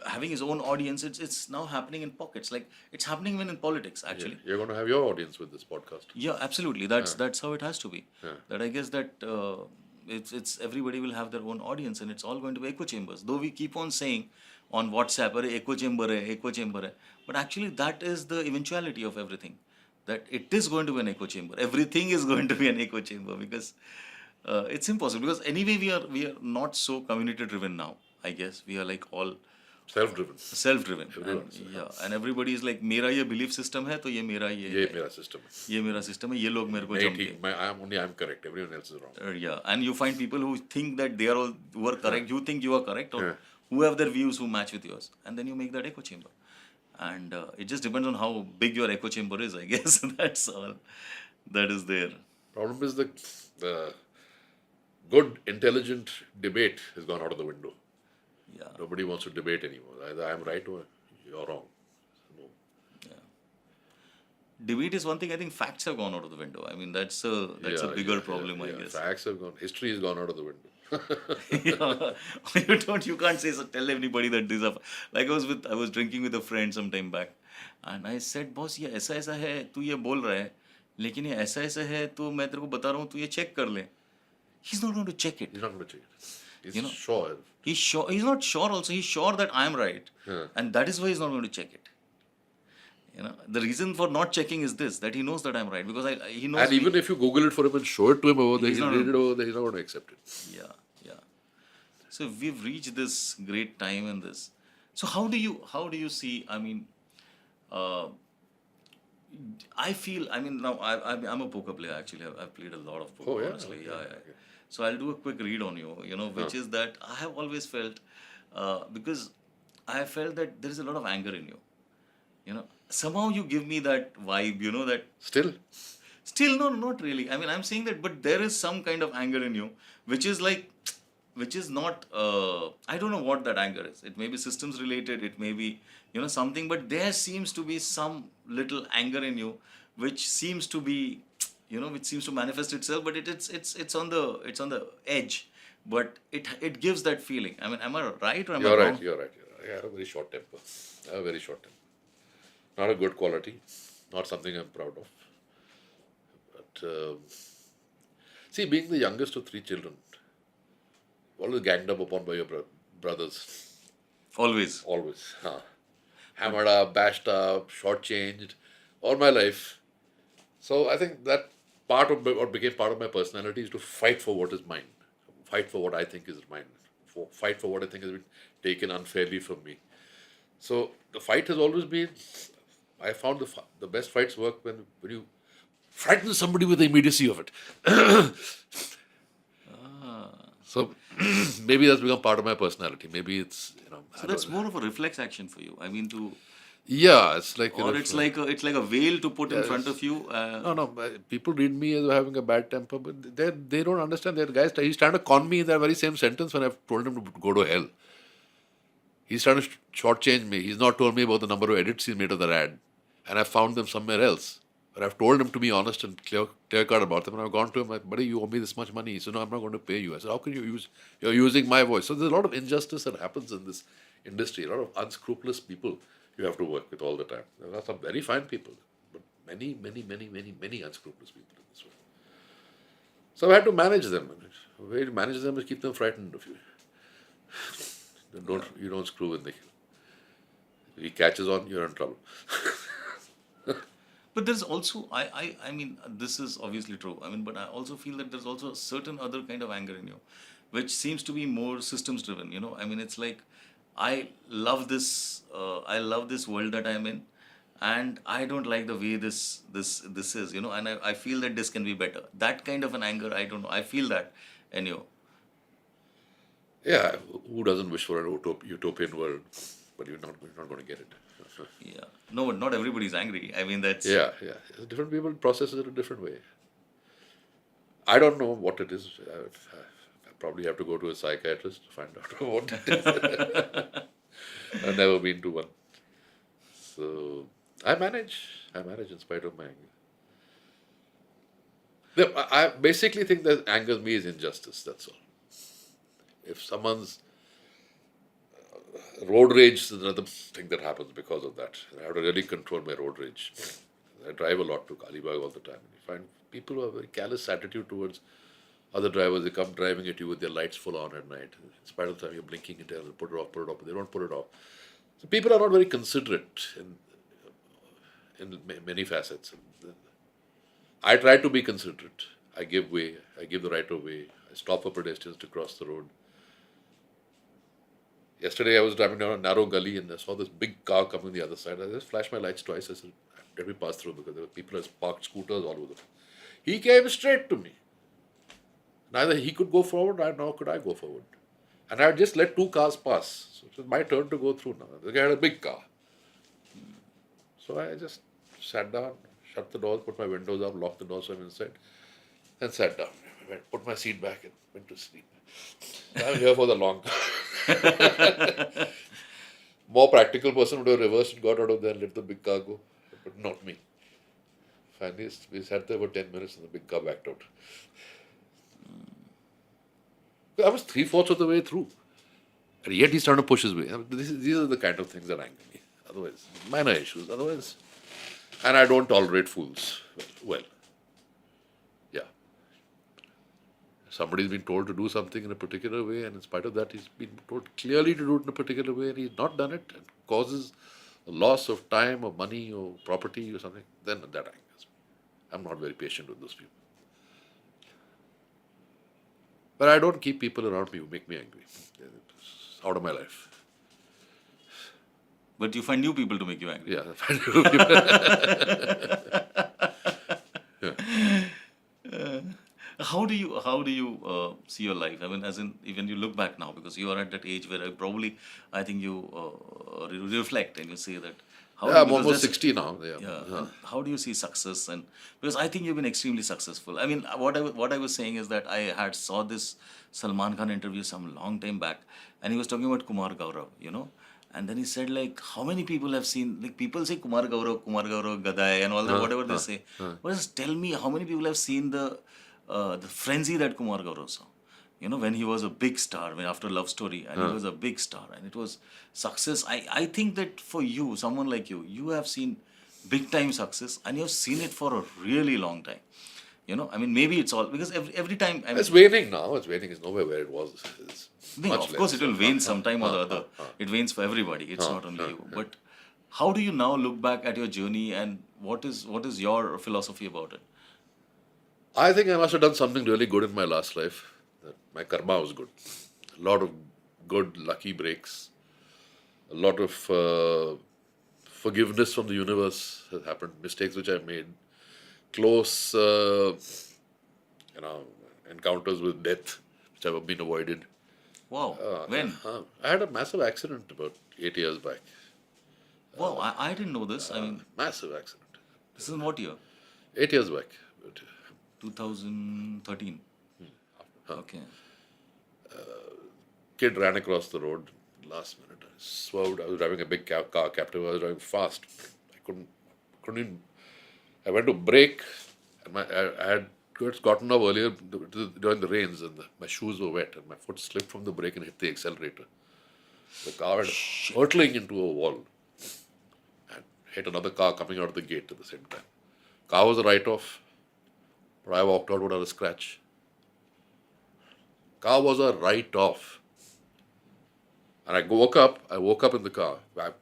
having his own audience, it's now happening in pockets. Like, it's happening even in politics, actually.
Yeah. You're going to have your audience with this podcast.
Yeah, absolutely. That's how it has to be. That I guess that it's everybody will have their own audience, and it's all going to be echo chambers. Though we keep on saying on WhatsApp, echo chamber hai, but actually that is the eventuality of everything. That it is going to be an echo chamber. Everything is going to be an echo chamber, because it's impossible. Because anyway, we are not so community driven now. I guess we are like all self-driven. And everybody is like, मेरा ये belief system है, तो ये मेरा
system
ये मेरा system है, ये लोग मेरे को जम के.
I'm correct. Everyone else is wrong.
Yeah, and you find people who think that they are all who are correct. You think you are correct, or who have their views who match with yours, and then you make that echo chamber. And it just depends on how big your echo chamber is, I guess. That's all that is there.
Problem is the good, intelligent debate has gone out of the window.
Yeah.
Nobody wants to debate anymore. Either I'm right or you're wrong. No.
Yeah. Debate is one thing. I think facts have gone out of the window. I mean, that's a bigger problem, I guess.
Facts have gone. History has gone out of the window.
You can't tell everybody that this up. Like I was drinking with a friend some time back, and I said, boss, ये ऐसा है, तू ये बोल रहा है, लेकिन ये ऐसा है, तो मैं तेरे को बता रहा हूँ, तू ये check कर ले. He's not going to check it.
He's not going to check it. He's sure.
He's sure. He's not sure also. He's sure that I'm right. And that is why he's not going to check it. The reason for not checking is this, that he knows that I'm right. Because he knows.
And even if you Google it for him and show it to him over there, he'll read it over there, he's not going to accept it.
Yeah. So we've reached this great time in this. So how do you see, I mean, I feel, I mean, now I'm a poker player, actually. I've played a lot of poker, honestly.
Okay.
Yeah. So I'll do a quick read on you, which is that I have always felt, because I have felt that there is a lot of anger in you, somehow you give me that vibe, that
Still,
still, no, not really. I mean, I'm saying that, but there is some kind of anger in you, which is like, which is not, I don't know what that anger is. It may be systems related, it may be, something, but there seems to be some little anger in you, which seems to be, which seems to manifest itself, but it's on the edge, but it gives that feeling. I mean, am I right or am I
you're
wrong?
right. You're right. You're right. I have a very short temper. I have a very short temper. Not a good quality. Not something I'm proud of. But see, being the youngest of three children, always ganged up upon by your brothers.
Always.
Always. Huh. Hammered up, bashed up, shortchanged, all my life. So I think that part of what became part of my personality is to fight for what is mine, fight for what I think is mine, fight for what I think has been taken unfairly from me. So the fight has always been. I found the best fights work when you frighten somebody with the immediacy of it. So maybe that's become part of my personality. Maybe it's I
So that's
don't-
more of a reflex action for you. I mean, to
yeah, it's like
or it's like a veil to put in front of you.
No, people read me as having a bad temper, but they don't understand that guys. He's trying to con me in that very same sentence when I've told him to go to hell. He's trying to shortchange me. He's not told me about the number of edits he's made of that ad, and I found them somewhere else. But I've told him to be honest and clear cut about them. And I've gone to him, like, buddy, you owe me this much money. He said, no, I'm not going to pay you. I said, how can you're using my voice? So there's a lot of injustice that happens in this industry. A lot of unscrupulous people you have to work with all the time. There are some very fine people, but many, many, many, many, many unscrupulous people in this world. So I had to manage them. The way to manage them is keep them frightened of you. You don't screw with Nikhil. If he catches on, you're in trouble.
But there's also I mean, this is obviously true. I mean, but I also feel that there's also a certain other kind of anger in you, which seems to be more systems driven. I mean, it's like I love this world that I'm in, and I don't like the way this is. And I feel that this can be better. That kind of an anger, I don't know. I feel that in you.
Yeah, who doesn't wish for an utopian world? But you're not going to get it.
Yeah. No, but not everybody's angry. I mean, that's
Yeah. Different people process it in a different way. I don't know what it is. I probably have to go to a psychiatrist to find out what it is. I've never been to one. So I manage in spite of my anger. I basically think that angers me is injustice, that's all. If someone's road rage is another thing that happens because of that. I have to really control my road rage. I drive a lot to Kalibag all the time. You find people who have a very callous attitude towards other drivers. They come driving at you with their lights full on at night. In spite of the time you're blinking it, they'll put it off, but they don't put it off. So people are not very considerate in many facets. I try to be considerate. I give way. I give the right of way. I stop for pedestrians to cross the road. Yesterday I was driving down a narrow gully and I saw this big car coming the other side. I just flashed my lights twice. I said, let me pass through because there were people who parked scooters all over the place. He came straight to me. Neither he could go forward, nor could I go forward. And I just let two cars pass. So it was my turn to go through now. The guy had a big car. So I just sat down, shut the doors, put my windows up, locked the doors so I'm inside, and sat down. Put my seat back and went to sleep. I'm here for the long term. More practical person would have reversed and got out of there and let the big car go, but not me. Finally, we sat there for 10 minutes and the big car backed out. I was 3/4 of the way through. And yet he's trying to push his way. These are the kind of things that anger me. Otherwise, minor issues. Otherwise, and I don't tolerate fools. Well, yeah. Somebody's been told to do something in a particular way, and in spite of that, he's been told clearly to do it in a particular way, and he's not done it, and causes a loss of time or money or property or something, then that angers me. I'm not very patient with those people. But I don't keep people around me who make me angry. It's out of my life.
But you find new people to make you angry.
Yeah, I find people.
How do you see your life? I mean, as in, when you look back now, because you are at that age where I think you reflect and you say that How
Yeah, I'm
because
almost
that's-
60 now. Yeah.
Yeah. And how do you see success? And because I think you've been extremely successful. I mean, what I was saying is that I had saw this Salman Khan interview some long time back, and he was talking about Kumar Gaurav, and then he said like, how many people have seen like people say Kumar Gaurav, Gadai, and all that whatever they say. But just tell me how many people have seen the frenzy that Kumar Gaurav saw. When he was a big star, when after Love Story, and he was a big star, and it was success. I think that for you, someone like you have seen big time success, and you have seen it for a really long time. I mean, maybe it's all because every time. I mean,
It's waning now. It's waning. It's nowhere where it was. It's
no,
much
of course,
less.
it will wane sometime or the other. It wanes for everybody. It's not only you. But how do you now look back at your journey, and what is your philosophy about it?
I think I must have done something really good in my last life. That my karma was good. A lot of good, lucky breaks. A lot of forgiveness from the universe has happened. Mistakes which I made. Close, encounters with death, which have been avoided.
Wow, when?
I had a massive accident about 8 years back.
Wow, I didn't know this. I mean,
Massive accident.
this is in what year?
8 years back. But,
2013. Okay.
kid ran across the road last minute. I swerved. I was driving a big car captive. I was driving fast. I couldn't even. I went to brake, and I had gotten up earlier during the rains, and my shoes were wet, and my foot slipped from the brake and hit the accelerator. The car went hurtling into a wall and hit another car coming out of the gate at the same time. Car was a write-off, but I walked out without a scratch. Car was a write-off. And I woke up in the car. I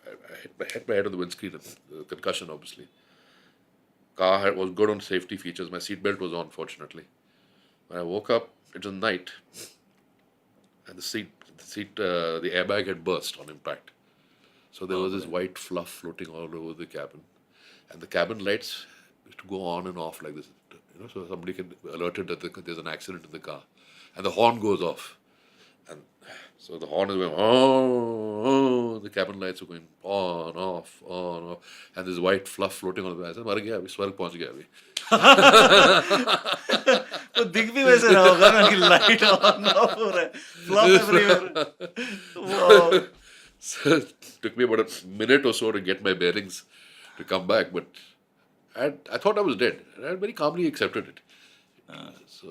hit my head on the windscreen, and concussion obviously. Car was good on safety features. My seatbelt was on, fortunately. When I woke up, it was night, and the airbag had burst on impact. So there was this white fluff floating all over the cabin, and the cabin lights used to go on and off like this. So somebody can alerted that there's an accident in the car, and the horn goes off, and so the horn is going oh, the cabin lights are going on, off, and this white fluff floating on the. I said, "मर गया अभी, स्वर्ग पहुंच गया अभी."
तो दिख भी वैसे रहा होगा ना कि लाइट ऑन ऑफ हो रहा है, flop everywhere. Wow.
So it took me about a minute or so to get my bearings to come back, but I thought I was dead, and I very calmly accepted it. So,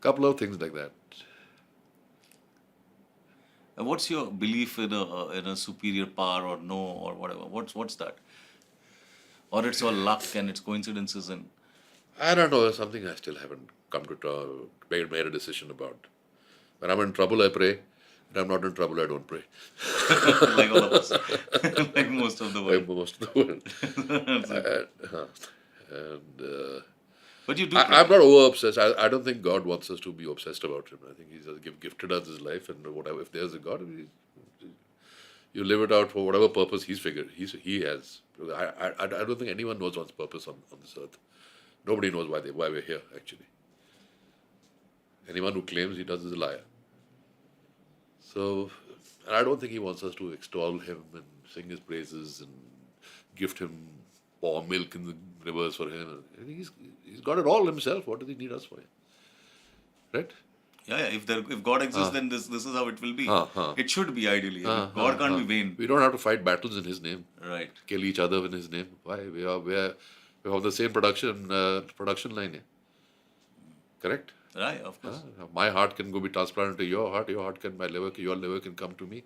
couple of things like that.
And what's your belief in a superior power or no or whatever? What's that? Or it's all luck and it's coincidences and
I don't know. There's something I still haven't come to made a decision about. When I'm in trouble, I pray. When I'm not in trouble, I don't pray.
like all of us, like most of the world.
Like most of the world. And
But you do.
I'm not over obsessed. I don't think God wants us to be obsessed about Him. I think He's gifted us His life, and whatever. If there's a God, you live it out for whatever purpose He has. I don't think anyone knows one's purpose on this earth. Nobody knows why we're here. Actually, anyone who claims he does is a liar. So, and I don't think He wants us to extol Him and sing His praises and gift Him pour milk in the rivers for Him. I think He's got it all Himself. What does He need us for? Right?
Yeah. If God exists, then this is how it will be. It should be ideally. God can't be vain.
We don't have to fight battles in His name.
Right.
Kill each other in His name. Why? We have the same production line. Yeah? Correct?
Right. Of course.
My heart can go be transplanted to your heart. Your liver can come to me.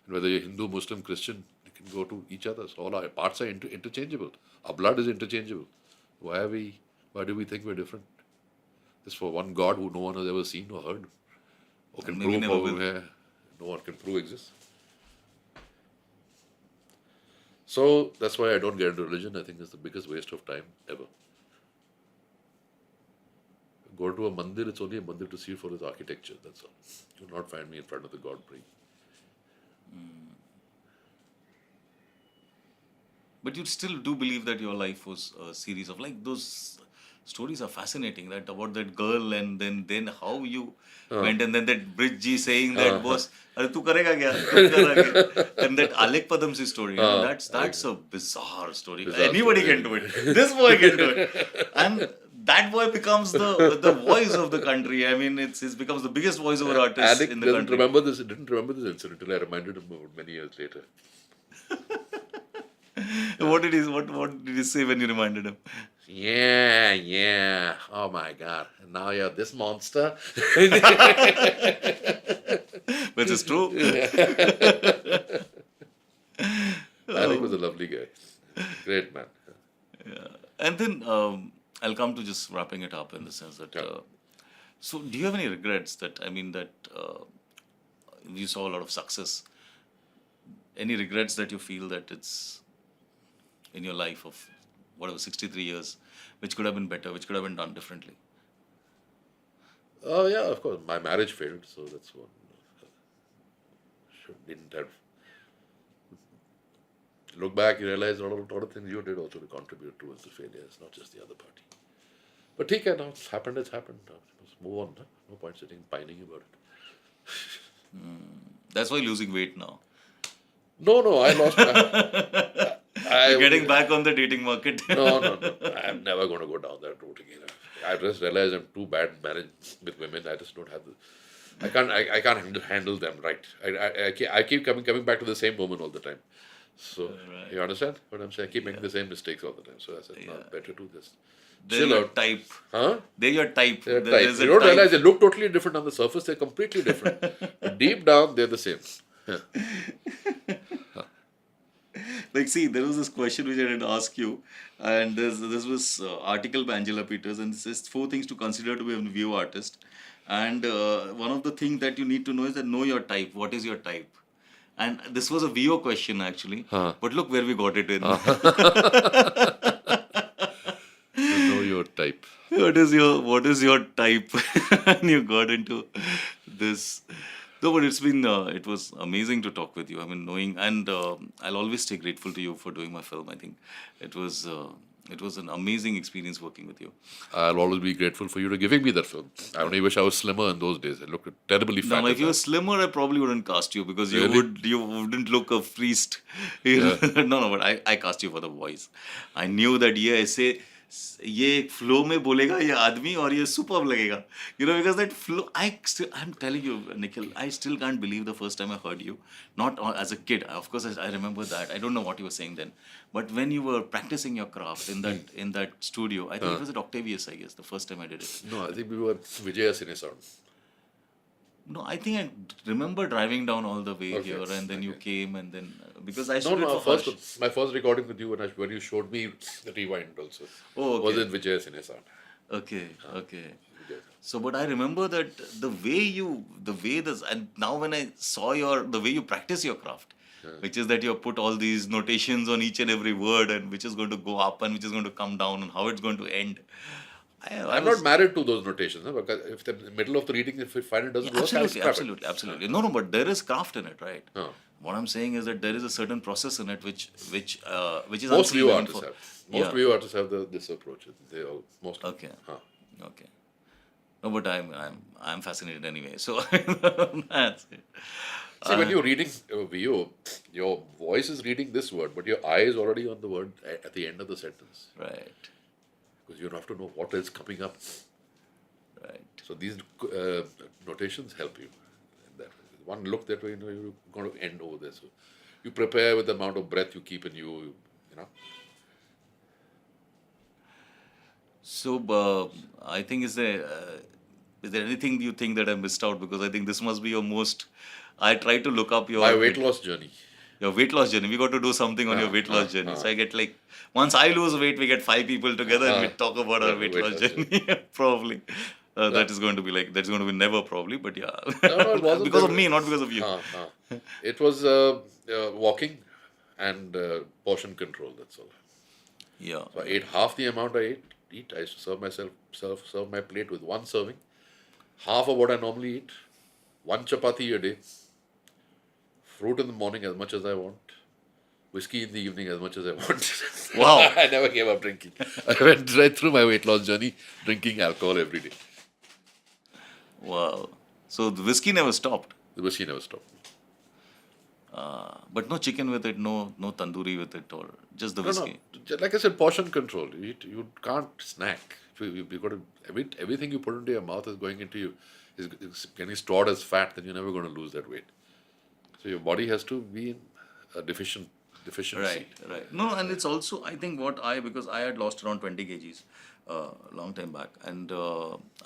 And whether you're Hindu, Muslim, Christian, you can go to each other. So all our parts are interchangeable. Our blood is interchangeable. Why do we think we're different? It's for one God who no one has ever seen or heard, or can
maybe
prove,
never will.
no one can prove exists. So that's why I don't get into religion. I think it's the biggest waste of time ever. Go to a mandir, it's only a mandir to see for its architecture, that's all. You will not find me in front of the God praying.
But you still do believe that your life was a series of like those stories are fascinating. That about that girl, and then how you went, and then that Bridge G saying that boss, "Arey tu karega kya? Tu kar aage." And that Alek Padamsi story, that's a bizarre story.
Bizarre
Anybody
story.
can do it. This boy can do it, and that boy becomes the voice of the country. I mean, it's becomes the biggest voiceover artist
Alec
in the
doesn't
country.
remember this. Didn't remember this incident until I reminded him about many years later.
What did he say when you reminded him?
Yeah. Oh my God! Now you're this monster.
Which is true.
Alec was a lovely guy. Great man.
And then I'll come to just wrapping it up in the sense that. So, do you have any regrets that you saw a lot of success? Any regrets that you feel that it's in your life of whatever 63 years, which could have been better, which could have been done differently?
Oh yeah, of course. My marriage failed, so that's one. Didn't have. Look back, you realize a lot of things you did also to contribute towards the failures, not just the other party. But okay, now it's happened. It's happened. Now, let's move on. Huh? No point sitting pining about it.
That's why losing weight now.
No, I lost my.
You're getting back on the dating market.
No. I'm never going to go down that route again. I just realized I'm too bad managed with women. I just don't have the. I can't handle them right. I keep coming back to the same woman all the time. So you understand what I'm saying? I keep making the same mistakes all the time. So I said, no, better do this.
They're
Chill
your
out.
type.
Huh?
They're your type.
They're
There
type.
is
You
a
don't
type.
realize they look totally different on the surface. They're completely different. But deep down, they're the same.
Like, see, there was this question which I did ask you, and this was article by Angela Peters, and it says 4 things to consider to be a VO artist. And one of the things that you need to know is that know your type. What is your type? And this was a VO question actually, but look where we got it in.
Know your type.
What is your type? And you got into this. No, but it was amazing to talk with you. I mean, knowing, and I'll always stay grateful to you for doing my film. I think it was an amazing experience working with you.
I'll always be grateful for you to giving me that film. I only wish I was slimmer in those days. I looked terribly fat.
Now, if
at
you were
that.
slimmer, I probably wouldn't cast you because
Really?
you wouldn't look a priest. No, but I cast you for the voice. I knew that ये flow में बोलेगा ये आदमी और ये superb लगेगा. Because that flow, I'm telling you, Nikhil, I still can't believe the first time I heard you. Not as a kid, of course I remember that. I don't know what you were saying then, but when you were practicing your craft in that studio, I think it was at Octavius, I guess, the first time I did it.
No, I think we were Vijaya Cine Sound.
No, I think I remember driving down all the way
Okay,
here, and then you came, and then because I
No,
stood for Harsh.
my first recording with you when you showed me the rewind also.
Oh,
Was
okay.
in Vijaya Cine Sound.
Okay.
Vijaya.
So, but I remember that and now when I saw the way you practice your craft, which is that you have put all these notations on each and every word, and which is going to go up and which is going to come down, and how it's going to end.
I'm not married to those notations, because if the middle of the reading, if we find it doesn't work, I'll scrap it.
Absolutely. No, but there is craft in it, right?
Huh.
What I'm saying is that there is a certain process in it which is
Most
unseen
view
even
artists
for-
have. Most view artists have this approach. They all most.
Okay.
Huh.
Okay. No, but I'm fascinated anyway. So that's it.
See, when you're reading VO, your voice is reading this word, but your eye is already on the word at the end of the sentence.
Right.
Because you have to know what is coming up.
Right.
So these notations help you. In that way. One look that way, you're going to end over there. So you prepare with the amount of breath you keep in you.
So I think is there anything you think that I missed out? Because I think this must be your most. I tried to look up your
My weight loss journey.
Your weight loss journey. We got to do something on your weight loss journey. So I get once I lose weight, we get 5 people together and we talk about our weight loss journey. Probably. That is going to be that's going to be never probably, but yeah.
No, it wasn't
because of
that
me,
way.
not because of you.
It was walking and portion control, that's all.
Yeah.
So I ate half the amount I eat. I used to serve my plate with 1 serving. Half of what I normally eat. 1 chapati a day. Fruit in the morning as much as I want. whiskey in the evening as much as I want.
Wow.
I never gave up drinking. I went right through my weight loss journey, drinking alcohol every day.
Wow. So the whiskey never stopped.
The whiskey never stopped.
But no chicken with it, no tandoori with it, or just the whiskey.
No. Like I said, portion control. You can't snack. You got to, everything you put into your mouth is going into you, is getting stored as fat. Then you're never going to lose that weight. So your body has to be in a deficiency.
Right. No, and it's also, I think because I had lost around 20 kgs long time back, and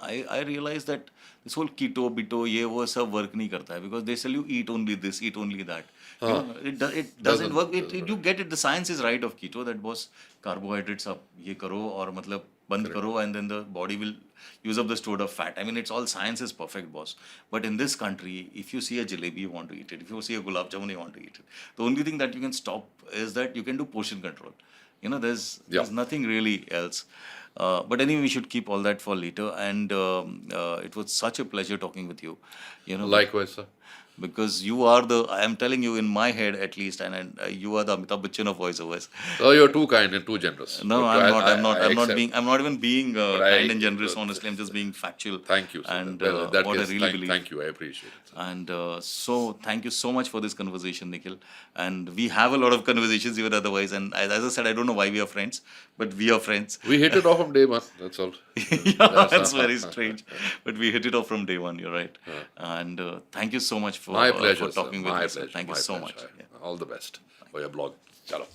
I realized that this whole keto, bito, ye wo sab work nahi karta hai, because they tell you eat only this, eat only that. You know, it doesn't work. You get it. The science is right of keto, that boss carbohydrates ab ye karo or matlab band karo, and then the body will use up the stored up fat. I mean, it's all science is perfect, boss. But in this country, if you see a jalebi, you want to eat it. If you see a gulab jamun, you want to eat it. The only thing that you can stop is that you can do portion control. You know, there's nothing really else. But anyway, we should keep all that for later. And it was such a pleasure talking with you. You know,
Likewise, sir.
Because you are I am telling you, in my head at least, and you are the Amitabh Bachchan of voiceovers.
Oh, you're too kind and too generous.
No, I'm not even being kind and generous. Honestly, I'm just being factual.
Thank you, sir.
And what I really believe.
Thank you. I appreciate it, sir.
And so thank you so much for this conversation, Nikhil. And we have a lot of conversations even otherwise. And as I said, I don't know why we are friends, but we are friends.
We hit it off from day one. That's all.
That's very strange. But we hit it off from day one. You're right. And thank you so much for talking with me. Thank you so much. Yeah.
All the best for your blog. Chalo.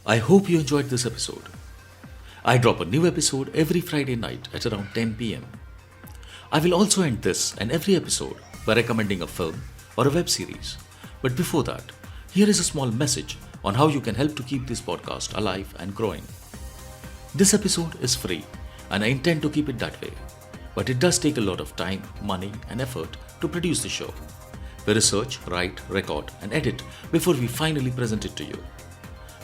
I hope you enjoyed this episode. I drop a new episode every Friday night at around 10 p.m. I will also end this and every episode by recommending a film or a web series. But before that, here is a small message on how you can help to keep this podcast alive and growing. This episode is free, and I intend to keep it that way. But it does take a lot of time, money, and effort to produce the show. We research, write, record, and edit before we finally present it to you.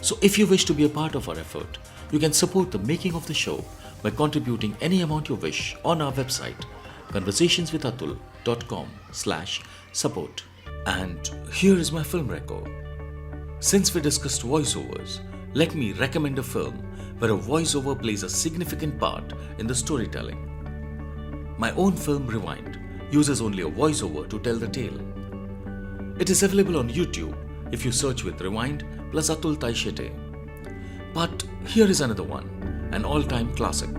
So if you wish to be a part of our effort, you can support the making of the show by contributing any amount you wish on our website, conversationswithatul.com/support. And here is my film record. Since we discussed voiceovers, let me recommend a film where a voiceover plays a significant part in the storytelling. My own film, Rewind, uses only a voiceover to tell the tale. It is available on YouTube if you search with Rewind plus Atul Taishete. But here is another one, an all-time classic.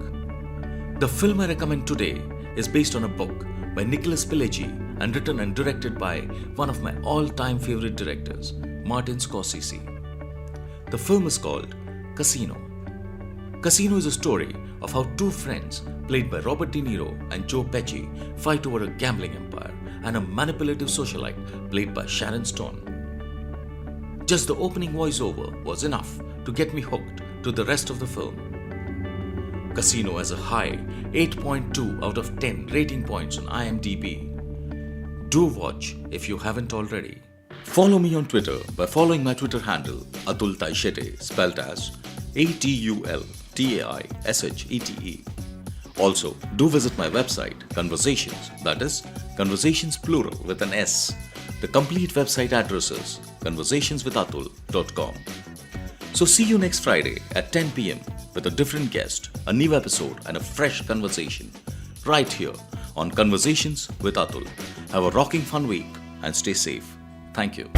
The film I recommend today is based on a book by Nicholas Pileggi and written and directed by one of my all-time favorite directors, Martin Scorsese. The film is called Casino. Casino is a story of how two friends, played by Robert De Niro and Joe Pesci, fight over a gambling empire and a manipulative socialite played by Sharon Stone. Just the opening voiceover was enough to get me hooked to the rest of the film. Casino has a high 8.2 out of 10 rating points on IMDb. Do watch if you haven't already. Follow me on Twitter by following my Twitter handle Atul Taishete, spelled as ATULTAISHETE. Also, do visit my website, Conversations, that is, Conversations plural with an S. The complete website address is conversationswithatul.com. So see you next Friday at 10 p.m. with a different guest, a new episode and a fresh conversation, right here on Conversations with Atul. Have a rocking fun week and stay safe. Thank you.